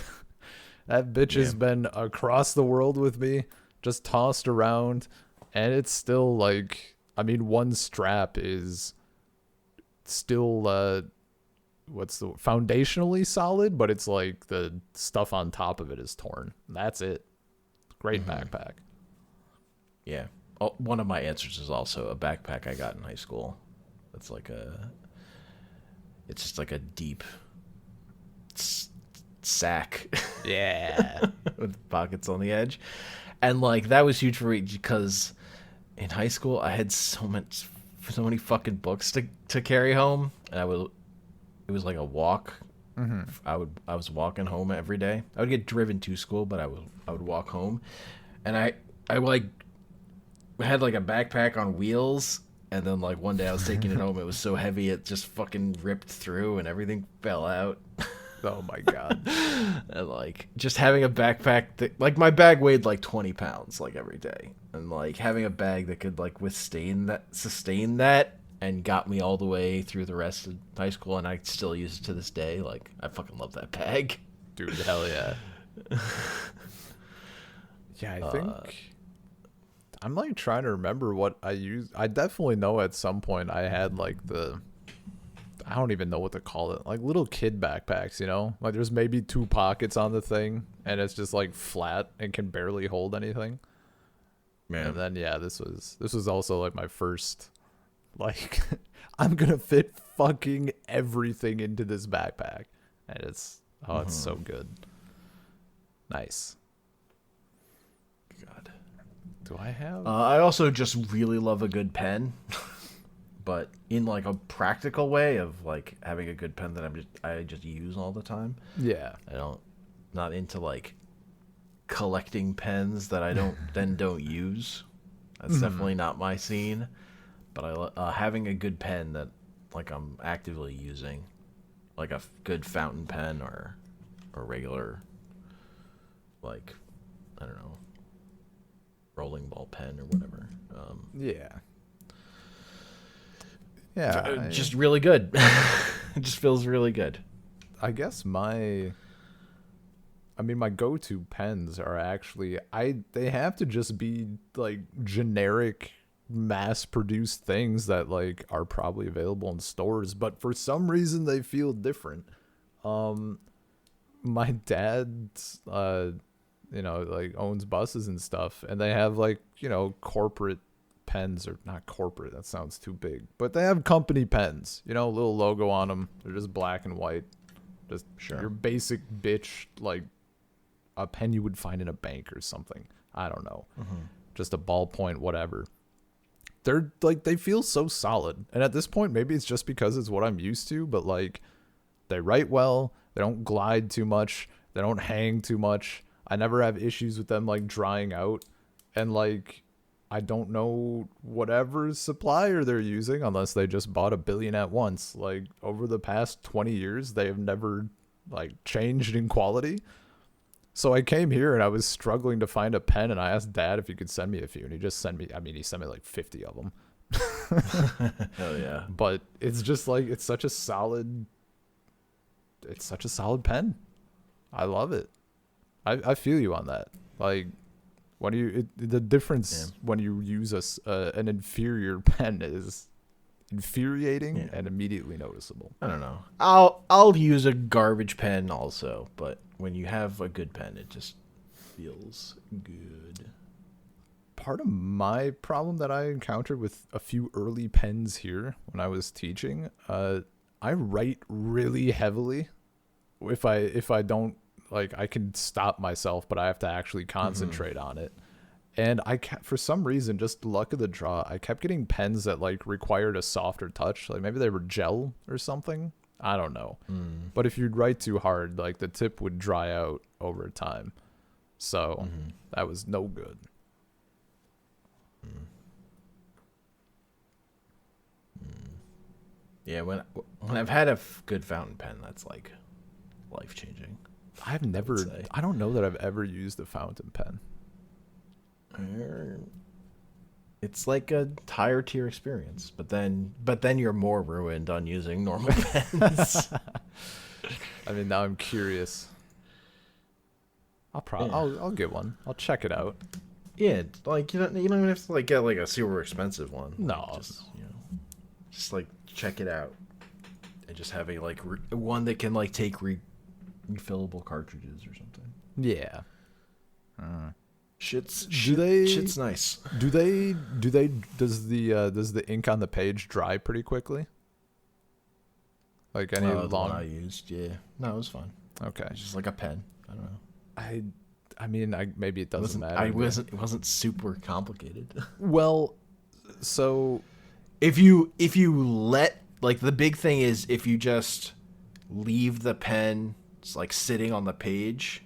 That bitch has been across the world with me, just tossed around, and it's still like, I mean, one strap is still foundationally solid, but it's like the stuff on top of it is torn. That's it. Great backpack. Yeah. Oh, one of my answers is also a backpack I got in high school. It's just like a deep sack. Yeah. With pockets on the edge. And like that was huge for me because in high school I had so many fucking books to carry home, and it was like a walk. I was walking home every day. I would get driven to school, but I would walk home, and I like had like a backpack on wheels, and then like one day I was taking it home. It was so heavy it just fucking ripped through and everything fell out. Oh my god. And like just having a backpack that, like, my bag weighed like 20 pounds like every day, and like having a bag that could like sustain that and got me all the way through the rest of high school, and I still use it to this day. Like, I fucking love that bag. Dude, hell yeah. Yeah, I think I'm like trying to remember what I used. I definitely know at some point I had like I don't even know what to call it, like little kid backpacks, you know? Like there's maybe 2 pockets on the thing, and it's just like flat and can barely hold anything. Man. And then this was also like my first, like, I'm gonna fit fucking everything into this backpack, and it's so good. Nice. God, do I have? I also just really love a good pen, but in like a practical way of like having a good pen that I just use all the time. Yeah, not into like collecting pens that I don't use. That's definitely not my scene. But having a good pen that like I'm actively using, like a good fountain pen or regular, like, I don't know, rolling ball pen or whatever. Yeah. Just really good. It just feels really good. I guess my go-to pens are actually they have to just be like generic mass-produced things that like are probably available in stores, but for some reason they feel different. My dad's like owns buses and stuff, and they have like, corporate pens, or not corporate, that sounds too big, but they have company pens, a little logo on them. They're just black and white, just your basic bitch, like a pen you would find in a bank or something. I don't know. Just a ballpoint, whatever. They're like, they feel so solid, and at this point maybe it's just because it's what I'm used to, but like they write well, they don't glide too much, they don't hang too much. I never have issues with them like drying out, and like I don't know whatever supplier they're using, unless they just bought 1 billion at once. Like over the past 20 years, they have never like changed in quality. So I came here and I was struggling to find a pen, and I asked Dad if he could send me a few, and he just sent me, he sent me like 50 of them. Hell yeah. But it's just like, it's such a solid pen. I love it. I feel you on that. Like, the difference when you use an inferior pen is infuriating and immediately noticeable. I don't know. I'll use a garbage pen also, but when you have a good pen, it just feels good. Part of my problem that I encountered with a few early pens here when I was teaching, I write really heavily. If I don't, like, I can stop myself, but I have to actually concentrate on it. And for some reason, just luck of the draw, I kept getting pens that like required a softer touch. Like maybe they were gel or something. I don't know. But if you'd write too hard, like the tip would dry out over time. So that was no good. Yeah, when I've had a good fountain pen, that's like life-changing. I don't know that I've ever used a fountain pen. It's like a higher tier experience, but then you're more ruined on using normal pens. I mean, now I'm curious. I'll get one. I'll check it out. Yeah, like you don't even have to like get like a super expensive one. No, like, just like check it out, and just have a like one that can like take refillable cartridges or something. Yeah. Shit's nice. Does the ink on the page dry pretty quickly? Like any the long one I used, yeah. No, it was fun. Okay. It's just like a pen. I don't know. I mean, maybe it doesn't matter. It wasn't super complicated. Well, so if you let, like, the big thing is if you just leave the pen like sitting on the page,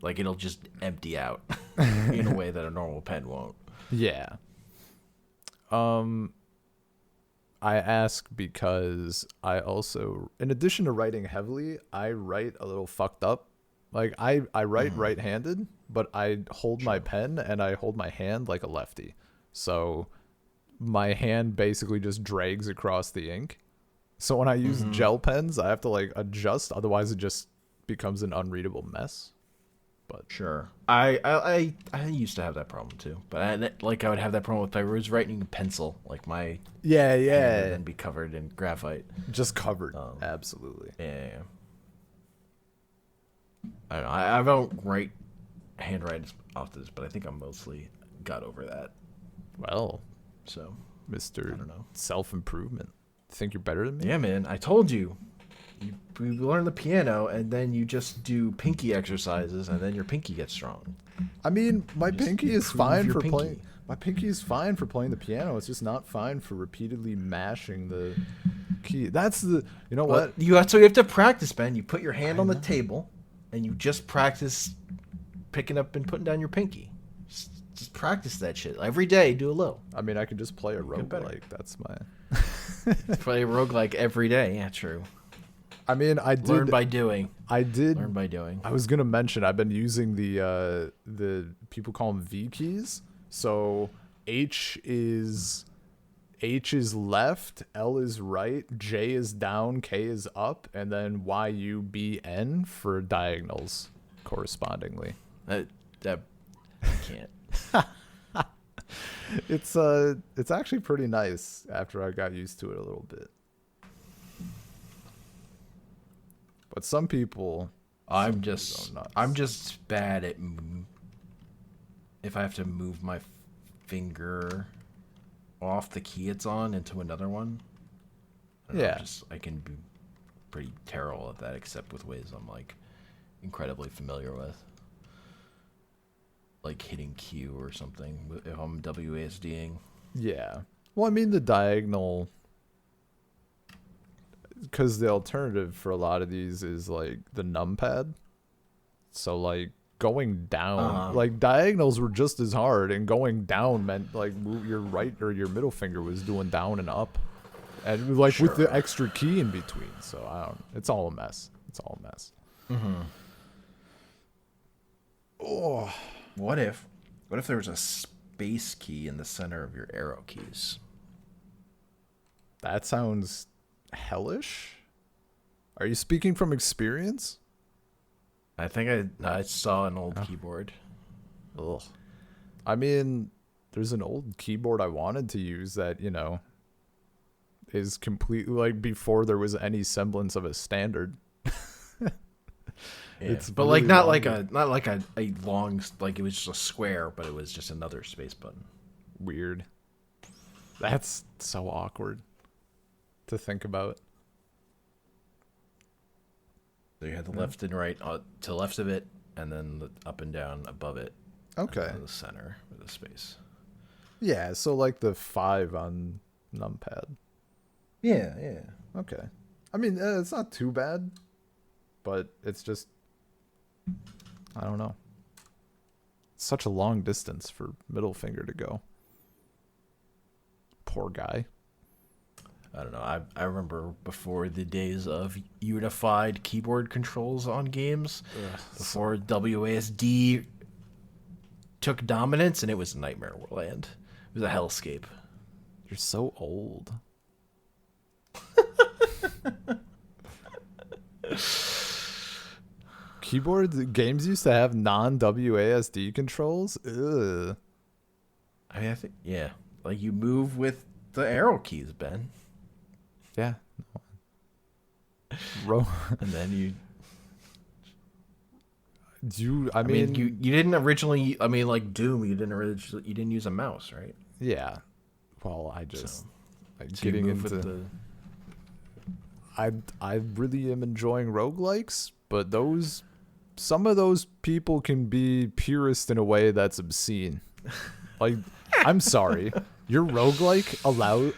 like it'll just empty out in a way that a normal pen won't. Yeah. I ask because I also, in addition to writing heavily, I write a little fucked up. Like I write right-handed, but I hold my pen and I hold my hand like a lefty. So my hand basically just drags across the ink. So when I use gel pens, I have to like adjust, otherwise it just becomes an unreadable mess. But sure, I used to have that problem too, but I would have that problem if I was writing in pencil, like my hand would then be covered in graphite, just covered. Absolutely. Yeah. I don't know. I don't handwrite as often, but I think I'm mostly got over that. Well, so Mr. I don't know. Self-improvement. Think you're better than me? Yeah, man. I told you. You learn the piano, and then you just do pinky exercises, and then your pinky gets strong. I mean, my pinky is fine for playing. My pinky is fine for playing the piano. It's just not fine for repeatedly mashing the key. That's the. You know what? You have to practice, Ben. You put your hand on the table, and you just practice picking up and putting down your pinky. Just practice that shit every day. Do a little. I mean, I can just play a roguelike. That's my. Play a roguelike every day. Yeah, true. I mean, I did learn by doing. I was gonna mention I've been using the people call them V keys, So H is left, L is right, J is down, K is up, and then Y, U, B, N for diagonals correspondingly. That I can't. It's actually pretty nice after I got used to it a little bit. But some people I'm go just nuts. bad at if I have to move my finger off the key it's on into another one. I can be pretty terrible at that, except with ways I'm like incredibly familiar with, like hitting Q or something if I'm WASDing. Yeah. Well, I mean the diagonal, because the alternative for a lot of these is like the numpad. So like going down, like diagonals were just as hard, and going down meant like move your right or your middle finger was doing down and up, and like with the extra key in between. So I don't. It's all a mess. It's all a mess. Mm-hmm. Oh, What if there was a space key in the center of your arrow keys? that sounds hellish. Are you speaking from experience? I think I saw an old keyboard. Ugh. I mean, there's an old keyboard I wanted to use that, you know, is completely like before there was any semblance of a standard. Yeah. It's But really like not long. like a long, like it was just a square, but it was just another space button. Weird. That's so awkward to think about. So you had the left and right to the left of it, and then the up and down above it. Okay. And then the center with the space. Yeah, so like the 5 on numpad. Yeah. Okay. I mean, it's not too bad, but it's just, I don't know. Such a long distance for middle finger to go. Poor guy. I don't know. I remember before the days of unified keyboard controls on games, before WASD took dominance, and it was Nightmare Land. It was a hellscape. You're so old. Keyboard games used to have non-WASD controls. Ugh. I mean, I think, yeah. Like, you move with the arrow keys, Ben. Yeah. And then I mean, you didn't originally, I mean, like Doom, you didn't use a mouse, right? yeah. Well, I just like So you getting move into with the... I really am enjoying roguelikes, but some of those people can be purist in a way that's obscene. Like, I'm sorry. Your roguelike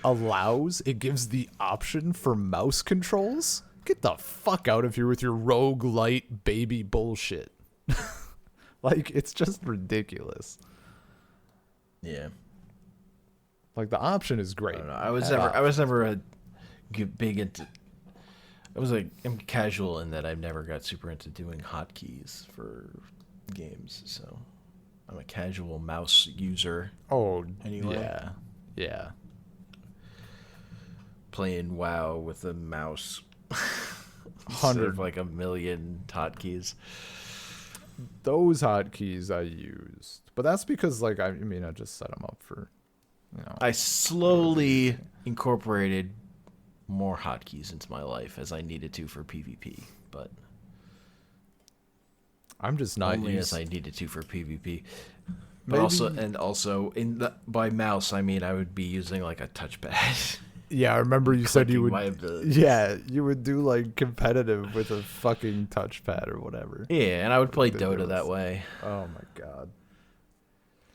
allows, it gives the option for mouse controls? Get the fuck out of here with your roguelite baby bullshit. Like, it's just ridiculous. Yeah. Like, the option is great. I don't know. I was never a big into... I was like, I'm casual in that I never got super into doing hotkeys for games, so I'm a casual mouse user. Oh, Anyway. yeah. Yeah. Playing WoW with a mouse. 100 like a million hotkeys. Those hotkeys I used. But that's because, like, I mean, I just set them up for, you know. I slowly incorporated more hotkeys into my life as I needed to for PvP, but I'm just not only used. as I needed to for PvP. But also by mouse I mean I would be using like a touchpad. Yeah, I remember you said you would. My abilities. Yeah, you would do like competitive with a fucking touchpad or whatever. Yeah, and I would play Ridiculous. Dota that way. Oh my god.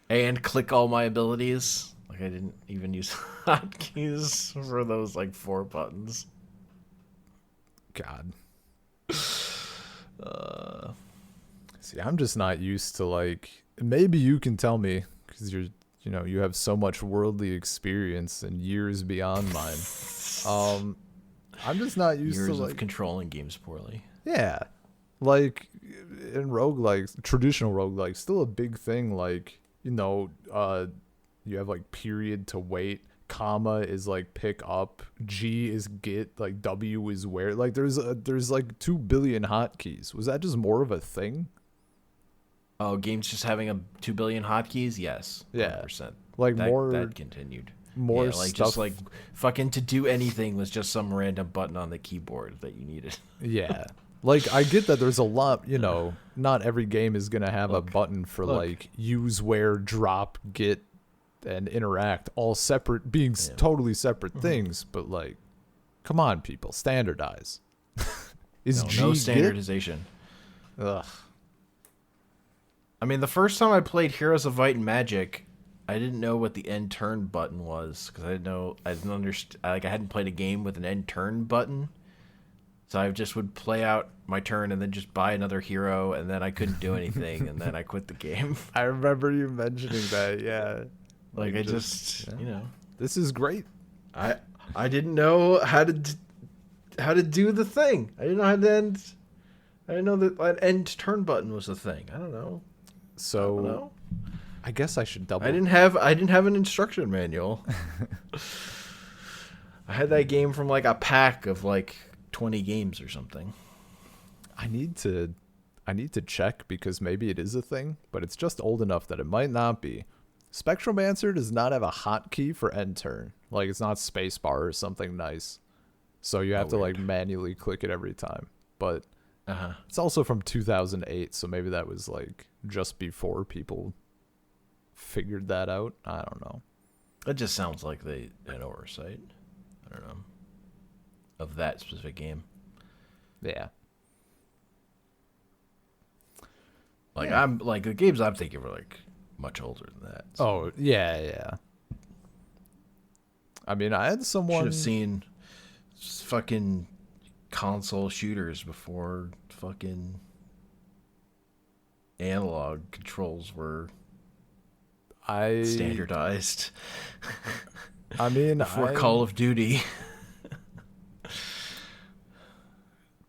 And click all my abilities. Like I didn't even use hotkeys for those like 4 buttons. God. See, I'm just not used to like. Maybe you can tell me because you have so much worldly experience and years beyond mine. I'm just not used Years to like of controlling games poorly. Yeah. Like in roguelikes, traditional roguelikes, still a big thing. Like you know, you have like period to wait, comma is like pick up, G is get, like W is where. Like there's like 2 billion hotkeys. Was that just more of a thing? Oh, games just having a 2 billion hotkeys? Yes. Yeah. 100%. Like that continued. More like stuff. Just like fucking to do anything was just some random button on the keyboard that you needed. Yeah. Like, I get that there's a lot, you know, not every game is going to have a button for, like, use, where, drop, get, and interact, all separate, being totally separate things. But, like, come on, people, standardize. No standardization. Ugh. I mean, the first time I played Heroes of Might and Magic, I didn't know what the end turn button was, because I didn't understand, like, I hadn't played a game with an end turn button. So I just would play out my turn and then just buy another hero, and then I couldn't do anything, and then I quit the game. I remember you mentioning that, yeah. Like I just you know. This is great. I didn't know how to do the thing. I didn't know how to end. I didn't know that an end turn button was a thing. I don't know. So I guess I should double. I didn't have an instruction manual. I had that game from like a pack of like 20 games or something. I need to check, because maybe it is a thing, but it's just old enough that it might not be. Spectromancer does not have a hotkey for end turn. Like, it's not spacebar or something nice. So you have to like manually click it every time. But it's also from 2008, so maybe that was like just before people figured that out. I don't know. It just sounds like they had oversight. I don't know. Of that specific game. Yeah. Like I'm like the games I'm thinking were like much older than that. So. Oh, yeah. I mean, I had someone should have seen fucking console shooters before fucking analog controls were standardized. I mean, before Call of Duty.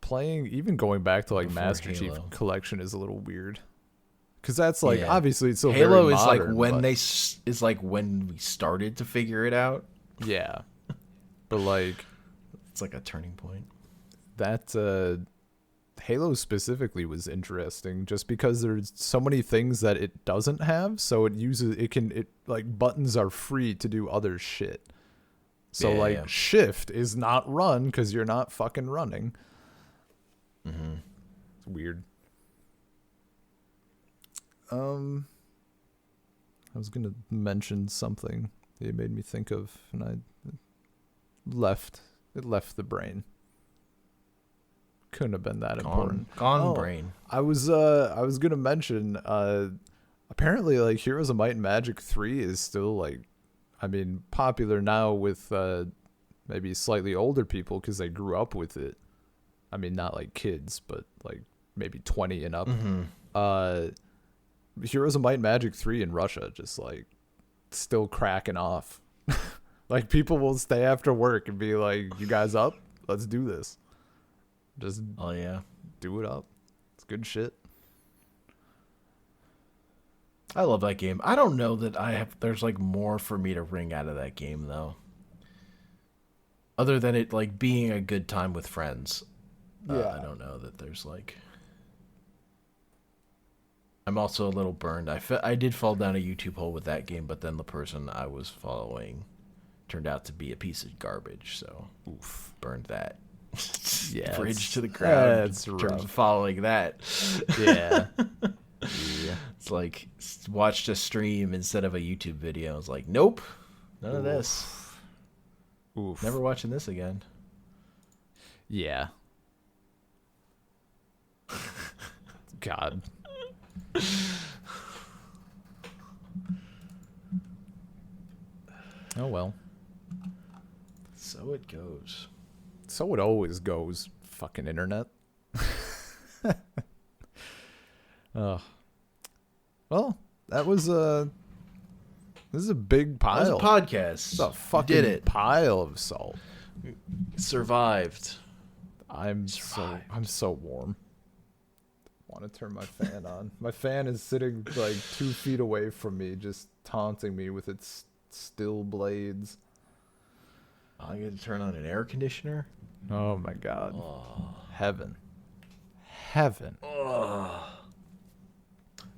Playing, even going back to like before Master Halo. Chief Collection is a little weird, because that's like obviously it's still Halo very is modern, like when but, is like when we started to figure it out. Yeah, but like it's like a turning point. That Halo specifically was interesting, just because there's so many things that it doesn't have. So it like buttons are free to do other shit. So shift is not run because you're not fucking running. Mm-hmm. It's weird. I was gonna mention something it made me think of, and it left the brain. Couldn't have been that important. Gone brain. I was gonna mention apparently like Heroes of Might and Magic 3 is still like, I mean, popular now with maybe slightly older people because they grew up with it. I mean, not like kids, but like maybe 20 and up. Mm-hmm. Heroes of Might and Magic 3 in Russia just like still cracking off. Like people will stay after work and be like, "You guys up? Let's do this." Just do it up. It's good shit. I love that game. I don't know that there's like more for me to wring out of that game though. Other than it like being a good time with friends. I don't know that there's like. I'm also a little burned. I did fall down a YouTube hole with that game, but then the person I was following turned out to be a piece of garbage. So, burned that. Yeah, bridge to the ground. That's in rough. terms of following that. Yeah. It's like watched a stream instead of a YouTube video. I was like, nope, none of this. Oof. Never watching this again. Yeah. God. Oh well. So it goes. So it always goes. Fucking internet. Oh. Well, that was this is a big pile. That was a podcast. It's a fucking pile of salt. Survived. I'm so warm. want to turn my fan on. My fan is sitting like 2 feet away from me, just taunting me with its steel blades. I get to turn on an air conditioner. Oh my god. Oh. Heaven. All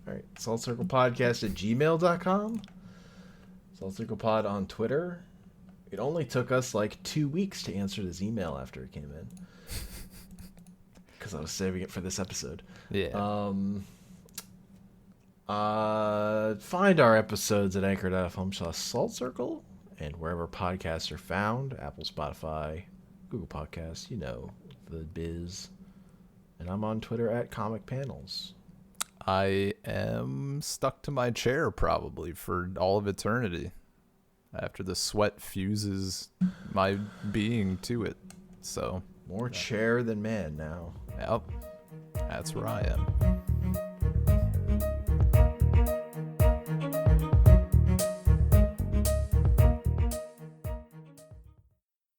right, saltcirclepodcast@gmail.com. Saltcirclepod on Twitter. It only took us like 2 weeks to answer this email after it came in, because I was saving it for this episode. Yeah. Find our episodes at anchor.fm/saltcircle and wherever podcasts are found: Apple, Spotify, Google Podcasts, you know, the biz. And I'm on Twitter at Comic Panels. I am stuck to my chair probably for all of eternity after the sweat fuses my being to it. So More chair than man now. yep, that's where I am.